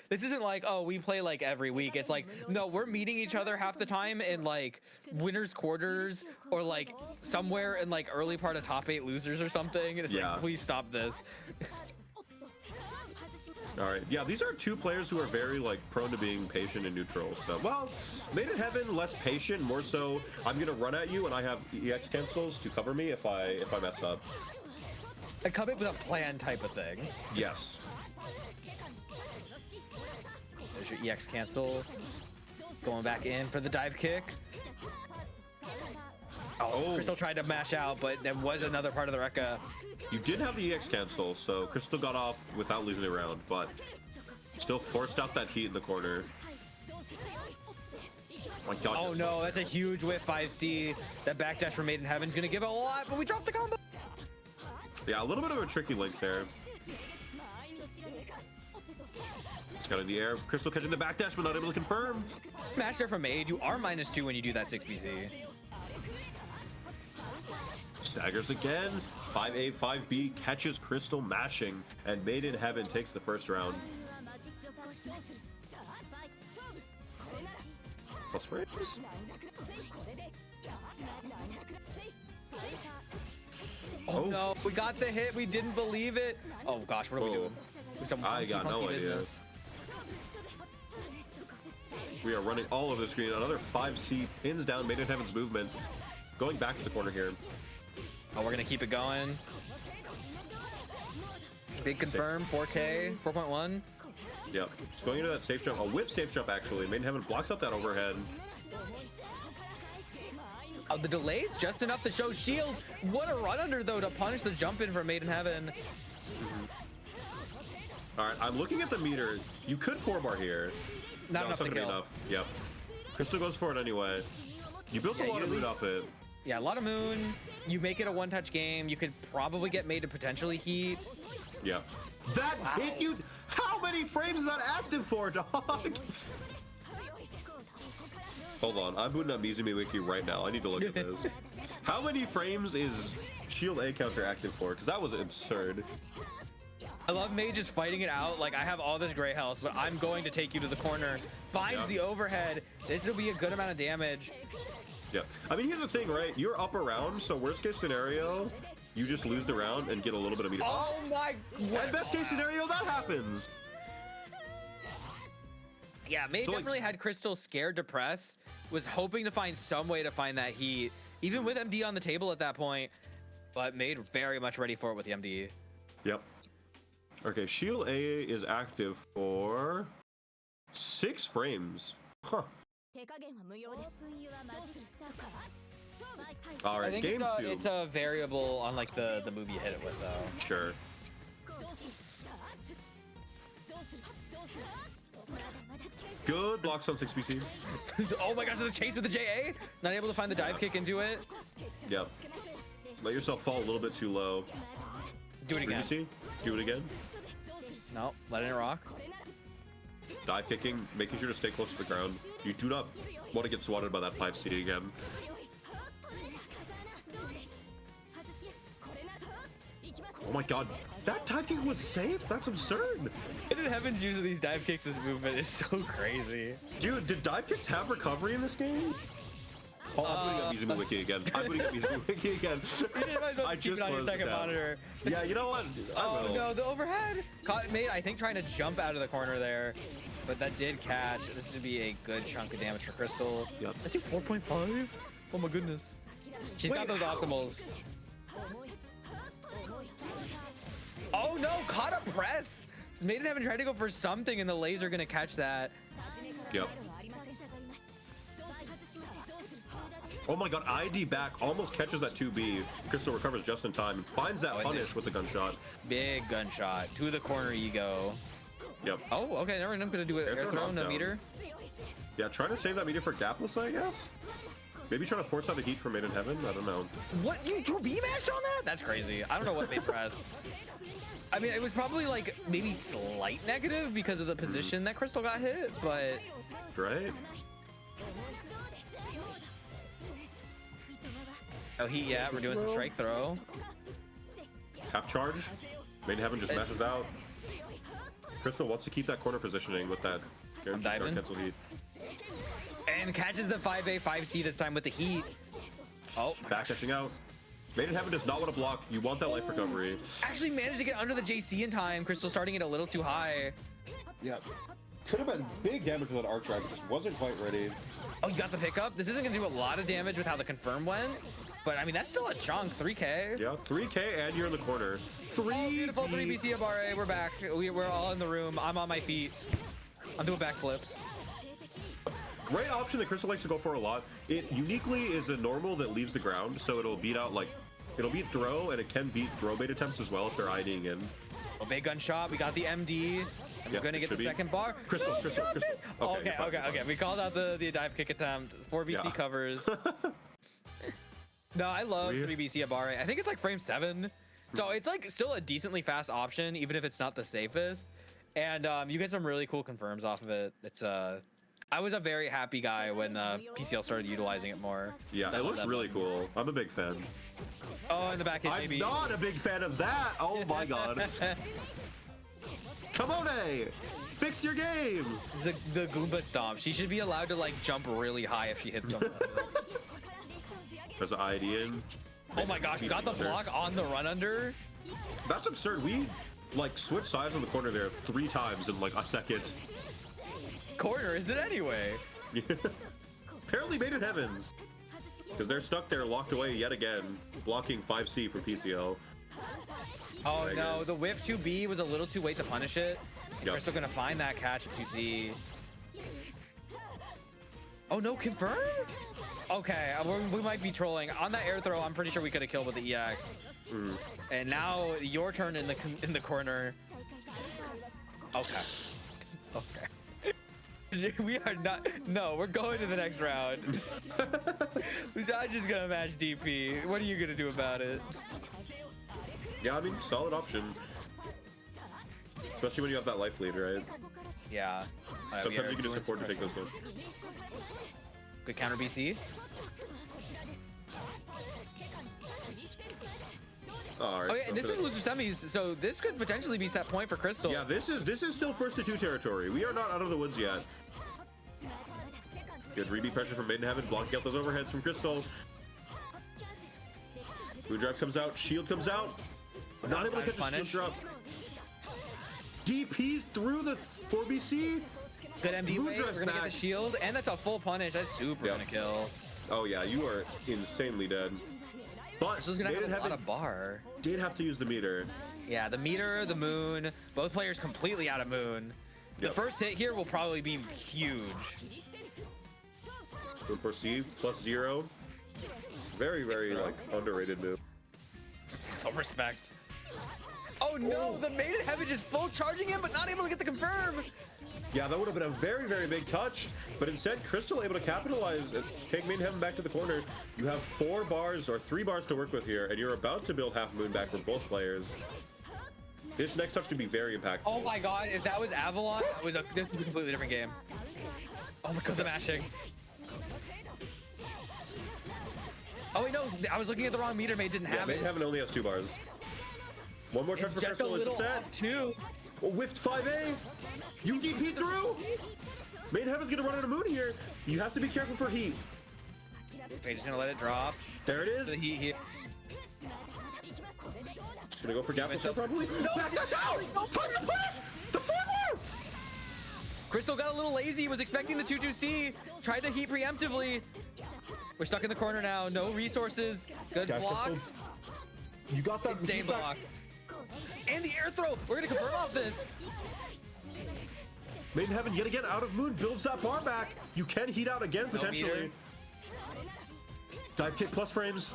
[SPEAKER 1] this isn't like, oh, we play like every week. It's like, no, we're meeting each other half the time in like winners quarters or like somewhere in like early part of top 8 losers or something. And it's like, please stop this.
[SPEAKER 2] All right, yeah, these are 2 players who are very like prone to being patient and neutral. So, well, Made in Heaven less patient, more so I'm gonna run at you and I have EX cancels to cover me if I mess up.
[SPEAKER 1] I come in with a plan type of thing.
[SPEAKER 2] Yes.
[SPEAKER 1] There's your EX cancel. Going back in for the dive kick. Oh, Crystal tried to mash out, but there was another part of the Rekka.
[SPEAKER 2] You did have the EX cancel, so Crystal got off without losing a round, but still forced out that heat in the corner. My God,
[SPEAKER 1] oh no, that's a huge whiff 5C. That backdash from Made in Heaven is gonna give a lot, but we dropped the combo.
[SPEAKER 2] Yeah, a little bit of a tricky link there. It's got in the air. Crystal catching the backdash, but not able to confirm.
[SPEAKER 1] Match there from Made. You are -2 when you do that 6BZ.
[SPEAKER 2] Staggers again. 5A, 5B catches Crystal mashing, and Made in Heaven takes the first round. Plus frames.
[SPEAKER 1] Oh no, we got the hit. We didn't believe it. Oh gosh, what are we doing?
[SPEAKER 2] I got no idea. We are running all over the screen. Another 5C pins down Made in Heaven's movement. Going back to the corner here.
[SPEAKER 1] Oh, we're gonna keep it going. Big confirm, 4K, 4.1.
[SPEAKER 2] Yep, just going into that safe jump. A whip safe jump, actually. Made in Heaven blocks up that overhead.
[SPEAKER 1] Oh, the delay's just enough to show shield. What a run under, though, to punish the jump in for Made in Heaven.
[SPEAKER 2] All right, I'm looking at the meter. You could 4-bar here.
[SPEAKER 1] Not enough to kill.
[SPEAKER 2] Enough. Yep. Crystal goes for it anyway. You built a lot of moon off it.
[SPEAKER 1] Yeah, a lot of moon. You make it a one-touch game. You could probably get Made to potentially heat.
[SPEAKER 2] Yeah. That hit you. How many frames is that active for, dog? Hold on, I'm booting up Mizumi Wiki right now. I need to look at this. How many frames is Shield A counter active for? Because that was absurd.
[SPEAKER 1] I love Made just fighting it out. Like, I have all this gray health, but I'm going to take you to the corner. Finds the overhead. This will be a good amount of damage.
[SPEAKER 2] Yeah. I mean, here's the thing, right? You're up around, so worst case scenario, you just lose the round and get a little bit of meter.
[SPEAKER 1] Oh my God.
[SPEAKER 2] And best case scenario, that happens.
[SPEAKER 1] Yeah, Made definitely had Crystal scared to press, was hoping to find some way to find that heat. Even with MD on the table at that point, but made very much ready for it with the MD.
[SPEAKER 2] Yep. Okay, shield A is active for 6 frames. Huh. All right,
[SPEAKER 1] I think
[SPEAKER 2] game 2.
[SPEAKER 1] it's a variable on like the move you hit it with though.
[SPEAKER 2] Sure. Good blocks on 6 PC.
[SPEAKER 1] Oh my gosh, the chase with the JA? Not able to find the dive kick into it.
[SPEAKER 2] Yep. Let yourself fall a little bit too low.
[SPEAKER 1] Do it again.
[SPEAKER 2] PC. Do it again.
[SPEAKER 1] No, letting it rock.
[SPEAKER 2] Dive kicking, making sure to stay close to the ground. You do not want to get swatted by that 5C again. Oh my god, that dive kick was safe? That's absurd.
[SPEAKER 1] Hidden Heaven's use of these dive kicks as movement is so crazy.
[SPEAKER 2] Dude, did dive kicks have recovery in this game? Oh, I'm putting up Mizumu Wiki again. I'm putting up Mizumu Wiki again.
[SPEAKER 1] I just on your second monitor.
[SPEAKER 2] Yeah, you know what?
[SPEAKER 1] Oh no, the overhead. Mate, I think trying to jump out of the corner there, but that did catch. This would be a good chunk of damage for Crystal.
[SPEAKER 2] Yep.
[SPEAKER 1] I think 4.5. Oh my goodness. She's got those optimals. Oh no, caught a press. Maiden Heaven tried to go for something and the laser gonna catch that.
[SPEAKER 2] Yep. Oh my god, ID back almost catches that 2B. Crystal recovers just in time and finds that punish with the gunshot.
[SPEAKER 1] Big gunshot. To the corner you go.
[SPEAKER 2] Yep.
[SPEAKER 1] Oh, okay, never mind. I'm gonna do it. Air throw, no meter.
[SPEAKER 2] Yeah, trying to save that meter for gapless, I guess? Maybe trying to force out the heat from Maiden Heaven? I don't know.
[SPEAKER 1] What? You 2B mashed on that? That's crazy. I don't know what they pressed. I mean, it was probably like maybe slight negative because of the position that Crystal got hit, but...
[SPEAKER 2] Right?
[SPEAKER 1] Oh, yeah, we're doing some strike throw.
[SPEAKER 2] Half charge. Maiden Heaven just mashes out. Crystal wants to keep that corner positioning with that cancel heat.
[SPEAKER 1] And catches the 5A, 5C this time with the heat. Oh,
[SPEAKER 2] back catching out. Maiden Heaven does not want to block. You want that life recovery.
[SPEAKER 1] Actually managed to get under the JC in time. Crystal starting it a little too high.
[SPEAKER 2] Yep. Could have been big damage with that arc drive, but just wasn't quite ready.
[SPEAKER 1] Oh, you got the pickup? This isn't going to do a lot of damage with how the confirm went. But, I mean, that's still a chunk. 3K.
[SPEAKER 2] Yeah, 3K and you're in the corner.
[SPEAKER 1] Oh, beautiful 3BC of RA. We're back. We're all in the room. I'm on my feet. I'm doing backflips.
[SPEAKER 2] Great option that Crystal likes to go for a lot. It uniquely is a normal that leaves the ground, so it'll beat out, like, it'll beat throw, and it can beat throw bait attempts as well if they're IDing in.
[SPEAKER 1] Oh, big gunshot. We got the MD. And we're going to get the second bar.
[SPEAKER 2] Crystal.
[SPEAKER 1] Okay. We called out the dive kick attempt. 4BC covers. No, I love 3BC Abare. I think it's like frame 7. So it's like still a decently fast option, even if it's not the safest. And you get some really cool confirms off of it. It's I was a very happy guy when PCL started utilizing it more.
[SPEAKER 2] Yeah, it looks really cool. I'm a big fan.
[SPEAKER 1] Oh, in the back end, maybe.
[SPEAKER 2] I'm not a big fan of that. Oh my god. Come on, fix your game.
[SPEAKER 1] The Goomba stomp. She should be allowed to like jump really high if she hits someone.
[SPEAKER 2] There's an ID in.
[SPEAKER 1] Oh my gosh, got the block on the run under.
[SPEAKER 2] That's absurd. We like switched sides on the corner there 3 times in like a second.
[SPEAKER 1] Corner is it anyway?
[SPEAKER 2] Apparently Maiden Heavens, because they're stuck there locked away yet again, blocking 5C for PCL.
[SPEAKER 1] Oh no, the whiff 2B was a little too late to punish it.
[SPEAKER 2] Yep.
[SPEAKER 1] We're still gonna find that catch at 2C. Oh no, confirm? Okay, we might be trolling. On that air throw, I'm pretty sure we could have killed with the EX. And now your turn in the corner. Okay. We are not. No, we're going to the next round. I'm just gonna match DP. What are you gonna do about it?
[SPEAKER 2] Yeah, I mean, solid option. Especially when you have that life lead, right?
[SPEAKER 1] Yeah.
[SPEAKER 2] Sometimes you can just afford to take those down.
[SPEAKER 1] Good counter BC.
[SPEAKER 2] All right,
[SPEAKER 1] oh yeah, this is loser semis, so this could potentially be set point for Crystal.
[SPEAKER 2] Yeah, this is still first to 2 territory. We are not out of the woods yet. Good rebeat pressure from Maiden Heaven, blocking out those overheads from Crystal. Moon Drive comes out, shield comes out. Not able to catch the shield drop. DPs through the 4BC.
[SPEAKER 1] Good MD wave, we're gonna get the shield, and that's a full punish. That's super gonna kill.
[SPEAKER 2] Oh yeah, you are insanely dead. But
[SPEAKER 1] Crystal's gonna have a lot of bar.
[SPEAKER 2] Did have to use the meter.
[SPEAKER 1] Yeah, the meter, the moon. Both players completely out of moon. The first hit here will probably be huge.
[SPEAKER 2] So perceive +0. Very, very like underrated move.
[SPEAKER 1] So respect. Oh no, the Maiden Heaven just full charging him, but not able to get the confirm.
[SPEAKER 2] Yeah, that would have been a very, very big touch, but instead Crystal able to capitalize, take Maiden Heaven back to the corner. You have 4 bars or 3 bars to work with here, and you're about to build half moon back for both players. This next touch could be very impactful.
[SPEAKER 1] Oh my god, if that was Avalon, this was a completely different game. Oh my god, the mashing. Oh wait, no, I was looking at the wrong meter, mate didn't have it.
[SPEAKER 2] Maiden Heaven only has 2 bars. One more touch for
[SPEAKER 1] Just a
[SPEAKER 2] Crystal is
[SPEAKER 1] little
[SPEAKER 2] set.
[SPEAKER 1] off too.
[SPEAKER 2] Oh, whiffed 5A. UDP through. Maiden Heaven's gonna run out of moon here. You have to be careful for heat.
[SPEAKER 1] Okay, just gonna let it drop.
[SPEAKER 2] There it is.
[SPEAKER 1] The heat here.
[SPEAKER 2] Just gonna go for gap myself probably. No, back that's out. Fucking push. The 4 more.
[SPEAKER 1] Crystal got a little lazy, was expecting the 2-2C, tried to heat preemptively. We're stuck in the corner now, no resources, good blocks.
[SPEAKER 2] You got that.
[SPEAKER 1] Insane blocks. And the air throw, we're gonna confirm off this.
[SPEAKER 2] Maiden Heaven yet again out of moon, builds that bar back. You can heat out again potentially. Dive kick plus frames.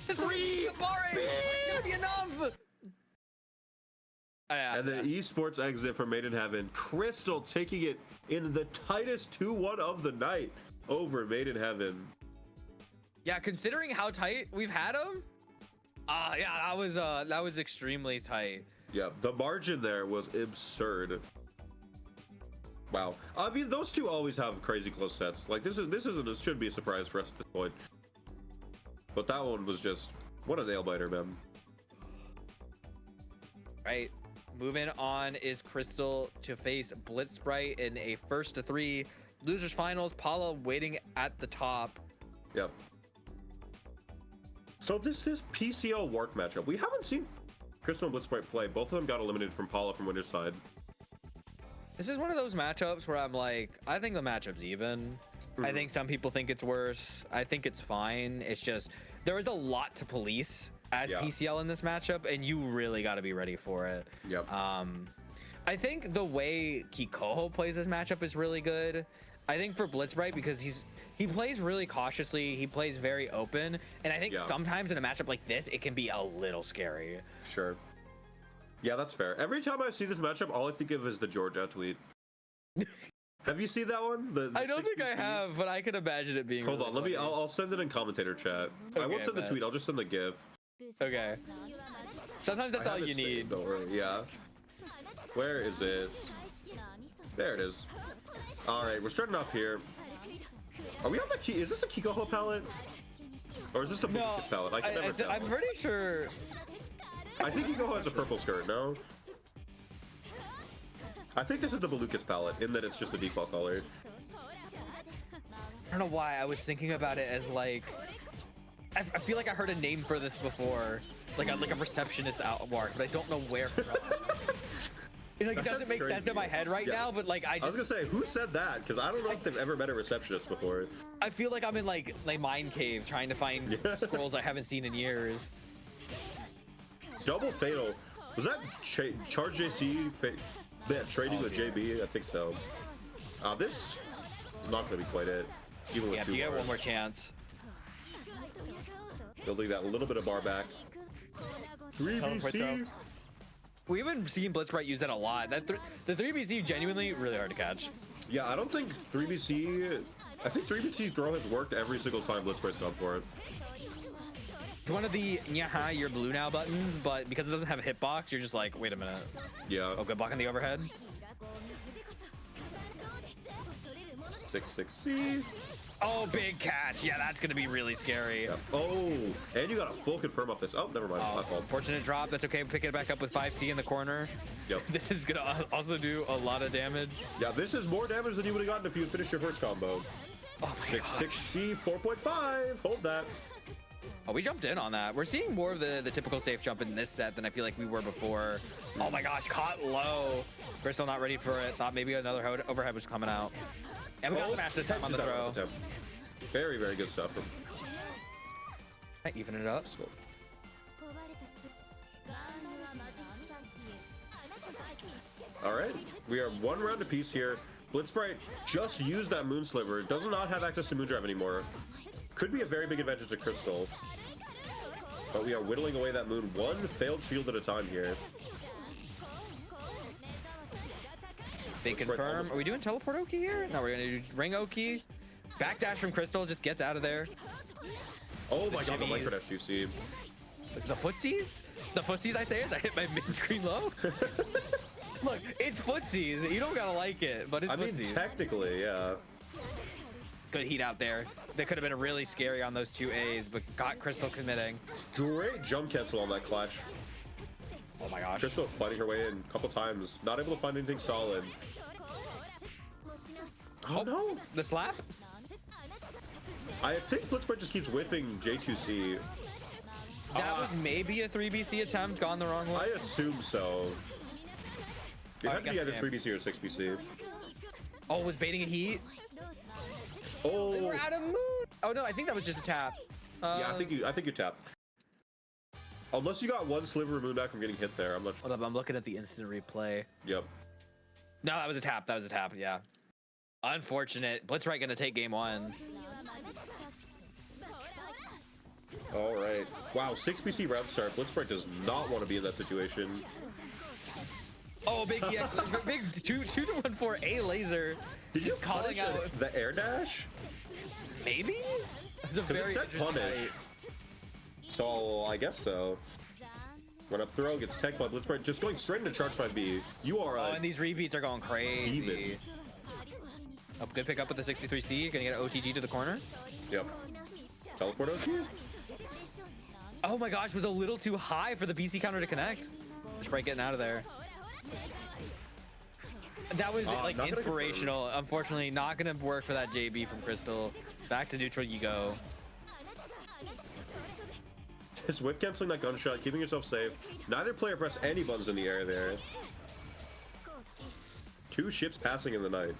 [SPEAKER 1] 3 bar, it's gonna be enough.
[SPEAKER 2] And the esports exit for Maiden Heaven. Crystal taking it in the tightest 2-1 of the night over Maiden Heaven.
[SPEAKER 1] Yeah, considering how tight we've had them, yeah, that was extremely tight.
[SPEAKER 2] Yeah, the margin there was absurd. Wow. I mean, those two always have crazy close sets. Like this should be a surprise for us at this point. But that one was just what a nail biter, man.
[SPEAKER 1] Right. Moving on is Crystal to face Blitzbright in a 1-3 losers finals. Paula waiting at the top.
[SPEAKER 2] Yep. So this PCL work matchup. We haven't seen Crystal and Blitzbright play. Both of them got eliminated from Paula from winner's side.
[SPEAKER 1] This is one of those matchups where I'm like, I think the matchup's even. I think some people think it's worse. I think it's fine. It's just there is a lot to police as PCL in this matchup, and you really got to be ready for it.
[SPEAKER 2] Yep.
[SPEAKER 1] I think the way Kikoho plays this matchup is really good. I think for Blitzbright, because he plays really cautiously, he plays very open, and I think sometimes in a matchup like this, it can be a little scary.
[SPEAKER 2] Sure. Yeah, that's fair. Every time I see this matchup, all I think of is the Georgia tweet. Have you seen that one? The
[SPEAKER 1] I don't think I have, but I can imagine it being.
[SPEAKER 2] Hold
[SPEAKER 1] really
[SPEAKER 2] on, let me.
[SPEAKER 1] funny.
[SPEAKER 2] I'll send it in commentator chat.
[SPEAKER 1] Okay,
[SPEAKER 2] I won't send the tweet. I'll just send the GIF.
[SPEAKER 1] Okay. Sometimes that's all you need.
[SPEAKER 2] Don't worry. Yeah. Where is it? There it is. All right, we're starting off here. Are we on the key? Is this the Kikoho palette? Or is this the Lucas palette? I can never tell.
[SPEAKER 1] I'm pretty sure.
[SPEAKER 2] I think Kikoho has a purple skirt, no? I think this is the Balukas palette, in that it's just the default color.
[SPEAKER 1] I don't know why I was thinking about it as like, I feel like I heard a name for this before, like a receptionist outmark, but I don't know where from. It doesn't make sense in my head right now, but like I was
[SPEAKER 2] gonna say, who said that? Because I don't know if they've ever met a receptionist before.
[SPEAKER 1] I feel like I'm in like mind cave trying to find scrolls I haven't seen in years.
[SPEAKER 2] Double fatal. Was that Charge JC trading with JB? I think so. This is not going to be quite it. Even with
[SPEAKER 1] you get one more chance.
[SPEAKER 2] Building that little bit of bar back. 3BC.
[SPEAKER 1] We haven't seen Blitzbright use that a lot. The 3BC genuinely really hard to catch.
[SPEAKER 2] Yeah, I don't think 3BC. I think 3BC's throw has worked every single time Blitzbright's gone for it.
[SPEAKER 1] It's one of the "Nyaha, you're blue now" buttons, but because it doesn't have a hitbox, you're just like, wait a minute.
[SPEAKER 2] Yeah.
[SPEAKER 1] Oh, good block on the overhead.
[SPEAKER 2] 6-6C.
[SPEAKER 1] Oh, big catch. Yeah, that's gonna be really scary.
[SPEAKER 2] Yeah. Oh, and you got a full confirm off this. Oh, never mind. My fault.
[SPEAKER 1] Fortunate drop. That's okay. Pick it back up with 5C in the corner.
[SPEAKER 2] Yep.
[SPEAKER 1] This is gonna also do a lot of damage.
[SPEAKER 2] Yeah, this is more damage than you would have gotten if you finished your first combo.
[SPEAKER 1] Oh my
[SPEAKER 2] 6-6C, 4.5. Hold that.
[SPEAKER 1] Oh, we jumped in on that. We're seeing more of the typical safe jump in this set than I feel like we were before. Oh my gosh, caught low. Crystal not ready for it. Thought maybe another overhead was coming out. And we got the match this time on the throw.
[SPEAKER 2] Very, very good stuff.
[SPEAKER 1] I even it up.
[SPEAKER 2] So, all right, we are one round apiece here. Blitzbright just used that Moon Sliver. Does not have access to Moondrive anymore. Could be a very big advantage to Crystal. But we are whittling away that Moon one failed shield at a time here.
[SPEAKER 1] They confirm. Are we doing teleport Oki here? No, we're gonna do ring Oki. Backdash from Crystal, just gets out of there.
[SPEAKER 2] Oh my god, the micro FCC.
[SPEAKER 1] The footsies? The footsies I say as I hit my mid-screen low? Look, it's footsies. You don't gotta like it, but it's footsies.
[SPEAKER 2] I mean, technically, yeah.
[SPEAKER 1] Good heat out there. That could have been really scary on those two A's, but got Crystal committing.
[SPEAKER 2] Great jump cancel on that clutch.
[SPEAKER 1] Oh my gosh.
[SPEAKER 2] Crystal fighting her way in a couple times. Not able to find anything solid. Oh no!
[SPEAKER 1] The slap?
[SPEAKER 2] I think Blitzbright just keeps whiffing J2C.
[SPEAKER 1] That was maybe a 3BC attempt gone the wrong way.
[SPEAKER 2] I assume so. It had to be either 3BC or 6BC.
[SPEAKER 1] Oh, was baiting a heat?
[SPEAKER 2] Oh,
[SPEAKER 1] We're out of mood. Oh no, I think that was just a tap.
[SPEAKER 2] Yeah, I think you tapped. Unless you got one sliver of moon back from getting hit there, I'm not sure.
[SPEAKER 1] Hold up, I'm looking at the instant replay.
[SPEAKER 2] Yep.
[SPEAKER 1] No, that was a tap. That was a tap. Yeah. Unfortunate. Blitzbright gonna take game one.
[SPEAKER 2] All right. Wow, 6BC round start. Blitzbright does not want to be in that situation.
[SPEAKER 1] Oh, big EX, big 2-1-4 A laser.
[SPEAKER 2] Did you
[SPEAKER 1] calling
[SPEAKER 2] punish
[SPEAKER 1] out
[SPEAKER 2] the air dash?
[SPEAKER 1] Maybe? It's a very interesting
[SPEAKER 2] punish.
[SPEAKER 1] fight.
[SPEAKER 2] So I guess so. Run up throw, gets tech by Blitzbright, just going straight into charge 5B. You are
[SPEAKER 1] and these repeats are going crazy.
[SPEAKER 2] demon.
[SPEAKER 1] Oh, good pick up with the 63C. Gonna get an OTG to the corner.
[SPEAKER 2] Yep. Teleport OT?
[SPEAKER 1] Oh my gosh, was a little too high for the BC counter to connect. Blitzbright getting out of there. That was like inspirational. Unfortunately, not gonna work for that JB from Crystal. Back to neutral you go.
[SPEAKER 2] Just whip canceling that gunshot, keeping yourself safe. Neither player pressed any buttons in the air there. Two ships passing in the night.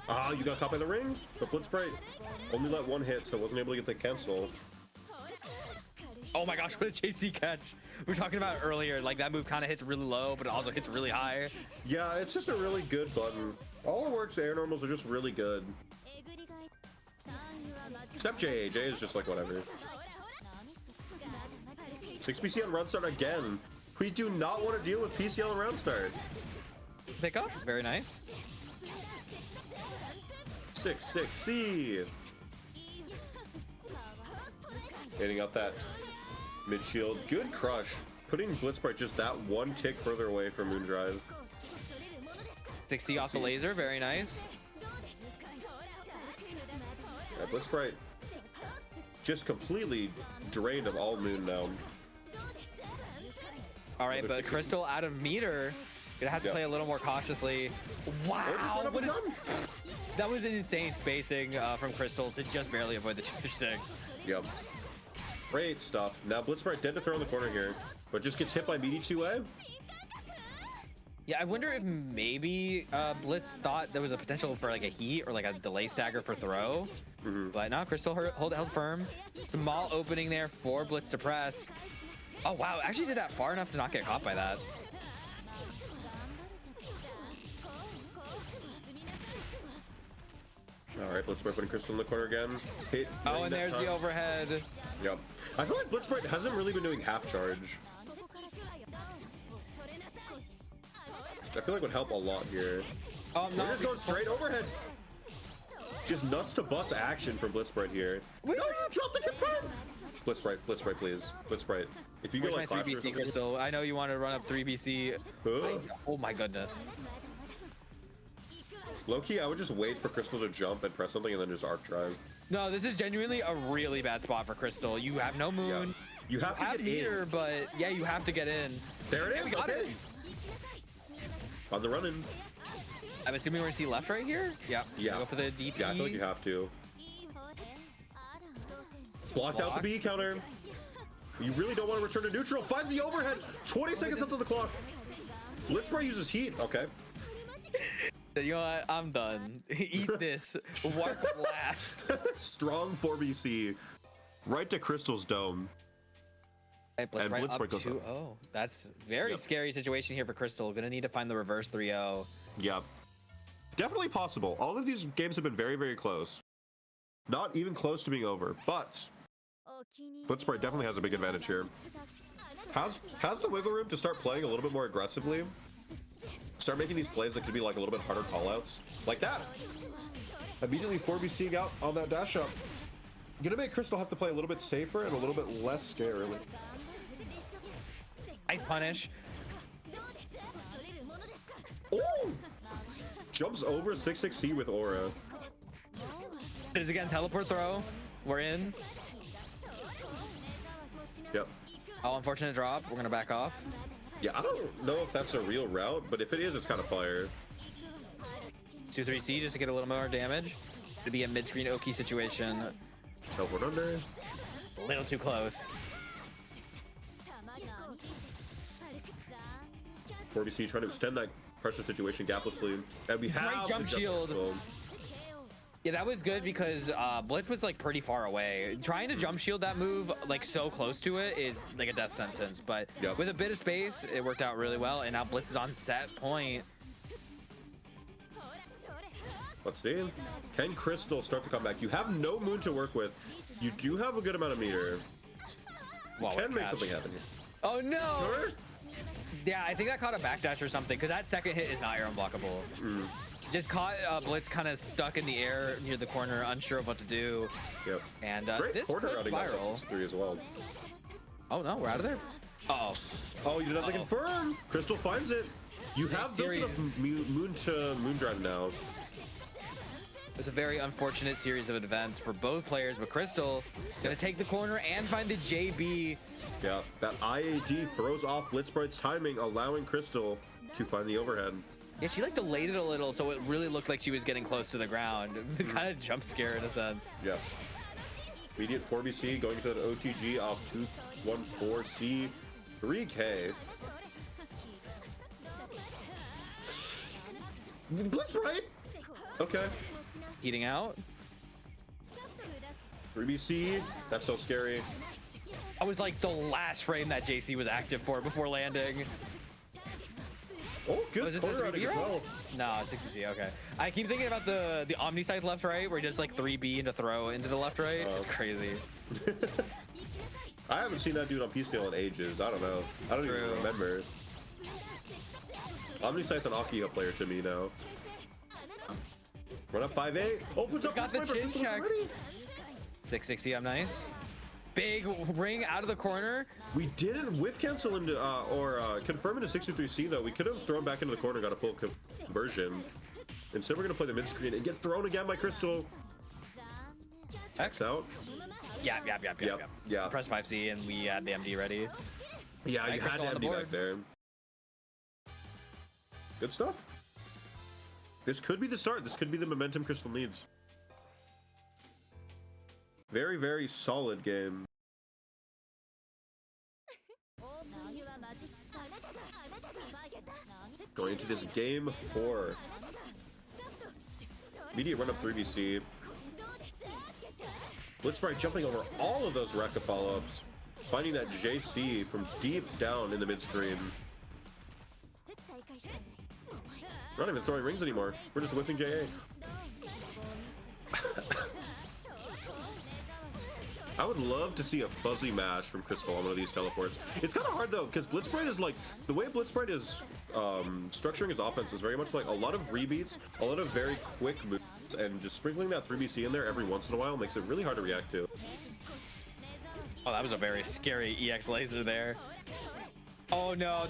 [SPEAKER 2] Ah, you got caught by the ring, but Blitzbright only let one hit, so wasn't able to get the cancel.
[SPEAKER 1] Oh my gosh, what a JC catch. We were talking about earlier, like that move kind of hits really low, but it also hits really high.
[SPEAKER 2] Yeah, it's just a really good button. All it works, air normals are just really good. Except J. J is just like whatever. 6BC on round start again. We do not want to deal with PCL on round start.
[SPEAKER 1] Pick up, very nice.
[SPEAKER 2] 6-6-C. Hitting out that mid shield. Good crush. Putting Blitzbright just that one tick further away from Moondrive.
[SPEAKER 1] 6C off the laser, very nice.
[SPEAKER 2] Yeah, Blitzbright just completely drained of all moon now.
[SPEAKER 1] All right, but Crystal out of meter. Gonna have to play a little more cautiously. Wow, that was an insane spacing from Crystal to just barely avoid the 2-6.
[SPEAKER 2] Yep. Great stuff. Now Blitzbright dead to throw in the corner here, but just gets hit by meaty 2A.
[SPEAKER 1] Yeah, I wonder if maybe Blitz thought there was a potential for like a heat or like a delay stagger for throw. But no, Crystal held firm. Small opening there for Blitz to press. Oh wow, actually did that far enough to not get caught by that.
[SPEAKER 2] All right, Blitzbright putting Crystal in the corner again. Hit.
[SPEAKER 1] Oh, and there's the overhead.
[SPEAKER 2] Yep. I feel like Blitzbright hasn't really been doing half charge. Which I feel like would help a lot here.
[SPEAKER 1] Oh, no,
[SPEAKER 2] they're just going straight overhead. Just nuts to butts action from Blitzbright here.
[SPEAKER 1] Wait,
[SPEAKER 2] no, you dropped the confirm! Blitzbright, please. Blitzbright. If you go like
[SPEAKER 1] my 3BC Crystal? I know you want to run up 3BC. Oh my goodness.
[SPEAKER 2] Low-key, I would just wait for Crystal to jump and press something and then just arc drive.
[SPEAKER 1] No, this is genuinely a really bad spot for Crystal. You have no moon.
[SPEAKER 2] Yeah. You have to get
[SPEAKER 1] meter,
[SPEAKER 2] in.
[SPEAKER 1] But yeah, you have to get in.
[SPEAKER 2] There it is.
[SPEAKER 1] We got it.
[SPEAKER 2] On the run-in.
[SPEAKER 1] I'm assuming we're gonna see left right here. Yeah.
[SPEAKER 2] Yeah.
[SPEAKER 1] Go for the DP.
[SPEAKER 2] Yeah, I feel like you have to. Blocked out the B counter. You really don't want to return to neutral. Finds the overhead. 20 seconds left on the clock. Blitzbright uses heat. Okay.
[SPEAKER 1] You know what? I'm done. Eat this. Warp last.
[SPEAKER 2] Strong 4BC right to Crystal's dome.
[SPEAKER 1] Right, Blitz
[SPEAKER 2] And
[SPEAKER 1] right
[SPEAKER 2] Blitz
[SPEAKER 1] up
[SPEAKER 2] break goes
[SPEAKER 1] 2-0.
[SPEAKER 2] up.
[SPEAKER 1] That's very
[SPEAKER 2] Yep.
[SPEAKER 1] scary situation here for Crystal. Gonna need to find the reverse 3-0.
[SPEAKER 2] Yep. Definitely possible. All of these games have been very, very close. Not even close to being over, but Blitzbright definitely has a big advantage here. Has the wiggle room to start playing a little bit more aggressively. Start making these plays that could be like a little bit harder callouts. Like that. Immediately 4BCing out on that dash up. Gonna make Crystal have to play a little bit safer and a little bit less scarily.
[SPEAKER 1] Nice punish.
[SPEAKER 2] Oh! Jumps over 6-6C with Aura.
[SPEAKER 1] It is again teleport throw. We're in.
[SPEAKER 2] Yep.
[SPEAKER 1] Oh, unfortunate drop. We're gonna back off.
[SPEAKER 2] Yeah, I don't know if that's a real route, but if it is, it's kind of fire.
[SPEAKER 1] 2-3C just to get a little more damage. To be a mid-screen Oki situation.
[SPEAKER 2] Teleport under.
[SPEAKER 1] A little too close.
[SPEAKER 2] 4BC trying to extend that pressure situation gaplessly. And we have
[SPEAKER 1] Great jump
[SPEAKER 2] the
[SPEAKER 1] shield.
[SPEAKER 2] shield.
[SPEAKER 1] Yeah, that was good because Blitz was like pretty far away. Trying to jump shield that move like so close to it is like a death sentence. But
[SPEAKER 2] Yep.
[SPEAKER 1] with a bit of space, it worked out really well. And now Blitz is on set point.
[SPEAKER 2] Let's see. Can Crystal start to come back? You have no moon to work with. You do have a good amount of meter.
[SPEAKER 1] Wow,
[SPEAKER 2] Can make
[SPEAKER 1] catch.
[SPEAKER 2] something happen here.
[SPEAKER 1] Oh no!
[SPEAKER 2] Sure?
[SPEAKER 1] Yeah, I think that caught a backdash or something because that second hit is not air unblockable. Just caught Blitz kind of stuck in the air near the corner, unsure of what to do.
[SPEAKER 2] Yep.
[SPEAKER 1] And
[SPEAKER 2] Great
[SPEAKER 1] this
[SPEAKER 2] corner
[SPEAKER 1] could
[SPEAKER 2] routing
[SPEAKER 1] spiral.
[SPEAKER 2] 3 as well.
[SPEAKER 1] Oh no, we're out of there. Uh-oh.
[SPEAKER 2] Oh, you didn't have to confirm. Crystal finds it. You have built enough
[SPEAKER 1] Serious.
[SPEAKER 2] moon to moon drive now.
[SPEAKER 1] It's a very unfortunate series of events for both players, but Crystal gonna take the corner and find the JB.
[SPEAKER 2] Yeah, that IAD throws off Blitzbright's timing, allowing Crystal to find the overhead.
[SPEAKER 1] Yeah, she like delayed it a little, so it really looked like she was getting close to the ground. Kind of jump scare in a sense.
[SPEAKER 2] Yeah. Immediate 4BC going to an OTG off 214C 3K. Blitzbright! Okay.
[SPEAKER 1] Heating out.
[SPEAKER 2] 3BC, that's so scary.
[SPEAKER 1] I was like the last frame that JC was active for before landing.
[SPEAKER 2] Oh, good
[SPEAKER 1] Was it the
[SPEAKER 2] corner routing
[SPEAKER 1] 3B
[SPEAKER 2] as
[SPEAKER 1] roll?
[SPEAKER 2] well.
[SPEAKER 1] No, 6BC, okay. I keep thinking about the Omni scythe left right, where he does like 3B into throw into the left right. It's crazy.
[SPEAKER 2] I haven't seen that dude on Piecemeal in ages. I don't know. I don't even
[SPEAKER 1] True.
[SPEAKER 2] remember. Omniscythe an Akiha player to me now. Run up 5-8. Oh, puts up
[SPEAKER 1] Got the
[SPEAKER 2] Blitzbright,
[SPEAKER 1] chin
[SPEAKER 2] Crystal
[SPEAKER 1] check.
[SPEAKER 2] already.
[SPEAKER 1] 660, I'm nice. Big ring out of the corner.
[SPEAKER 2] We didn't whiff cancel into or confirm into 63C though. We could have thrown back into the corner, got a full conversion. Instead, we're gonna play the mid screen and get thrown again by Crystal. X out.
[SPEAKER 1] Yeah.
[SPEAKER 2] Yeah.
[SPEAKER 1] Press 5C and we had the MD ready.
[SPEAKER 2] Yeah,
[SPEAKER 1] Right,
[SPEAKER 2] you had
[SPEAKER 1] Crystal
[SPEAKER 2] to
[SPEAKER 1] on the
[SPEAKER 2] MD
[SPEAKER 1] board.
[SPEAKER 2] back there. Good stuff. This could be the start. This could be the momentum Crystal needs. Very, very solid game. Going into this game 4. Immediate run up 3BC. Blitzbright jumping over all of those Rekka follow-ups. Finding that JC from deep down in the mid-screen. We're not even throwing rings anymore. We're just whipping JA. I would love to see a fuzzy mash from Crystal on one of these teleports. It's kind of hard though, because Blitzbright is like, the way Blitzbright is structuring his offense is very much like a lot of rebeats, a lot of very quick moves, and just sprinkling that 3BC in there every once in a while makes it really hard to react to.
[SPEAKER 1] Oh, that was a very scary EX laser there. Oh no,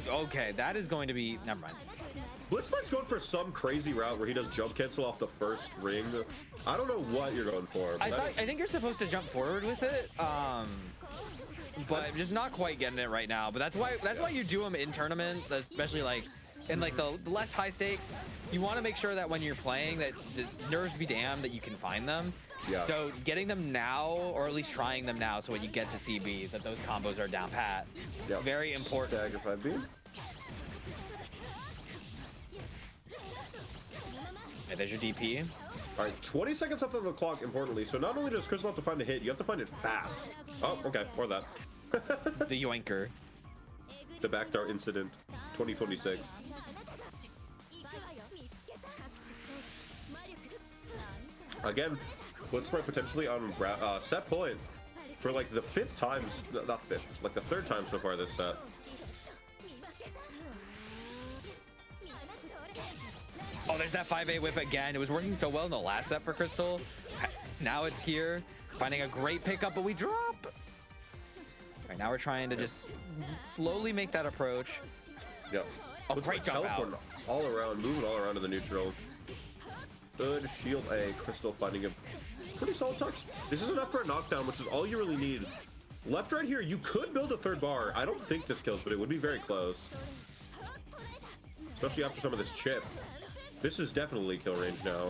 [SPEAKER 1] okay, that is going to be, never mind.
[SPEAKER 2] Blitzbright's going for some crazy route where he does jump cancel off the first ring. I don't know what you're going for.
[SPEAKER 1] I think you're supposed to jump forward with it, but I'm just not quite getting it right now. But that's why you do them in tournament, especially like in like the less high stakes. You want to make sure that when you're playing, that just nerves be damned that you can find them.
[SPEAKER 2] Yeah.
[SPEAKER 1] So getting them now, or at least trying them now, so when you get to CB, that those combos are down pat.
[SPEAKER 2] Yep.
[SPEAKER 1] Very important.
[SPEAKER 2] Dagger 5B.
[SPEAKER 1] Okay, there's your DP.
[SPEAKER 2] All right, 20 seconds left on the clock, importantly. So not only does Crystal have to find a hit, you have to find it fast. Oh, okay, or that.
[SPEAKER 1] The yoinker.
[SPEAKER 2] The backdoor incident, 2026. Again, Blitzbright potentially on set point for like the fifth time, not fifth, like the third time so far this set.
[SPEAKER 1] Oh, there's that 5A whiff again. It was working so well in the last set for Crystal. Now it's here, finding a great pickup, but we drop. Right now we're trying to just slowly make that approach.
[SPEAKER 2] Yep.
[SPEAKER 1] A great jump out.
[SPEAKER 2] All around, moving all around to the neutral. Good shield A. Crystal finding a pretty solid touch. This is enough for a knockdown, which is all you really need. Left right here, you could build a third bar. I don't think this kills, but it would be very close. Especially after some of this chip. This is definitely kill range now.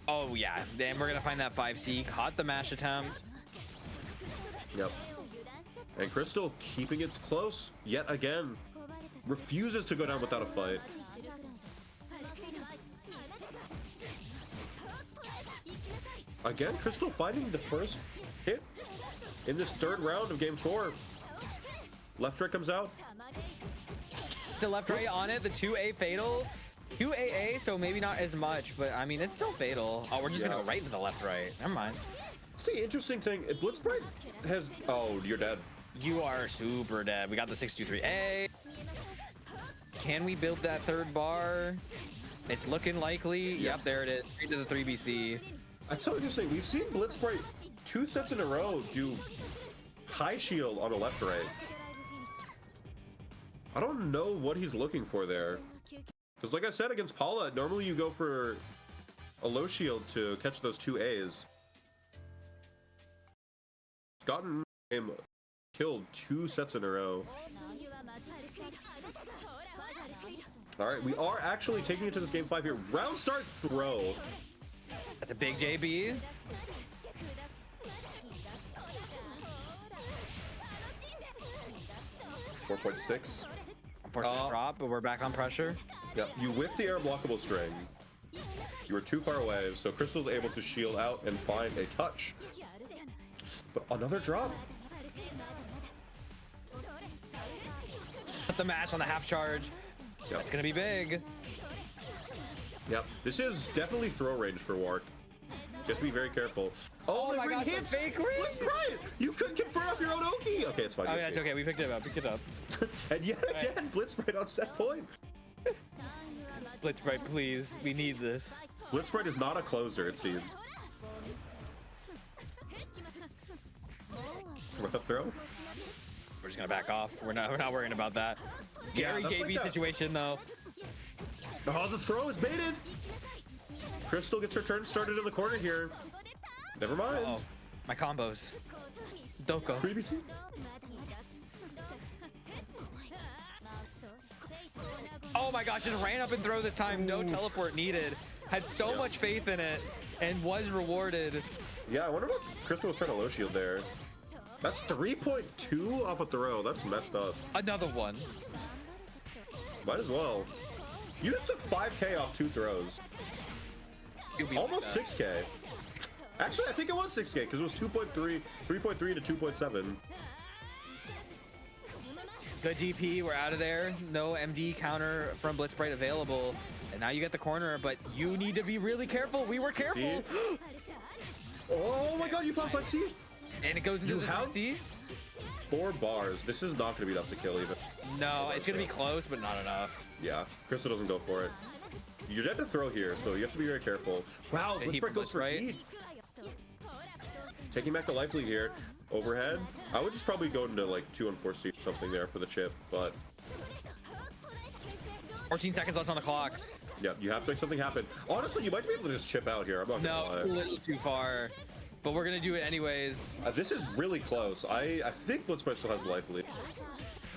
[SPEAKER 1] Oh yeah, then we're gonna find that 5C. Caught the mash attempt.
[SPEAKER 2] Yep. And Crystal keeping it close yet again. Refuses to go down without a fight. Again, Crystal finding the first hit in this third round of game 4. Left right comes out.
[SPEAKER 1] The left right on it, the 2A fatal. 2AA, so maybe not as much, but I mean, it's still fatal. Oh, we're just gonna go right into the left right. Never mind.
[SPEAKER 2] It's the interesting thing. Blitzbright has. Oh, you're dead.
[SPEAKER 1] You are super dead. We got the 623A. Can we build that third bar? It's looking likely. Yep, there it is. Straight to the 3BC.
[SPEAKER 2] That's so interesting. We've seen Blitzbright 2 sets in a row do high shield on the left right. I don't know what he's looking for there. Because like I said, against Paula, normally you go for a low shield to catch those 2 A's. He's gotten him killed 2 sets in a row. All right, we are actually taking it to this game 5 here. Round start throw.
[SPEAKER 1] That's a big JB.
[SPEAKER 2] .6.
[SPEAKER 1] Unfortunate drop, but we're back on pressure.
[SPEAKER 2] Yep, you whiffed the air blockable string. You were too far away, so Crystal's able to shield out and find a touch. But another drop.
[SPEAKER 1] Put the mash on the half charge.
[SPEAKER 2] Yep.
[SPEAKER 1] That's gonna be big.
[SPEAKER 2] Yep, this is definitely throw range for Wark. You have to be very careful.
[SPEAKER 1] Oh my gosh, it's fake ring!
[SPEAKER 2] Blitzbright! You couldn't convert off your own Oki! Okay, it's fine.
[SPEAKER 1] Oh, yeah, it's okay. We picked it up. Picked it up.
[SPEAKER 2] And yet again, Blitzbright on set point.
[SPEAKER 1] Blitzbright, please. We need this.
[SPEAKER 2] Blitzbright is not a closer, it seems. Up throw?
[SPEAKER 1] We're just gonna back off. We're not worrying about that. Gary JB
[SPEAKER 2] like
[SPEAKER 1] situation though.
[SPEAKER 2] Oh, the throw is baited. Crystal gets her turn started in the corner here. Never mind.
[SPEAKER 1] Oh, my combos. Doko.
[SPEAKER 2] Previously.
[SPEAKER 1] Oh my gosh, just ran up and throw this time. No teleport needed. Had so much faith in it and was rewarded.
[SPEAKER 2] Yeah, I wonder what Crystal was trying to low shield there. That's 3.2 off a throw. That's messed up.
[SPEAKER 1] Another one.
[SPEAKER 2] Might as well. You just took 5k off 2 throws. Almost 6k. Actually, I think it was 6k because it was 2.3, 3.3 to 2.7.
[SPEAKER 1] Good DP, we're out of there. No MD counter from Blitzbright available. And now you get the corner, but you need to be really careful. We were careful.
[SPEAKER 2] Oh my god, you found 5C?
[SPEAKER 1] And it goes into the 5C.
[SPEAKER 2] 4 bars. This is not going to be enough to kill even.
[SPEAKER 1] No, it's going to be close, but not enough.
[SPEAKER 2] Yeah, Crystal doesn't go for it. You're dead to throw here, so you have to be very careful. Wow, Blitzbright goes for feed. Taking back the life lead here. Overhead. I would just probably go into like 2 and 4C or something there for the chip, but
[SPEAKER 1] 14 seconds left on the clock.
[SPEAKER 2] Yeah, you have to make something happen. Honestly, you might be able to just chip out here. I'm not gonna lie.
[SPEAKER 1] No, a little too far. But we're gonna do it anyways.
[SPEAKER 2] This is really close. I think Blitzbright still has life lead.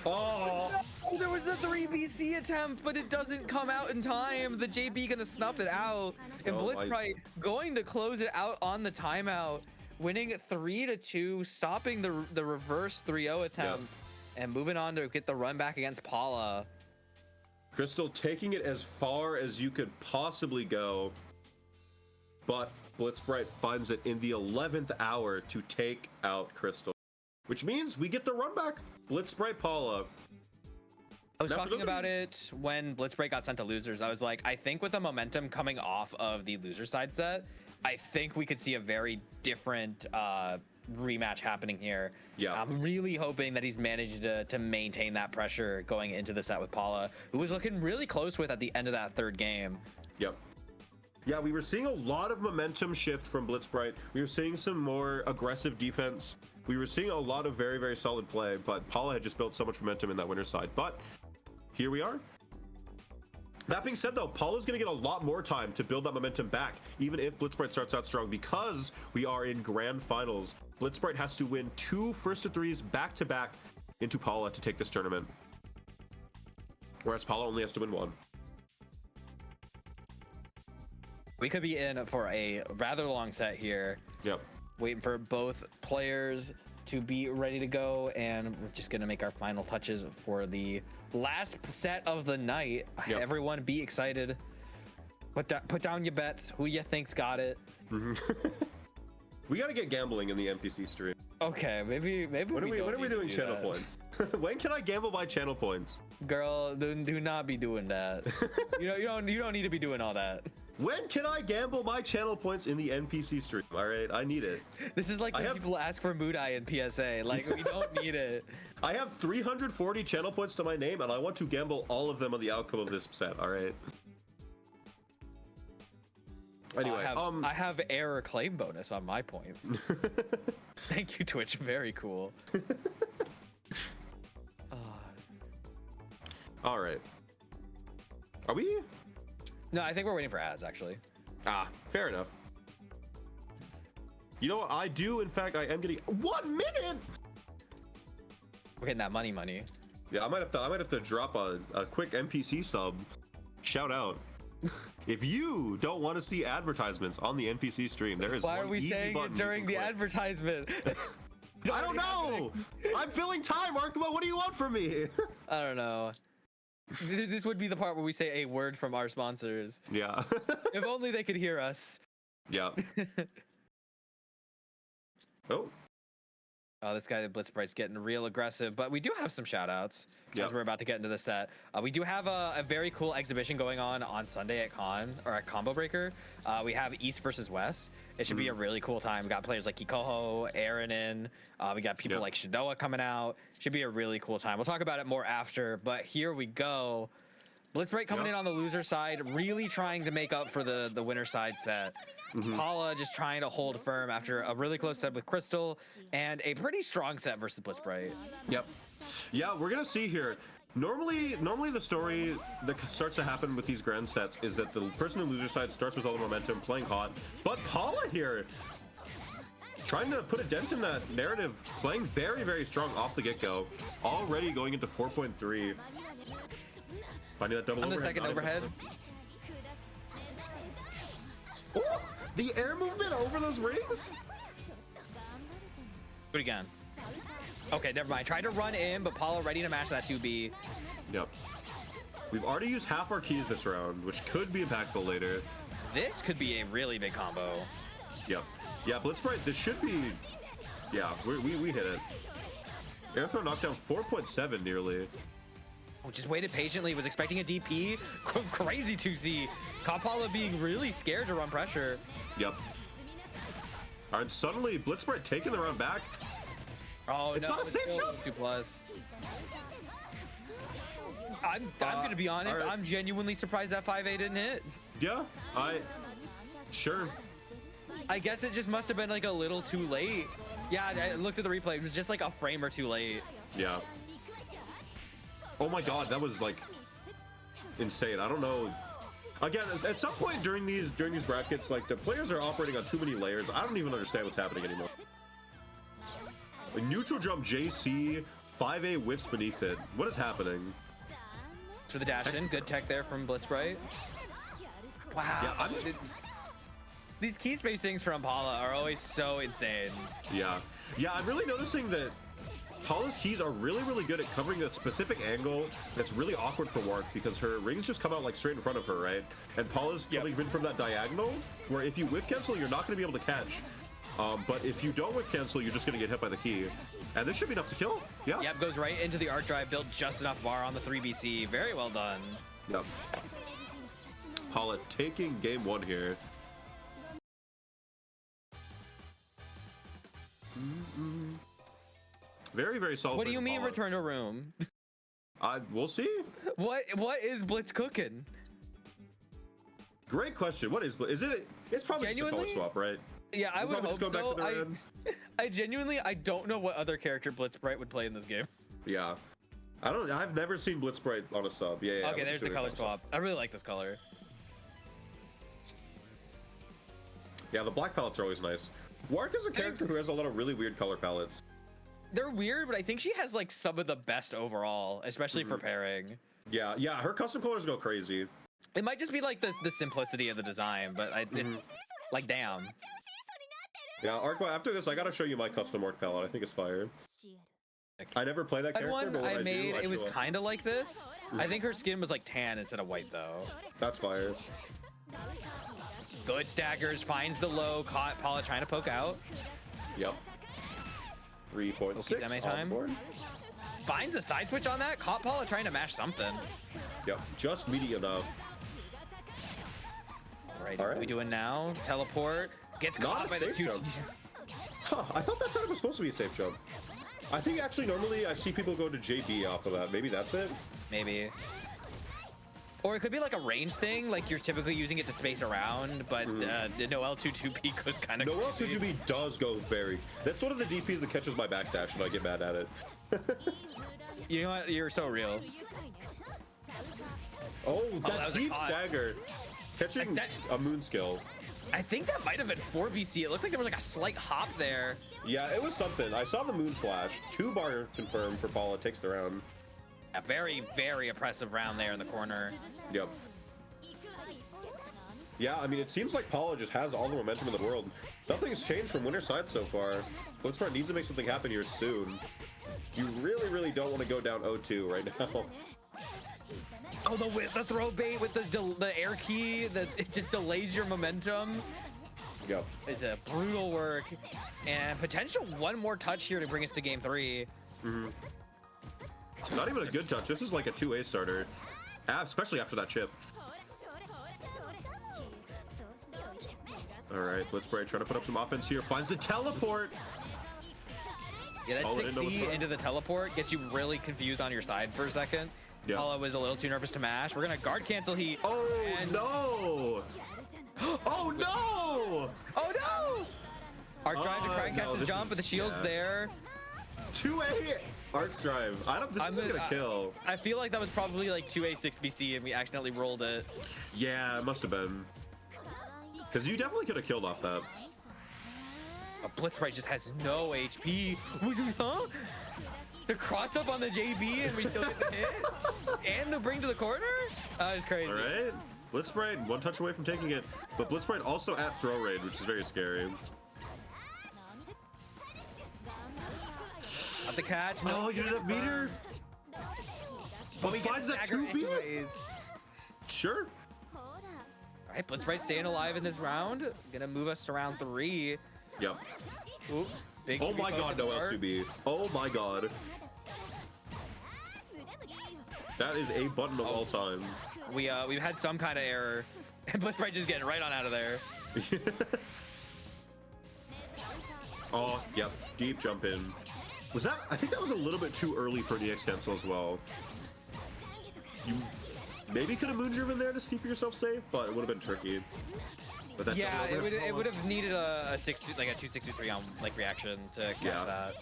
[SPEAKER 2] Oh!
[SPEAKER 1] No, there was a 3BC attempt, but it doesn't come out in time. The JB gonna snuff it out. And Blitzbright going to close it out on the timeout. Winning 3-2, stopping the reverse 3-0 attempt, and moving on to get the run back against Paula.
[SPEAKER 2] Crystal taking it as far as you could possibly go. but Blitzbright finds it in the 11th hour to take out Crystal, which means we get the run back. Blitzbright Paula.
[SPEAKER 1] I was talking about it when Blitzbreak got sent to losers. I was like, I think with the momentum coming off of the loser side set, I think we could see a very different rematch happening here.
[SPEAKER 2] Yeah.
[SPEAKER 1] I'm really hoping that he's managed to maintain that pressure going into the set with Paula, who was looking really close with at the end of that third game.
[SPEAKER 2] Yep. Yeah, we were seeing a lot of momentum shift from Blitzbright. We were seeing some more aggressive defense. We were seeing a lot of very, very solid play, but Paula had just built so much momentum in that winner's side. But here we are. That being said, though, Paula's going to get a lot more time to build that momentum back, even if Blitzbright starts out strong, because we are in grand finals. Blitzbright has to win 2 first-to-3s back-to-back into Paula to take this tournament, whereas Paula only has to win 1.
[SPEAKER 1] We could be in for a rather long set here.
[SPEAKER 2] Yep.
[SPEAKER 1] Waiting for both players to be ready to go, and we're just gonna make our final touches for the last set of the night.
[SPEAKER 2] Yep.
[SPEAKER 1] Everyone be excited. Put down your bets. Who you think's got it?
[SPEAKER 2] We got to get gambling in the NPC stream.
[SPEAKER 1] Okay, maybe
[SPEAKER 2] When are we doing channel points? When can I gamble by channel points?
[SPEAKER 1] Girl, do not be doing that. you don't need to be doing all that.
[SPEAKER 2] When can I gamble my channel points in the NPC stream? All right, I need it.
[SPEAKER 1] This is like when people ask for Moodai in PSA. Like, we don't need it.
[SPEAKER 2] I have 340 channel points to my name, and I want to gamble all of them on the outcome of this set. All right. Anyway,
[SPEAKER 1] I have error claim bonus on my points. Thank you, Twitch. Very cool.
[SPEAKER 2] All right. Are we?
[SPEAKER 1] No, I think we're waiting for ads, actually.
[SPEAKER 2] Ah, fair enough. You know what? I do, in fact, I am getting 1 minute.
[SPEAKER 1] We're getting that money.
[SPEAKER 2] Yeah, I might have to drop a quick NPC sub. Shout out. If you don't want to see advertisements on the NPC stream, there is
[SPEAKER 1] Why
[SPEAKER 2] one
[SPEAKER 1] are we
[SPEAKER 2] easy
[SPEAKER 1] saying
[SPEAKER 2] button
[SPEAKER 1] it during the advertisement?
[SPEAKER 2] I don't know. I'm filling time, Arkema. What do you want from me?
[SPEAKER 1] I don't know. This would be the part where we say a word from our sponsors.
[SPEAKER 2] Yeah.
[SPEAKER 1] If only they could hear us.
[SPEAKER 2] Yeah. Oh.
[SPEAKER 1] Oh, this guy, Blitzbright's getting real aggressive, but we do have some shout outs as we're about to get into the set. We do have a very cool exhibition going on Sunday at CoN, or at Combo Breaker. We have East versus West. It should be a really cool time. We got players like Kikoho, Aaron in. We got people like Shadoa coming out. Should be a really cool time. We'll talk about it more after, but here we go. Blitzbright coming in on the loser side, really trying to make up for the winner side set. Paula just trying to hold firm after a really close set with Crystal and a pretty strong set versus Blitzbright.
[SPEAKER 2] Yep. Yeah, we're gonna see here. Normally the story that starts to happen with these grand sets is that the person in the loser side starts with all the momentum, playing hot, but Paula here trying to put a dent in that narrative, playing very, very strong off the get-go, already going into 4.3. Finding that double
[SPEAKER 1] on the
[SPEAKER 2] overhead.
[SPEAKER 1] second overhead.
[SPEAKER 2] Oh, the air movement over those rings?
[SPEAKER 1] Do it again. Okay, never mind. Tried to run in, but Paula ready to match that 2B.
[SPEAKER 2] Yep. We've already used half our keys this round, which could be impactful later.
[SPEAKER 1] This could be a really big combo.
[SPEAKER 2] Yep. Yeah, Blitzbright, this should be... Yeah, we hit it. Air throw knockdown 4.7 nearly.
[SPEAKER 1] Oh, just waited patiently, was expecting a DP. Crazy 2C. Caught Paula being really scared to run pressure.
[SPEAKER 2] Yep. All right, suddenly Blitzbright taking the round back.
[SPEAKER 1] Oh,
[SPEAKER 2] it's
[SPEAKER 1] no,
[SPEAKER 2] not a safe jump.
[SPEAKER 1] 2+. I'm gonna be honest. Right. I'm genuinely surprised that 5A didn't hit.
[SPEAKER 2] Yeah, sure.
[SPEAKER 1] I guess it just must have been like a little too late. Yeah, I looked at the replay. It was just like a frame or two late.
[SPEAKER 2] Yeah. Oh my god, that was like insane. I don't know. Again, at some point during these brackets, like the players are operating on too many layers. I don't even understand what's happening anymore. A neutral jump JC, 5A whiffs beneath it. What is happening?
[SPEAKER 1] For the dash in, good tech there from Blitzbright. Wow. Yeah, these key spacings from Paula are always so insane.
[SPEAKER 2] Yeah. Yeah, I'm really noticing that Paula's keys are really, really good at covering a specific angle that's really awkward for Wark because her rings just come out like straight in front of her, right? And Paula's coming in from that diagonal where if you whiff cancel, you're not going to be able to catch. But if you don't whiff cancel, you're just going to get hit by the key. And this should be enough to kill. Yeah.
[SPEAKER 1] Yep, goes right into the arc drive, built just enough bar on the 3BC. Very well done.
[SPEAKER 2] Yep. Paula taking game 1 here. Very, very solid.
[SPEAKER 1] What do you mean return to room?
[SPEAKER 2] We'll see.
[SPEAKER 1] What is Blitz cooking?
[SPEAKER 2] Great question. What is Blitz? Is it? It's probably just a color swap, right?
[SPEAKER 1] Yeah, I would hope so. I genuinely, I don't know what other character Blitzbright would play in this game.
[SPEAKER 2] Yeah. I've never seen Blitzbright on a sub. Yeah.
[SPEAKER 1] Okay, there's the color swap. I really like this color.
[SPEAKER 2] Yeah, the black palettes are always nice. Wark is a character who has a lot of really weird color palettes.
[SPEAKER 1] They're weird, but I think she has like some of the best overall, especially for pairing.
[SPEAKER 2] Yeah, her custom colors go crazy.
[SPEAKER 1] It might just be like the simplicity of the design, but it's like, damn.
[SPEAKER 2] Yeah, Arcboy, after this, I gotta show you my custom Arc palette. I think it's fire. I never play that character,
[SPEAKER 1] one
[SPEAKER 2] but when
[SPEAKER 1] I made,
[SPEAKER 2] do,
[SPEAKER 1] it was kind of like this. I think her skin was like tan instead of white, though.
[SPEAKER 2] That's fire.
[SPEAKER 1] Good staggers, finds the low, caught Paula trying to poke out.
[SPEAKER 2] Yep. 3.6
[SPEAKER 1] time. Finds the side switch on that, caught Paula trying to mash something.
[SPEAKER 2] Yep, just meaty enough.
[SPEAKER 1] All right, what are we doing now? Teleport, gets caught by the 2.
[SPEAKER 2] Huh, I thought that setup was supposed to be a safe jump. I think actually normally I see people go to JB off of that. Maybe that's it?
[SPEAKER 1] Maybe. Or it could be like a range thing, like you're typically using it to space around, but no L22B goes kind of.
[SPEAKER 2] No L22B does go very. That's one of the DPs that catches my backdash and I get mad at it.
[SPEAKER 1] You know what? You're so real.
[SPEAKER 2] Oh, that deep stagger. Catching a moon skill.
[SPEAKER 1] I think that might have been 4BC. It looks like there was like a slight hop there.
[SPEAKER 2] Yeah, it was something. I saw the moon flash. 2 bar confirmed for Paula. Takes the round.
[SPEAKER 1] A very, very oppressive round there in the corner.
[SPEAKER 2] Yep. Yeah, I mean, it seems like Paula just has all the momentum in the world. Nothing's changed from winner's side so far. Blitzbright needs to make something happen here soon. You really, really don't want to go down 0-2 right now.
[SPEAKER 1] Oh, the throw bait with the air key, it just delays your momentum.
[SPEAKER 2] Yep.
[SPEAKER 1] It's a brutal work. And potential one more touch here to bring us to game 3.
[SPEAKER 2] Not even a good touch. This is like a 2A starter, especially after that chip. All right, Blitzbright trying to put up some offense here. Finds the teleport.
[SPEAKER 1] Yeah, that 6C into the teleport gets you really confused on your side for a second.
[SPEAKER 2] Yep.
[SPEAKER 1] Paula was a little too nervous to mash. We're gonna guard cancel heat.
[SPEAKER 2] Oh no! Oh no!
[SPEAKER 1] Oh no! Arc drive to crank catch the jump, but the shield's there.
[SPEAKER 2] 2A arc drive. This isn't gonna kill.
[SPEAKER 1] I feel like that was probably like 2A 6BC and we accidentally rolled it.
[SPEAKER 2] Yeah, it must have been. Because you definitely could have killed off that.
[SPEAKER 1] Blitzbright just has no HP. Huh? The cross up on the JB and we still get the hit? And the bring to the corner? It's crazy.
[SPEAKER 2] All right. Blitzbright, one touch away from taking it. But Blitzbright also at throw raid, which is very scary.
[SPEAKER 1] Up the catch. No,
[SPEAKER 2] oh, you didn't have meter?
[SPEAKER 1] But we
[SPEAKER 2] finds that 2B? Sure.
[SPEAKER 1] All right, Blitzbright staying alive in this round. Gonna move us to round 3.
[SPEAKER 2] Yep.
[SPEAKER 1] Oop, big
[SPEAKER 2] oh my god, no L2B. Oh my god. That is a button of all time.
[SPEAKER 1] We've had some kind of error. And Blitzbright just getting right on out of there.
[SPEAKER 2] Oh, yep. Deep jump in. Was that? I think that was a little bit too early for an EX cancel as well. You maybe could have moon driven there to keep yourself safe, but it would have been tricky. But that
[SPEAKER 1] yeah, it would have needed a 2-6-2-3 on like reaction to catch that.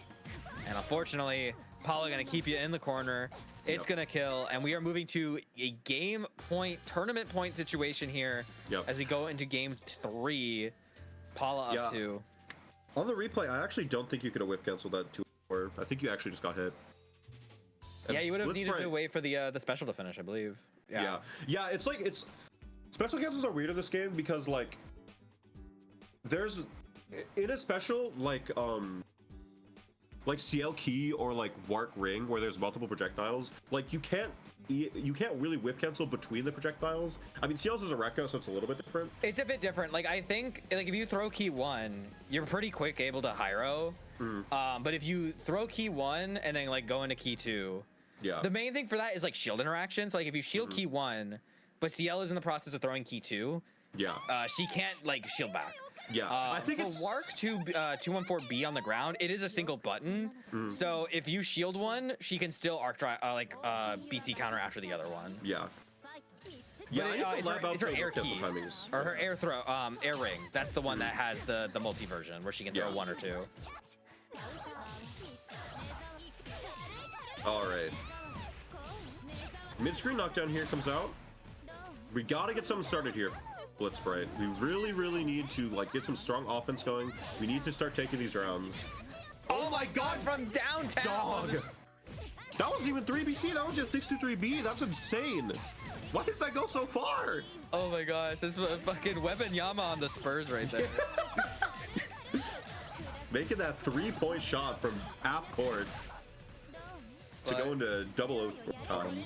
[SPEAKER 1] And unfortunately, Paula gonna keep you in the corner. It's gonna kill, and we are moving to a game point, tournament point situation here as we go into game 3. Paula up 2.
[SPEAKER 2] On the replay, I actually don't think you could have whiff canceled that 2-4. I think you actually just got hit.
[SPEAKER 1] And yeah, you would have needed to wait for the special to finish, I believe.
[SPEAKER 2] Yeah. It's like special cancels are weird in this game because like there's in a special like like CL Key or like Wark Ring, where there's multiple projectiles, like you can't really whiff cancel between the projectiles. I mean, CL's is a Rekka, so it's a little bit different.
[SPEAKER 1] It's a bit different. Like I think, like if you throw key 1, you're pretty quick able to Hyro. But if you throw key 1 and then like go into key 2,
[SPEAKER 2] yeah,
[SPEAKER 1] the main thing for that is like shield interactions. Like if you shield key 1, but CL is in the process of throwing key 2,
[SPEAKER 2] yeah,
[SPEAKER 1] she can't like shield back.
[SPEAKER 2] Yeah, I think
[SPEAKER 1] for
[SPEAKER 2] it's
[SPEAKER 1] Wark 214B on the ground. It is a single button, so if you shield one, she can still arc drive BC counter after the other one.
[SPEAKER 2] Yeah. Yeah,
[SPEAKER 1] it's her air key or her air throw, air ring. That's the one that has the multi version where she can throw 1 or 2.
[SPEAKER 2] All right. Mid-screen knockdown here comes out. We gotta get something started here. Blitzbright. We really need to like get some strong offense going. We need to start taking these rounds.
[SPEAKER 1] Oh my god, from downtown!
[SPEAKER 2] Dog! That wasn't even 3BC, that was just 623B. That's insane. Why does that go so far?
[SPEAKER 1] Oh my gosh, this is a fucking Webenyama on the Spurs right there.
[SPEAKER 2] Making that 3-point shot from half court to go into double overtime.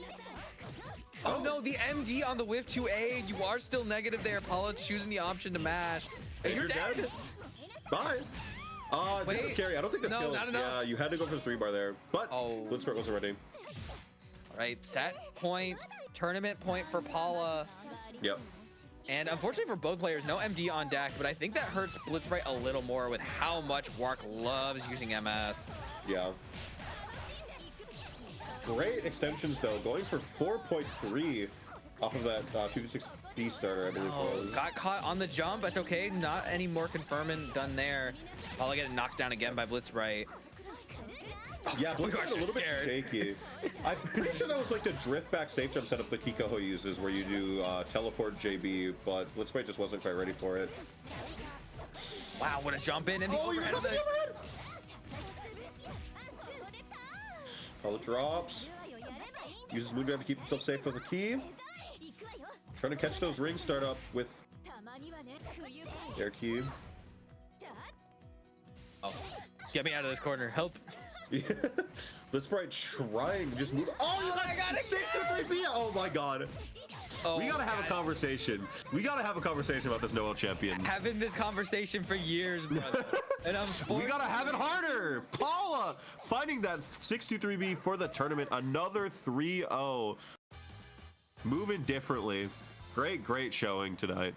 [SPEAKER 1] Oh no, the MD on the whiff 2A. You are still negative there. Paula choosing the option to mash. Hey, you're dead.
[SPEAKER 2] Bye. This is scary. I don't think this kills. Yeah, you had to go for the 3-bar there. But Blitzbright wasn't ready.
[SPEAKER 1] All right, set point, tournament point for Paula.
[SPEAKER 2] Yep.
[SPEAKER 1] And unfortunately for both players, no MD on deck, but I think that hurts Blitzbright a little more with how much Wark loves using MS.
[SPEAKER 2] Yeah. Great extensions though, going for 4.3 off of that 2-6B starter, I believe it was.
[SPEAKER 1] Got caught on the jump. That's okay. Not any more confirming done there. Paula getting knocked down again by Blitzbright.
[SPEAKER 2] Yeah, Blitzbright's a little bit shaky. I'm pretty sure that was like the drift back safe jump setup that Kikoho uses, where you do teleport JB, but Blitzbright just wasn't quite ready for it.
[SPEAKER 1] Wow, what a jump in and the overhead of the...
[SPEAKER 2] Paula drops. Uses moon grab to keep himself safe with the key. Trying to catch those rings start up with air key.
[SPEAKER 1] Oh, get me out of this corner. Help.
[SPEAKER 2] Yeah. Blitzbright trying to just move. Oh, you got 6-3B. Oh my god. We gotta have a conversation. We gotta have a conversation about this Noel champion.
[SPEAKER 1] Having this conversation for years, brother. And we
[SPEAKER 2] gotta have it harder. Paula finding that 6-3B for the tournament. Another 3-0. Moving differently. Great showing tonight.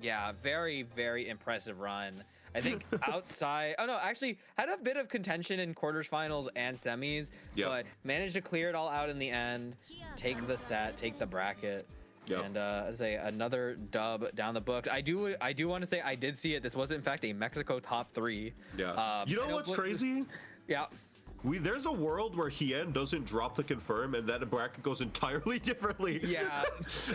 [SPEAKER 1] Yeah, very impressive run. I think outside, actually had a bit of contention in quarters, finals, and semis, but managed to clear it all out in the end. Take the set, take the bracket. And say another dub down the books. I do want to say I did see it. This was in fact a Mexico top 3.
[SPEAKER 2] Yeah. You know what's crazy?
[SPEAKER 1] Yeah.
[SPEAKER 2] There's a world where Hien doesn't drop the confirm and that bracket goes entirely differently.
[SPEAKER 1] Yeah.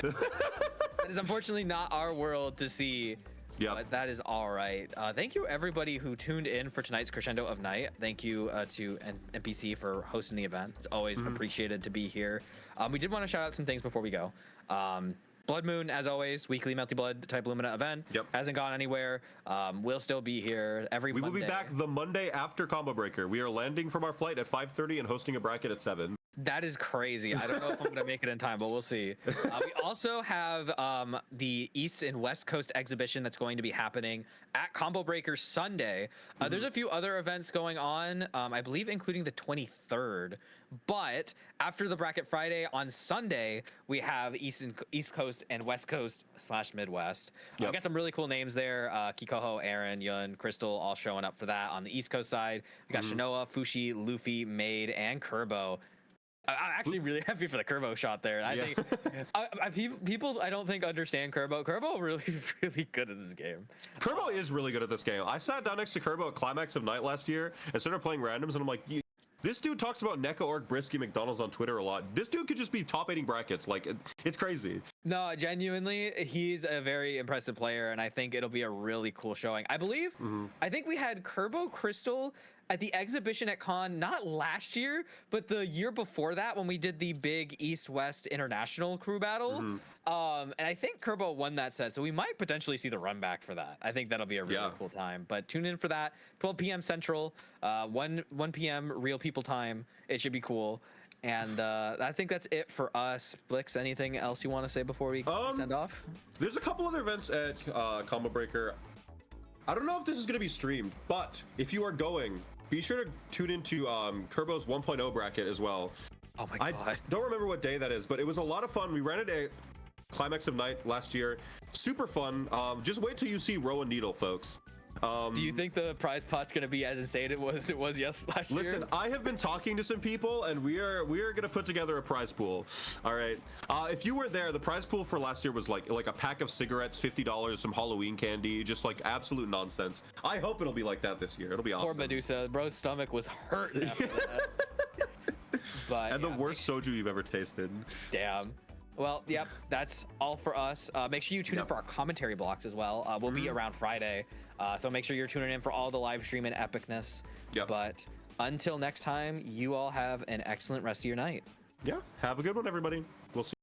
[SPEAKER 1] That is unfortunately not our world to see. Yeah, but that is all right. Thank you everybody who tuned in for tonight's Crescendo of Night. Thank you to NPC for hosting the event. It's always appreciated to be here. We did want to shout out some things before we go. Blood Moon, as always, weekly Melty Blood type Lumina event. Hasn't gone anywhere. We'll still be here every Monday.
[SPEAKER 2] We will be back the Monday after Combo Breaker. We are landing from our flight at 5:30 and hosting a bracket at 7.
[SPEAKER 1] That is crazy. I don't know if I'm gonna make it in time, but we'll see. We also have the East and West Coast exhibition that's going to be happening at Combo Breaker Sunday. There's a few other events going on, I believe including the 23rd. But after the bracket Friday on Sunday, we have East Coast and West Coast / Midwest. We got some really cool names there. Kikoho, Aaron, Yun, Crystal all showing up for that on the East Coast side. We got Shinoa, Fushi, Luffy, Maid, and Kerbo. I'm actually really happy for the Kerbo shot there. I think people I don't think understand Kerbo. Kerbo really good at this game.
[SPEAKER 2] Kerbo is really good at this game. I sat down next to Kerbo at Climax of Night last year and started playing randoms, and I'm like, this dude talks about Neko, Orc, Brisky, McDonald's on Twitter a lot. This dude could just be top 8 brackets. Like, it's crazy.
[SPEAKER 1] No, genuinely, he's a very impressive player, and I think it'll be a really cool showing. I believe, I think we had Kerbo Crystal at the exhibition at CoN, not last year, but the year before that when we did the big East-West International crew battle. And I think Kerbo won that set, so we might potentially see the run back for that. I think that'll be a really cool time. But tune in for that, 12 p.m. Central, 1 p.m. real people time. It should be cool. And I think that's it for us. Blix, anything else you want to say before we send off?
[SPEAKER 2] There's a couple other events at Combo Breaker. I don't know if this is going to be streamed, but if you are going, be sure to tune into Kerbo's 1.0 bracket as well.
[SPEAKER 1] Oh my god.
[SPEAKER 2] I don't remember what day that is, but it was a lot of fun. We ran it at Climax of Night last year. Super fun. Just wait till you see Row and Needle, folks.
[SPEAKER 1] Do you think the prize pot's gonna be as insane as it was last year?
[SPEAKER 2] Listen, I have been talking to some people, and we are gonna put together a prize pool. All right. If you were there, the prize pool for last year was like a pack of cigarettes, $50, some Halloween candy, just like absolute nonsense. I hope it'll be like that this year. It'll be awesome.
[SPEAKER 1] Poor Medusa, bro's stomach was hurting after that. But
[SPEAKER 2] and the worst soju you've ever tasted.
[SPEAKER 1] Damn. Well, yep, that's all for us. Make sure you tune in for our commentary blocks as well. We'll be around Friday, so make sure you're tuning in for all the live stream and epicness. But until next time, you all have an excellent rest of your night.
[SPEAKER 2] Yeah, have a good one, everybody. We'll see you.